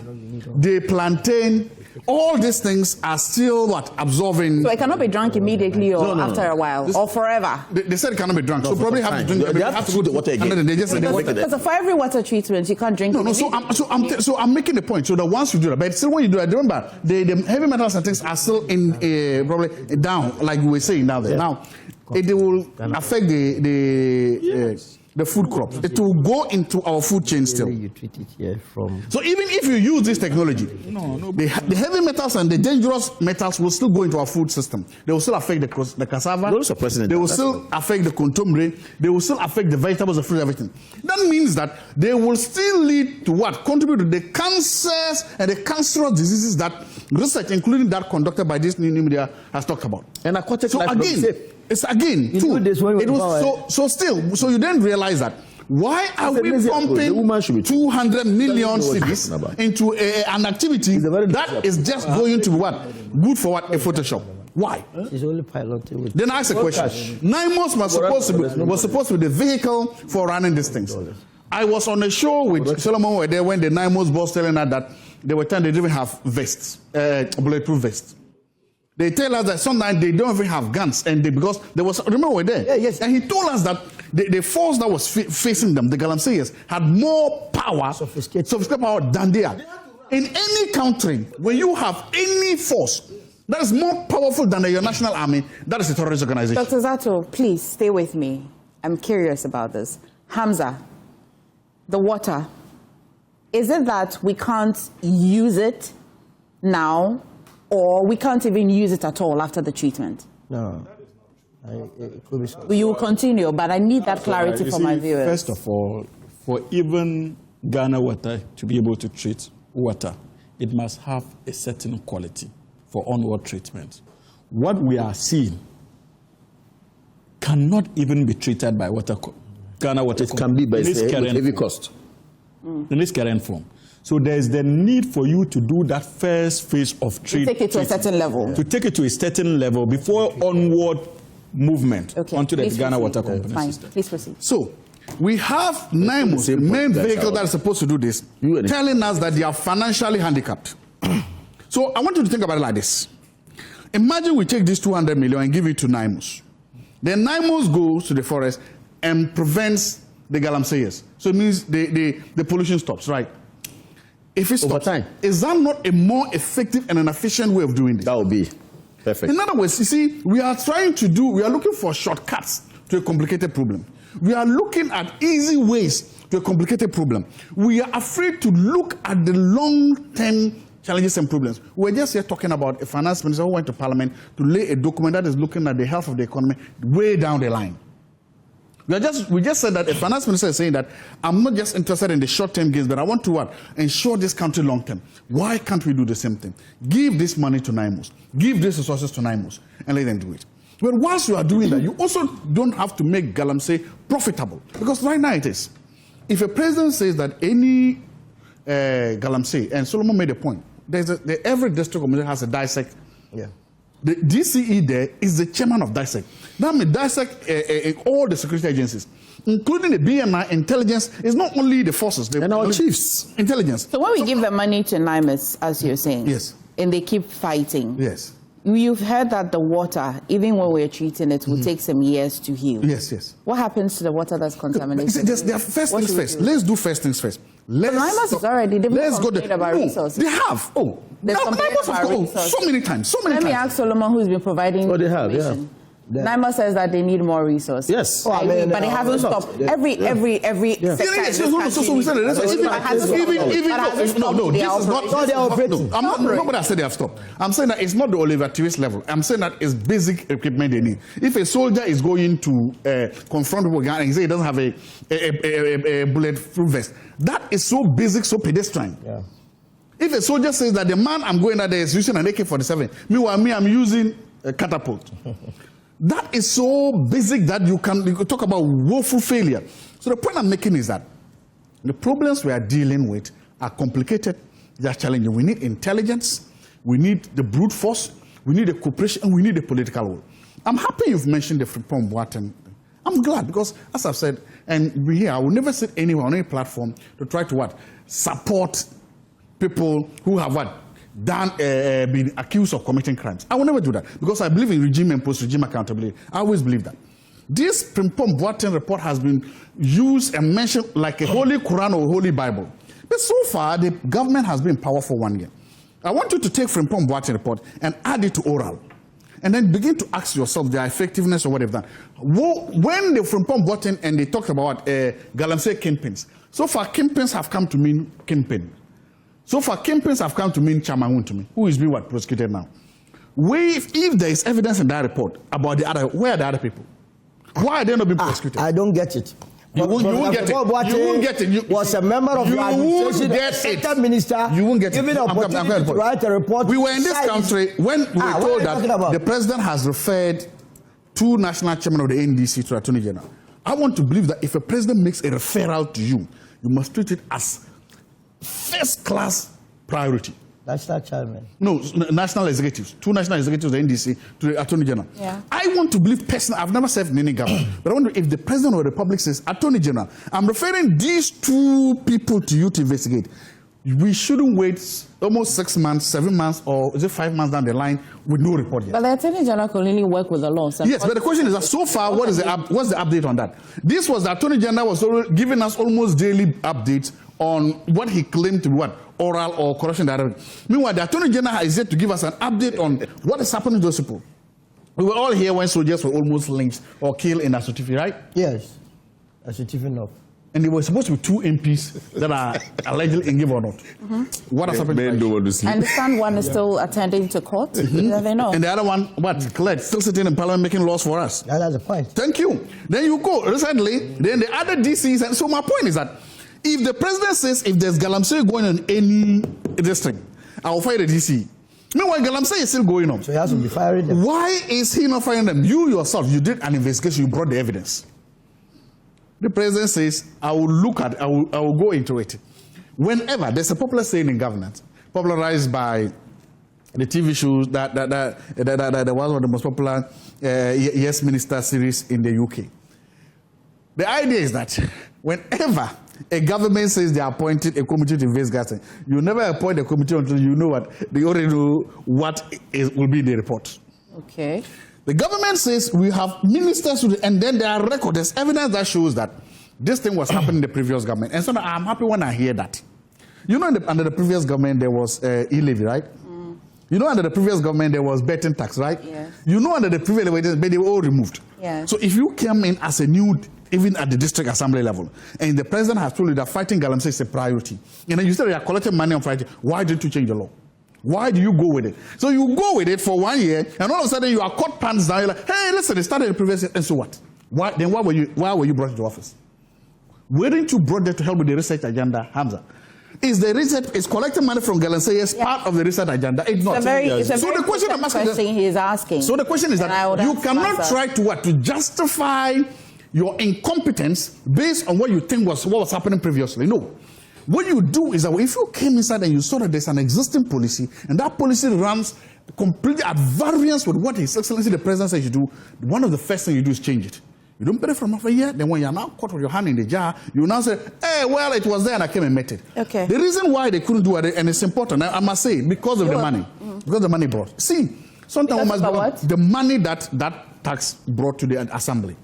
the plantain. All these things are still what? Absorbing. So it cannot be drunk immediately or after a while or forever. They said it cannot be drunk. So probably have to drink. They have to put the water again. And then they just said the water there. Because for every water treatment, you can't drink it. No. So I'm making the point. So that once you do that, but still when you do that, remember the heavy metals and things are still in probably down, like we were saying now. There now, it will affect the food crops. It will go into our food chain still. You treat it here from. So even if you use this technology, the heavy metals and the dangerous metals will still go into our food system. They will still affect the cassava. They will still affect the contomere. They will still affect the vegetables, the fruit, everything. That means that they will still lead to what? Contribute to the cancers and the cancerous diseases that research, including that conducted by this new media, has talked about. And aquatic So life again, it's again too. It was So you then realize that why are we pumping 200 million cedis into an activity that is just going to be what? Good for what? A Photoshop. Why? It's only piloting with. Then I ask a question. NIMOS was supposed to be the vehicle for running these things. I was on a show with Solomon were there when the NIMOS boss telling us that they were telling they didn't even have vests, bulletproof vests. They tell us that sometimes they don't even have guns, and because there was, remember we're there. Yeah, yes. And he told us that the force that was facing them, the Galamseyers, had more power, sophisticated power than they are. In any country, when you have any force that is more powerful than your national army, that is a terrorist organization. Dr. Zato, please stay with me. I'm curious about this. Hamza, the water, is it that we can't use it now, or we can't even use it at all after the treatment? No. It could be so. You will continue, but I need that clarity for my viewers. First of all, for even Ghana water to be able to treat water, it must have a certain quality for onward treatment. What we are seeing cannot even be treated by Ghana water. It can be, but it's a heavy cost. In its current form. So there's the need for you to do that first phase of treatment. To take it to a certain level. To take it to a certain level before onward movement onto the Ghana Water Company Fine. system. Please proceed. So, we have NIMOS, the main vehicle that is supposed to do this, telling us that they are financially handicapped. So, I want you to think about it like this. Imagine we take this 200 million and give it to NIMOS. Then NIMOS goes to the forest and prevents the galamseyers. So, it means the pollution stops, right? If it stops, Over time. is that not a more effective and an efficient way of doing this? That would be perfect. In other words, you see, we are looking for shortcuts to a complicated problem. We are looking at easy ways to a complicated problem. We are afraid to look at the long-term challenges and problems. We're just here talking about a finance minister who went to parliament to lay a document that is looking at the health of the economy way down the line. We just said that a finance minister is saying that I'm not just interested in the short-term gains, but I want to what? Ensure this country long-term. Why can't we do the same thing? Give this money to NIMOS. Give these resources to NIMOS and let them do it. But once you are doing that, you also don't have to make galamsey profitable. Because right now it is. If a president says that any galamsey, and Solomon made a point, every district commissioner has a dissect. Yeah. The DCE there is the chairman of DISEC. That means DISEC, all the security agencies, including the BMI, intelligence, is not only the forces. And our chiefs. Intelligence. So when we give the money to NIMOS, as you're saying, yes, and they keep fighting, yes, you've heard that the water, even when we're treating it, will take some years to heal. Yes, yes. What happens to the water that's contaminated? First things first. Let's do first things first. NIMOS is already, they've complained about resources. They have. Oh, they've complained about resources. So many times. Let me ask Solomon, who's been providing they have, information. NIMOS says that they need more resources. Yes. But it hasn't stopped. Every sector. So we said nobody has said they have stopped. I'm saying that it's not the Oliver Twist level. I'm saying that it's basic equipment they need. If a soldier is going to confront people and he says he doesn't have a bulletproof vest, that is so basic, so pedestrian. Yeah. If a soldier says that the man I'm going at there is using an AK-47, meanwhile I'm using a catapult. That is so basic that you can talk about woeful failure. So the point I'm making is that the problems we are dealing with are complicated, they are challenging. We need intelligence, we need the brute force, we need the cooperation, and we need the political will. I'm happy you've mentioned the Frimpong Boateng. I'm glad because, as I've said, and we here, I will never sit anywhere on any platform to try to what? Support people who have what? Been accused of committing crimes. I will never do that because I believe in regime and post-regime accountability. I always believe that. This Frimpong Boateng report has been used and mentioned like a holy Quran or holy Bible. But so far, the government has been in power for 1 year. I want you to take Frimpong Boateng report and add it to oral. And then begin to ask yourself their effectiveness or what they've done. When the Frimpong Boateng and they talk about galamsey kingpins, so far kingpins have come to mean kingpin. So far, kingpins have come to mean Chairman to me, who is being prosecuted now. If there is evidence in that report about the other, where are the other people? Why are they not being prosecuted? I don't get it. You won't get it. You won't get it. You was a member of the administration, get it. minister. You won't get it. Given opportunity to write a report. We were in this country when we were told that the president has referred two national chairmen of the NDC to Attorney General. I want to believe that if a president makes a referral to you, you must treat it as first-class priority. National chairman. No, national executives. Two national executives of the NDC to the Attorney General. Yeah. I want to believe personally, I've never served in any government, but I wonder if the President of the Republic says, Attorney General, I'm referring these two people to you to investigate. We shouldn't wait almost 6 months, 7 months, or is it 5 months down the line with no report yet. But the Attorney General can only work with the law. Yes, but the question is that so far, what's the update on that? This was the Attorney General was giving us almost daily updates on what he claimed to be what? Oral or corruption directive. Meanwhile, the Attorney General is yet to give us an update on what is happening to those people. We were all here when soldiers were almost lynched or killed in Asutify, right? Yes, Asutify North. and there were supposed to be 2 MPs that are allegedly in give or not. What has happened? I understand one is still attending to court. They know. And the other one, Colette, still sitting in Parliament making laws for us. That's the point. Thank you. Then you go recently, then the other DCs. And so my point is that if the president says if there's galamsey going on any district, I will fire the DC. Meanwhile, galamsey is still going on. So he has to be firing them. Why is he not firing them? You yourself, you did an investigation, you brought the evidence. The president says, I will look at, I will go into it. Whenever there's a popular saying in government, popularized by the TV shows that was one of the most popular Yes Minister series in the UK. The idea is that whenever a government says they are appointing a committee to investigate, you never appoint a committee until you know what they already know what will be in the report. Okay. The government says we have ministers, and then there are records, there's evidence that shows that this thing was happening in the previous government. And so I'm happy when I hear that. You know, under the previous government, there was e-levy, right? You know, under the previous government, there was betting tax, right? Yes. You know, under the previous government, they were all removed. Yes. So if you came in as a new, even at the district assembly level, and the president has told you that fighting galamsey is a priority, and then you said you are collecting money on fighting, why didn't you change the law? Why do you go with it? So you go with it for 1 year, and all of a sudden you are caught pants down. You're like, hey, listen, it started in the previous year, and so what? Why were you brought into office? Weren't you brought there to help with the research agenda, Hamza? Is the research is collecting money from galamsey as part of the research agenda? It's not. So the question I'm asking, he is asking. So the question is that you cannot try to justify your incompetence based on what you think what was happening previously. No. What you do is that if you came inside and you saw that there's an existing policy, and that policy runs completely at variance with what His Excellency the President says you do, one of the first things you do is change it. You don't put it from over here, then when you're now caught with your hand in the jar, you now say, hey, well, it was there and I came and met it. Okay. The reason why they couldn't do it, and it's important, I must say, because of the money. Because the money brought. See, sometimes the money that tax brought to the assembly.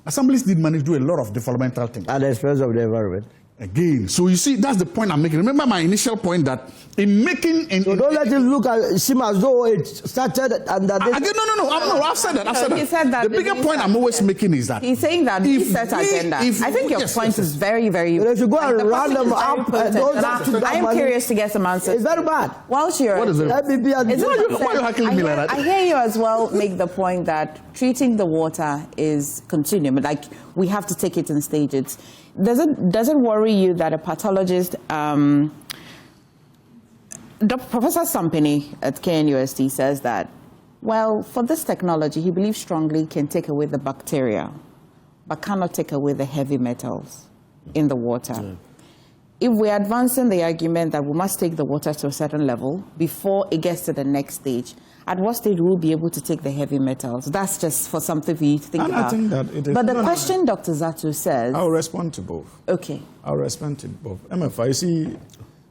Assemblies need money to do a lot of developmental things. At the expense of the environment. Again, so you see, that's the point I'm making. Remember my initial point that in making... So don't let it seem as though it started and that... Again, no, I've said that. He said that. The bigger point I'm always making is that... He's saying that he set agenda. I think your point is very, very... But if you go and round them up... I am curious to get some answers. It's very bad. Whilst you're... What is it? Why are you heckling me like that? I hear you as well make the point that treating the water is continuum. Like, we have to take it in stages. Does it worry you that a pathologist, Professor Sampini at KNUST says that, well, for this technology, he believes strongly can take away the bacteria, but cannot take away the heavy metals in the water. Yeah. If we're advancing the argument that we must take the water to a certain level before it gets to the next stage, at what stage will we be able to take the heavy metals? That's just for something for you to think about. I think that it is. But the question Dr. Zatu says... I'll respond to both. Okay. I'll respond to both. MFI, you see,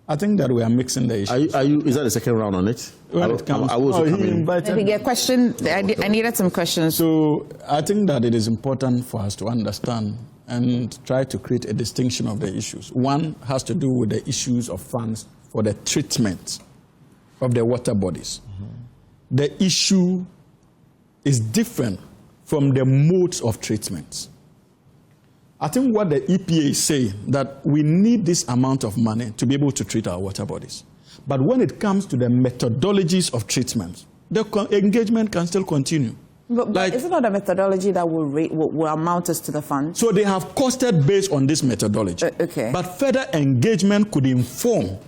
I think that we are mixing the issues. Is that the second round on it? When it comes... I will also come in. Let me get a question. I needed some questions. So I think that it is important for us to understand and try to create a distinction of the issues. One has to do with the issues of funds for the treatment of the water bodies. The issue is different from the modes of treatment. I think what the EPA is saying, that we need this amount of money to be able to treat our water bodies. But when it comes to the methodologies of treatment, the engagement can still continue. But is it not a methodology that will amount us to the fund? So they have costed based on this methodology. Okay. But further engagement could inform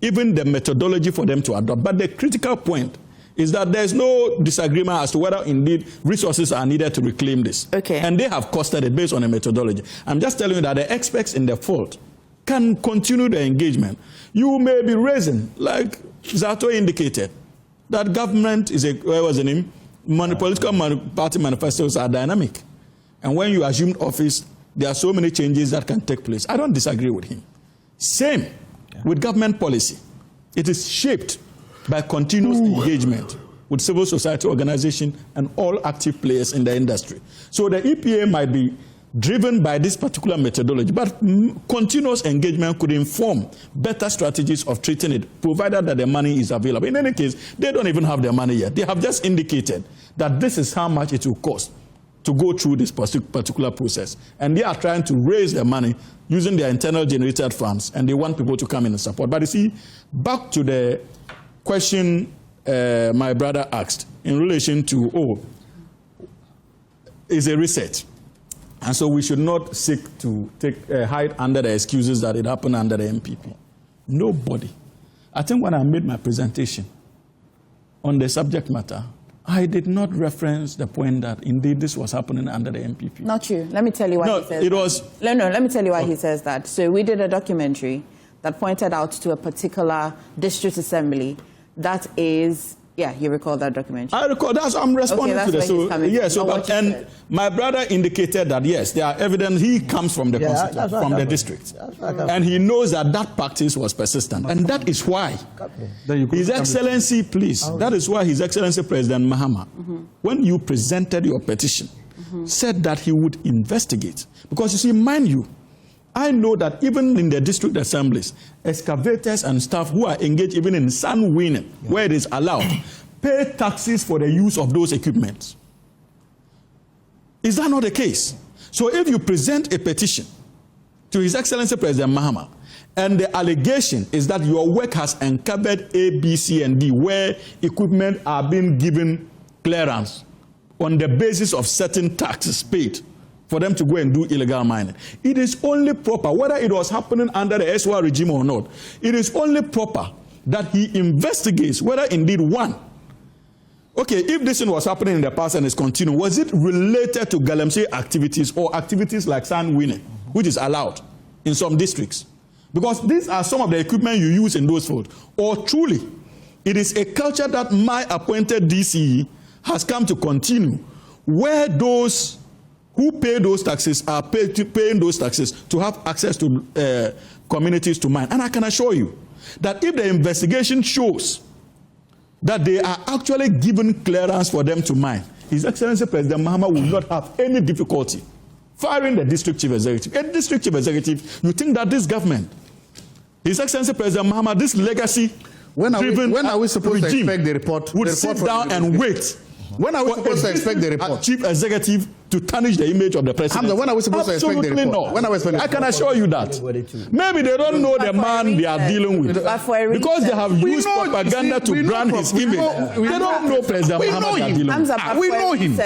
even the methodology for them to adopt. But the critical point is that there's no disagreement as to whether indeed resources are needed to reclaim this. Okay. And they have costed it based on a methodology. I'm just telling you that the experts in the field can continue the engagement. You may be raising, like Zato indicated, that government is where was the name? Political party manifestos are dynamic. And when you assume office, there are so many changes that can take place. I don't disagree with him. Same with government policy. It is shaped by continuous engagement with civil society organizations and all active players in the industry. So the EPA might be driven by this particular methodology, but continuous engagement could inform better strategies of treating it, provided that the money is available. In any case, they don't even have their money yet. They have just indicated that this is how much it will cost to go through this particular process. And they are trying to raise the money using their internal generated funds, and they want people to come in and support. But you see, back to the question my brother asked in relation to, is a reset. And so we should not seek to hide under the excuses that it happened under the MPP. Nobody. I think when I made my presentation on the subject matter, I did not reference the point that indeed this was happening under the MPP. Not you. Let me tell you why he says that. No, let me tell you why he says that. So we did a documentary that pointed out to a particular district assembly that is, yeah, you recall that documentary? I recall. That's I'm responding to this. So, yeah, and my brother indicated that yes, there are evidence. He comes from the constituency, from the district, and he knows that that practice was persistent, and that is why His Excellency, please, that is why His Excellency President Mahama, when you presented your petition, said that he would investigate, because you see, mind you, I know that even in the district assemblies, excavators and staff who are engaged even in sand winning, where it is allowed, pay taxes for the use of those equipments. Is that not the case? So if you present a petition to His Excellency President Mahama, and the allegation is that your work has uncovered A, B, C, and D, where equipment are being given clearance on the basis of certain taxes paid, for them to go and do illegal mining. It is only proper, whether it was happening under the SWR regime or not, it is only proper that he investigates whether indeed one, okay, if this thing was happening in the past and is continuing, was it related to galamsey activities or activities like sand winning, which is allowed in some districts? Because these are some of the equipment you use in those fields. Or truly, it is a culture that my appointed DCE has come to continue, where those who pay those taxes are paying those taxes to have access to communities to mine. And I can assure you that if the investigation shows that they are actually given clearance for them to mine, His Excellency President Mahama will not have any difficulty firing the district chief executive. A district chief executive, you think that this government, His Excellency President Mahama, this legacy when are we supposed to expect the report? Would sit down and wait. When are we supposed to expect the report? Chief executive to tarnish the image of the president. Hamza, when are we supposed to expect the report? No. When are we supposed to I can assure you that. Maybe they don't know the man they are dealing with. Because they have used propaganda to brand his image. They don't know President Mahama they are dealing with. We know him.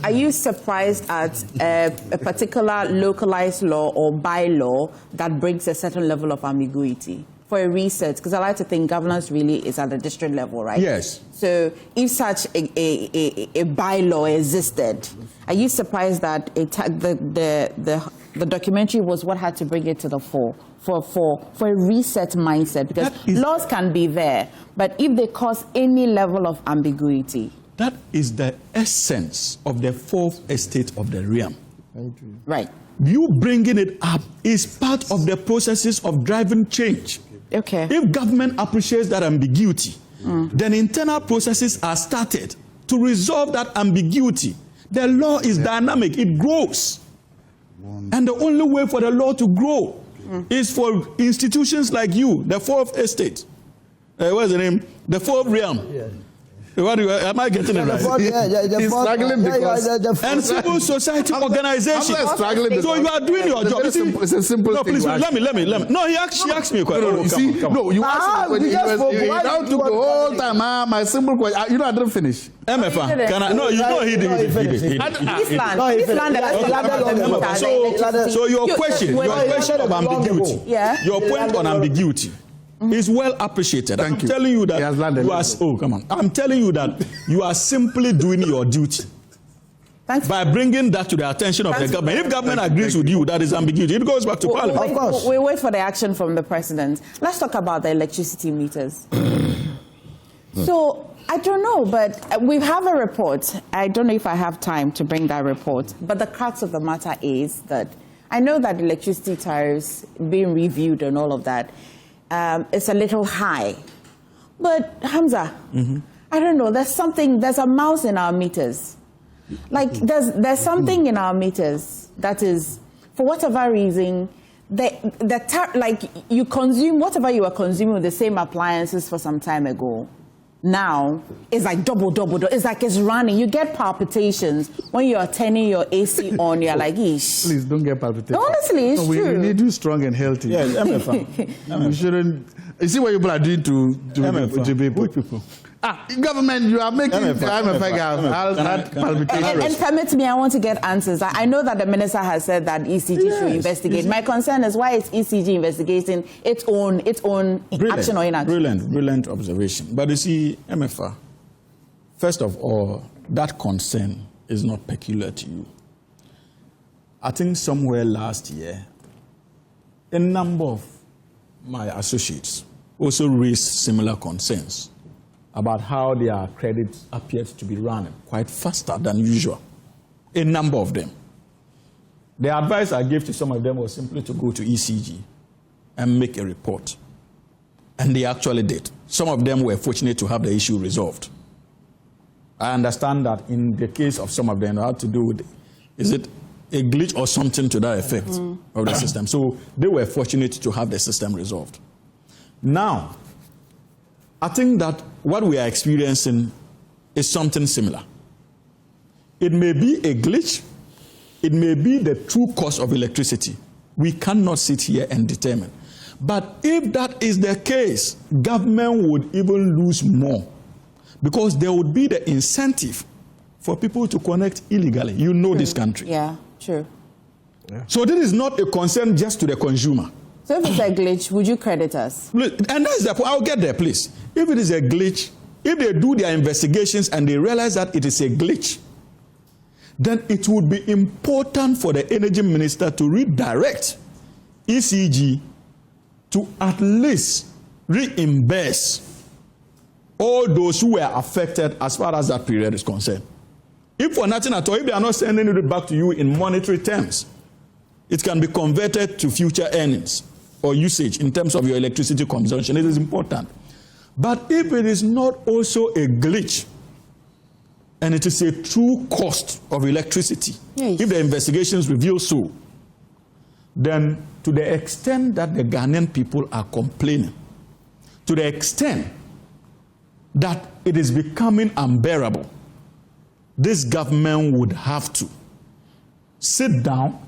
Are you surprised at a particular localized law or bylaw that brings a certain level of ambiguity? For a reset, because I like to think governance really is at the district level, right? Yes. So if such a bylaw existed, are you surprised that the documentary was what had to bring it to the fore for a reset mindset? Because laws can be there, but if they cause any level of ambiguity. That is the essence of the fourth estate of the realm. Right. You bringing it up is part of the processes of driving change. Okay. If government appreciates that ambiguity, then internal processes are started to resolve that ambiguity. The law is dynamic, it grows. And the only way for the law to grow is for institutions like you, the fourth estate. What's the name? The fourth realm. Yeah. Am I getting it right? He's struggling because... And civil society organizations. So you are doing your job. It's a simple thing. Please, let me. No, he asked me a question. No, you asked me. You now took the whole time. My simple question. You know, I didn't finish. MFA, can I? No, you know he did. So your question of ambiguity, your point on ambiguity, is well appreciated. I'm telling you that you are. Oh, come on! I'm telling you that you are simply doing your duty by bringing that to the attention of the government. If government agrees with you, that is ambiguity. It goes back to Parliament. Of course. We wait for the action from the president. Let's talk about the electricity meters. So I don't know, but we have a report. I don't know if I have time to bring that report. But the crux of the matter is that I know that electricity tariffs being reviewed and all of that. It's a little high. But Hamza, I don't know, there's a mouse in our meters. Like there's something in our meters that is, for whatever reason, like you consume whatever you were consuming with the same appliances for some time ago. now is like double. It's like it's running. You get palpitations when you're turning your AC on. You're like, eesh. Please don't get palpitations. Honestly, it's We true. need you strong and healthy. Yeah, MFA. You shouldn't. You see what people are doing to people. Government, you are making MFA have palpitations. And permit me, I want to get answers. I know that the minister has said that ECG should investigate. My concern is why is ECG investigating its own action or inaction? Brilliant observation. But you see, MFA, first of all, that concern is not peculiar to you. I think somewhere last year, a number of my associates also raised similar concerns about how their credits appeared to be running quite faster than usual. A number of them. The advice I gave to some of them was simply to go to ECG and make a report. And they actually did. Some of them were fortunate to have the issue resolved. I understand that in the case of some of them, it had to do with, is it a glitch or something to that effect of the system? So they were fortunate to have the system resolved. Now, I think that what we are experiencing is something similar. It may be a glitch. It may be the true cost of electricity. We cannot sit here and determine. But if that is the case, government would even lose more because there would be the incentive for people to connect illegally. You know this country. Yeah, true. Yeah. So this is not a concern just to the consumer. So if it's a glitch, would you credit us? And that's the point. I'll get there, please. If it is a glitch, if they do their investigations and they realize that it is a glitch, then it would be important for the energy minister to redirect ECG to at least reimburse all those who were affected as far as that period is concerned. If for nothing at all, if they are not sending it back to you in monetary terms, it can be converted to future earnings or usage in terms of your electricity consumption. It is important. But if it is not also a glitch, and it is a true cost of electricity, if the investigations reveal so, then to the extent that the Ghanaian people are complaining, to the extent that it is becoming unbearable, this government would have to sit down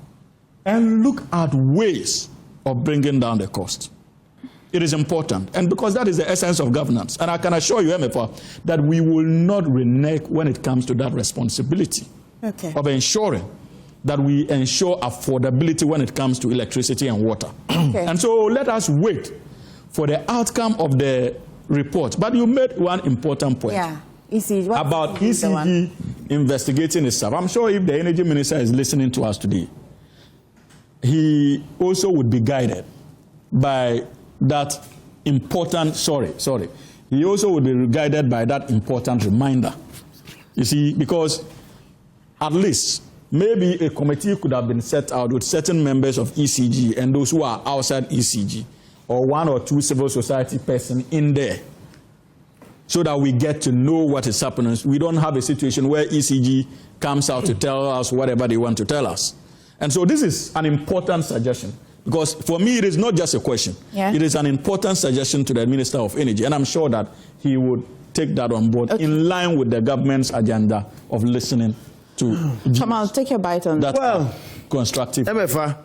and look at ways of bringing down the cost. It is important, and because that is the essence of governance. And I can assure you, MFA, that we will not renege when it comes to that responsibility of ensuring that we ensure affordability when it comes to electricity and water. And so let us wait for the outcome of the report. But you made one important point about ECG investigating itself. I'm sure if the energy minister is listening to us today, he also would be guided by that important, he also would be guided by that important reminder. You see, because at least maybe a committee could have been set out with certain members of ECG and those who are outside ECG, or one or two civil society person in there, so that we get to know what is happening. We don't have a situation where ECG comes out to tell us whatever they want to tell us. And so this is an important suggestion, because for me it is not just a question. It is an important suggestion to the Minister of Energy, and I'm sure that he would take that on board in line with the government's agenda of listening to Kamal, take your bite on that. Well, constructive. MFA,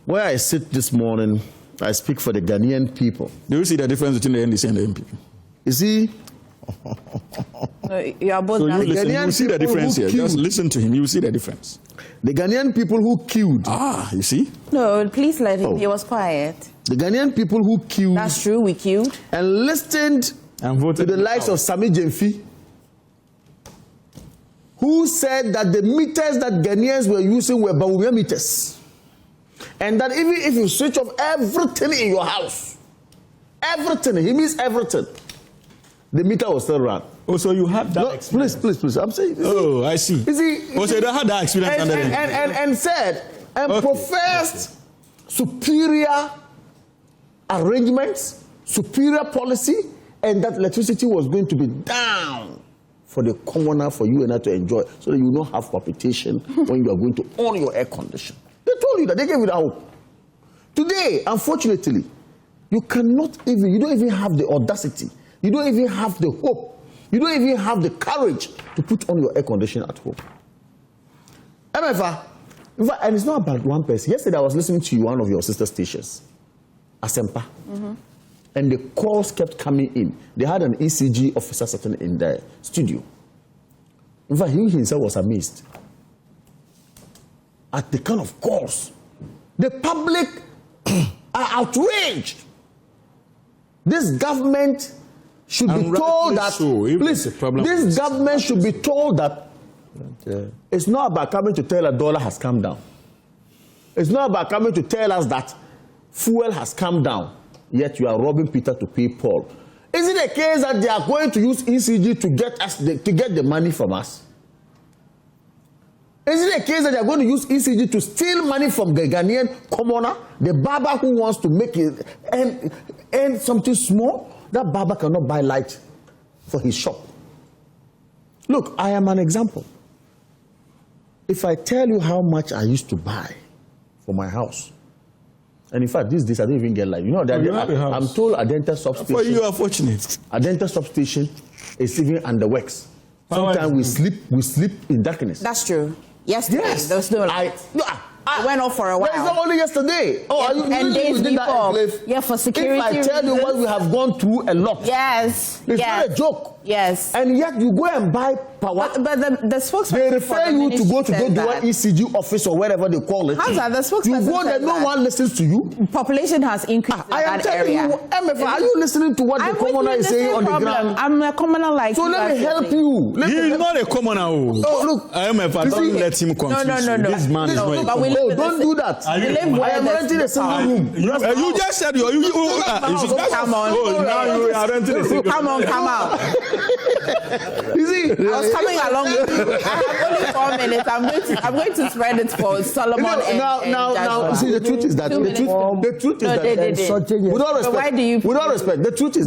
where I sit this morning, I speak for the Ghanaian people. Do you see the difference between the NDC and the MPP? You see? You are both so you see the difference here. Just listen to him. You see the difference. The Ghanaian people who killed. You see? No, please let him. He was quiet. The Ghanaian people who killed. That's true, we killed. And listened and voted to the likes of Sami Jemfi, who said that the meters that Ghanaians were using were Bawumia meters. And that even if you switch off everything in your house, everything, he means everything, the meter will still run. Oh, so you had that experience? Please. I'm saying. Oh, I see. You see, so you had that experience and said and professed superior arrangements, superior policy, and that electricity was going to be down for the commoner, for you and I to enjoy, so that you will not have palpitation when you are going to on your air condition. They told you that. They gave you that hope. Today, unfortunately, you don't even have the audacity You don't even have the hope. You don't even have the courage to put on your air conditioner at home. MFA, and it's not about one person. Yesterday I was listening to one of your sister stations, Asempa, and the calls kept coming in. They had an ECG officer sitting in the studio. In fact, he himself was amazed at the kind of calls. The public are outraged. This government should be told that, please, this government should be told that it's not about coming to tell us dollar has come down. It's not about coming to tell us that fuel has come down, yet you are robbing Peter to pay Paul. Is it a case that they are going to use ECG to get the money from us? Is it a case that they are going to use ECG to steal money from the Ghanaian commoner, the barber who wants to make it earn something small? That barber cannot buy light for his shop. Look, I am an example. If I tell you how much I used to buy for my house, and in fact, these days I don't even get light. You know, I'm told Adenta substation. For you are fortunate. Adenta substation is even under works. Sometimes we sleep in darkness. That's true. Yesterday, there was no light. I went off for a while. It's not only yesterday. Oh, are you and days before. Yeah, for security. If I tell you what we have gone through a lot. Yes. It's not a joke. Yes. And yet you go and buy power. But the spokesperson. They refer you to go to the ECG office or wherever they call it. How's that? The spokesperson. You go there, no one listens to you. Population has increased in that area. I am telling you, MFA, are you listening to what the commoner is saying on the ground? I'm a commoner like so let me help you. He is not a commoner. Oh, look. MFA, don't let him confuse No. This man is not. Don't do that. I am renting a single room. You just said you come on. Oh, now you are renting a single room. Come on, come out. You see, I was coming along with you. I have only 4 minutes. I'm going to spread it for Solomon now. See, the truth is that with all respect, the truth is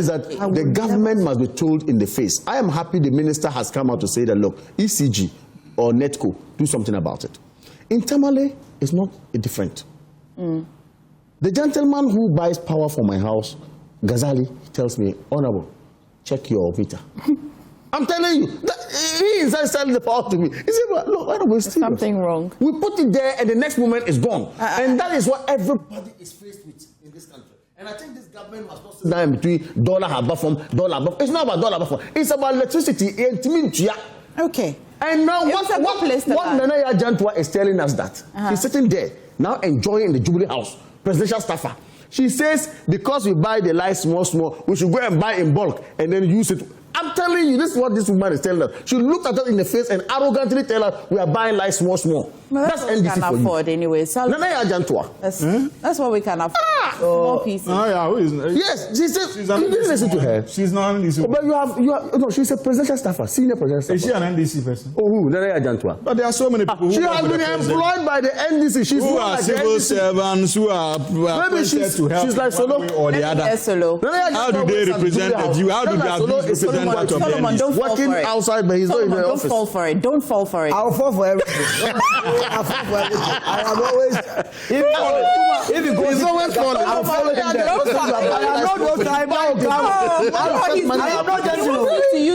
that the government must be told in the face. I am happy the minister has come out to say that look, ECG or NETCO, do something about it. Internally, it's not different. The gentleman who buys power for my house, Ghazali, tells me, Honorable, check your meter. I'm telling you, he is selling the power to me. He said, look, Honorable, it's something wrong. We put it there and the next moment it's gone. And that is what everybody is faced with in this country. And I think this government must not sit down between dollar above from dollar above. It's not about dollar above. It's about electricity. Okay. And now what Nana Jantua is telling us that she's sitting there now enjoying the Jubilee House, presidential staffer. She says because we buy the light small, we should go and buy in bulk and then use it. I'm telling you, this is what this woman is telling us. She looked at us in the face and arrogantly tell us we are buying light small. That's NDC can for afford you. Anyway. Nana Jantua. That's what we can afford. Small pieces. Yes, she said. You didn't listen to her. She's not an NDC. But no, she's a presidential staffer, senior presidential staffer. Is she an NDC person? Oh, who? Nana Jantua. But there are so many people. She has been employed by the NDC. She's who are civil servants who are appointed to help. She's like Solo or the other. How do they represent you? How do they represent that of the NDC? Don't fall working for it. outside, but he's not in the office. Don't fall for it. Don't fall for it. I'll fall for everything. I'll fall for everything. I am always. If you go, he's always falling. I'll follow him there.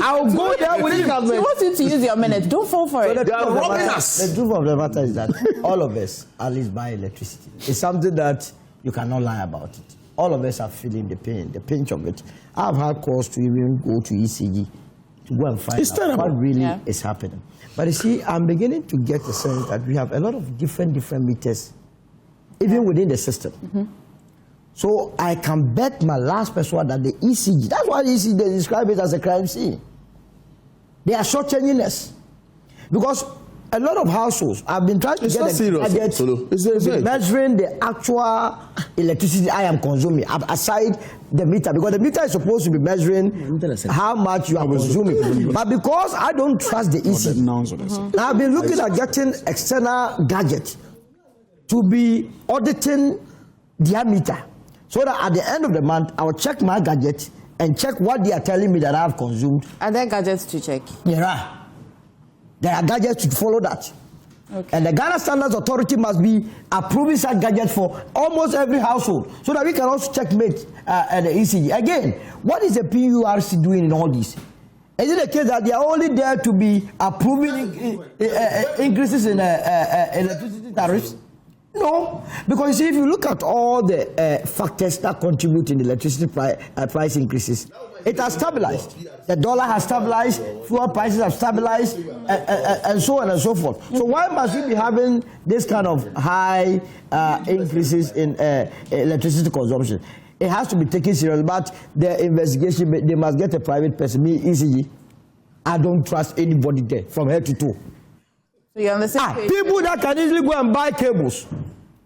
I'll go there with him. He wants you to use your minutes. Don't fall for it. They are robbing us. The truth of the matter is that all of us at least buy electricity. It's something that you cannot lie about it. All of us are feeling the pain, the pinch of it. I've had calls to even go to ECG to go and find out what really is happening. But you see, I'm beginning to get the sense that we have a lot of different meters, even within the system. So I can bet my last person that the ECG, that's why the ECG, they describe it as a crime scene. They are shortchanging us. Because a lot of households have been trying to get a gadget measuring the actual electricity I am consuming, aside the meter, because the meter is supposed to be measuring how much you are consuming. But because I don't trust the ECG, I've been looking at getting external gadget to be auditing their meter, so that at the end of the month, I will check my gadget and check what they are telling me that I have consumed. Are there gadgets to check? Yeah. There are gadgets to follow that. Okay. And the Ghana Standards Authority must be approving such gadgets for almost every household, so that we can also checkmate the ECG. Again, what is the PURC doing in all this? Is it the case that they are only there to be approving increases in electricity tariffs? No, because you see, if you look at all the factors that contribute in the electricity price increases, it has stabilized. The dollar has stabilized, fuel prices have stabilized, and so on and so forth. So why must we be having this kind of high increases in electricity consumption? It has to be taken seriously, but the investigation, they must get a private person. Me, ECG, I don't trust anybody there from head to toe. So you're on the same page. People that can easily go and buy cables.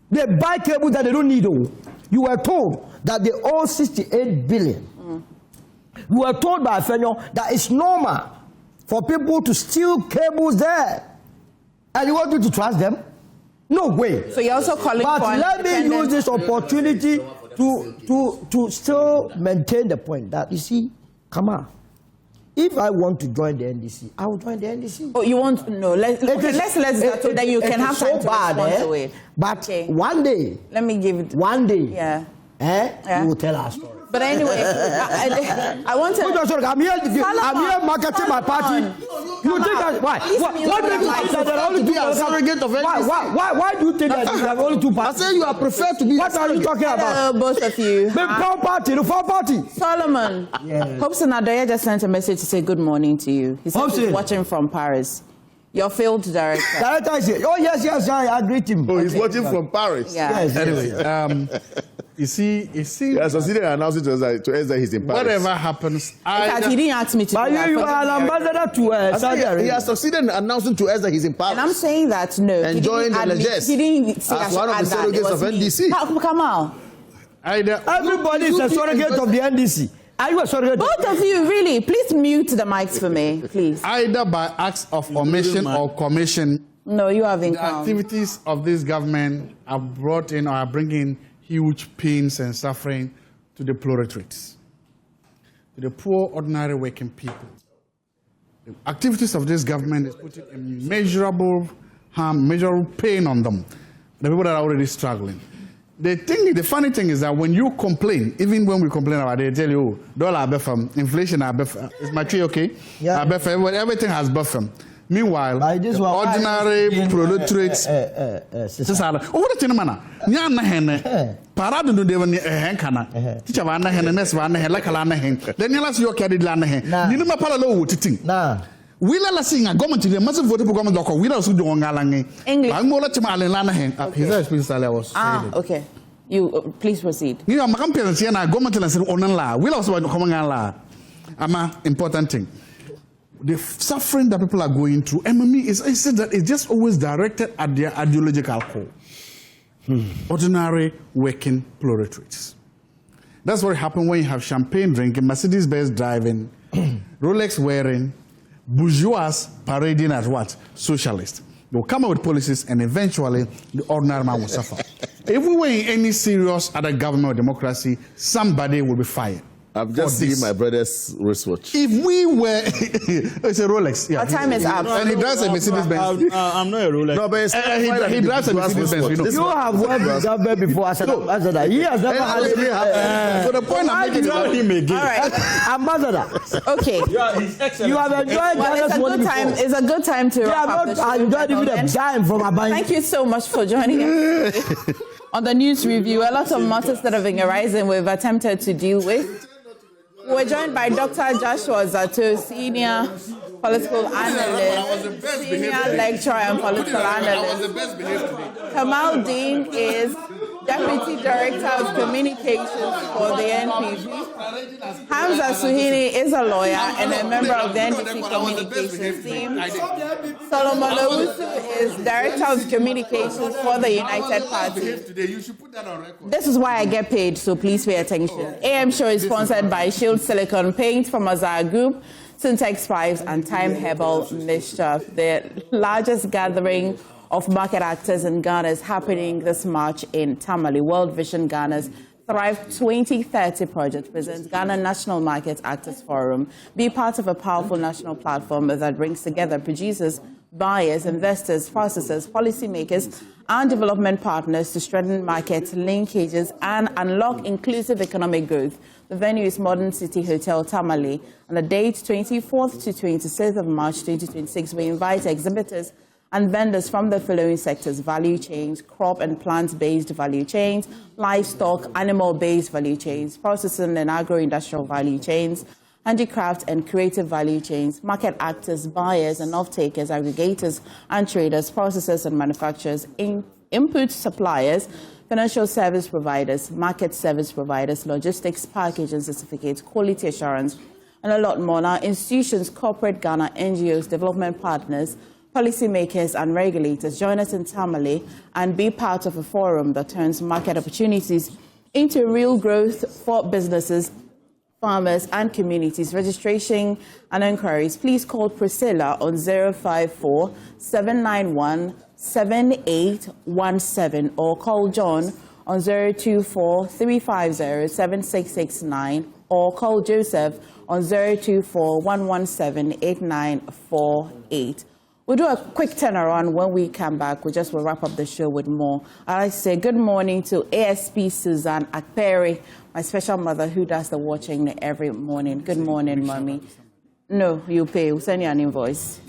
They buy cables that they don't need. You were told that they owe 68 billion. You were told by Fenyo that it's normal for people to steal cables there. And you want me to trust them? No way. So you're also calling for But let me use this opportunity to still maintain the point that, you see, Kamal, if I want to join the NDC, I will join the NDC. Oh, you want no? Let's start so that you can have time to respond to it. But one day, let me give it. One day, yeah. You will tell our story. But anyway, I want to. I'm here marketing my party. You think that why? What do you think that there are only two parties? Why do you think that there are only two parties? I say you are preferred to be. What are you talking about? Both of you. The four party. Solomon. Yes. Hobson Adoya just sent a message to say good morning to you. He said he's watching from Paris. Your field director. Director is here. Oh yes, I greet him. Oh, he's watching from Paris. Yeah. Yes. Anyway, you see, yeah, succeeded in announcing to us that he's in Paris. Whatever happens, he didn't ask me to. But you are an ambassador to Saudi Arabia. He has succeed in announcing to us that he's in Paris. And I'm saying that no. Enjoying the LGS. He didn't say as one of the surrogates of NDC. Kamal. Everybody is a surrogate of the NDC. Are you a surrogate? Both of you, really. Please mute the mics for me, please. Either by acts of omission or commission. No, you have the activities of this government are brought in or are bringing huge pains and suffering to the proletariats, to the poor, ordinary working people. The activities of this government is putting immeasurable harm, measurable pain on them, the people that are already struggling. The funny thing is that when you complain, even when we complain about it, they tell you, dollar buffer, inflation, is my tree okay? Yeah. Everything has buffer. Meanwhile, ordinary proletariats. What a thing, Yana hen, Parado do devon henkana, teacher Vanna hen, Ness Vanna hen, like Alana hen, then you last your carried lana hen. Nima Palalo to think. We let sing a government to the massive vote government doc, we also do on Galang. English. I'm more like Lana hen. His speech was. Okay. You please proceed. You are my parents here, and government and say, on we also want to come on la. Ama important thing. The suffering that people are going through, MME is said that it's just always directed at their ideological core. Ordinary working proletariats. That's what happens when you have champagne drinking, Mercedes-Benz driving, Rolex wearing, bourgeois parading as what? Socialists. They'll come up with policies and eventually the ordinary man will suffer. If we were in any serious other government or democracy, somebody will be fired. I'm just seeing my brother's wristwatch. If we were, it's a Rolex. Yeah. Our time is up. And he drives a Mercedes-Benz. I'm not a Rolex. No, but he drives a Mercedes-Benz. You have worked with government before as an ambassador. He has never had. So the point I'm making is him again. All right. Ambassador. Okay. You have enjoyed Ghana's money before. It's a good time to wrap up the show. I enjoyed even a dime from Abang. Thank you so much for joining us on the news review. A lot of matters that have been arising we've attempted to deal with. We're joined by Dr. Joshua Zato, senior political analyst, senior lecturer and political analyst. Kamal-deen is Deputy Director of Communications for the NPP. Hamza Suhini is a lawyer and a member of the NDC communications team. Solomon Owusu is Director of Communications for the United Party. This is why I get paid, so please pay attention. AM Show is sponsored by Shield Silicon Paint from Azar Group, Syntex Pipes, and Time Herbal Mixture. The largest gathering of market actors in Ghana is happening this March in Tamale. World Vision Ghana's Thrive 2030 project presents Ghana National Market Actors Forum. Be part of a powerful national platform that brings together producers, buyers, investors, processors, policymakers, and development partners to strengthen market linkages and unlock inclusive economic growth. The venue is Modern City Hotel Tamale, and the date 24th to 26th of March 2026. We invite exhibitors and vendors from the following sectors: value chains, crop and plant-based value chains, livestock, animal-based value chains, processing and agro-industrial value chains, handicraft and creative value chains, market actors, buyers and off-takers, aggregators and traders, processors and manufacturers, input suppliers, financial service providers, market service providers, logistics, package and certificates, quality assurance, and a lot more. Now, institutions, corporate Ghana, NGOs, development partners, policymakers and regulators, join us in Tamale and be part of a forum that turns market opportunities into real growth for businesses, farmers and communities. Registration and inquiries, please call Priscilla on 054-791-7817 or call John on 024-350-7669 or call Joseph on 024-117-8948. We'll do a quick turnaround. When we come back, we will wrap up the show with more. I say good morning to ASP Suzanne Akperi, my special mother who does the watching every morning. Good morning, Mommy. No, you pay. We'll send you an invoice.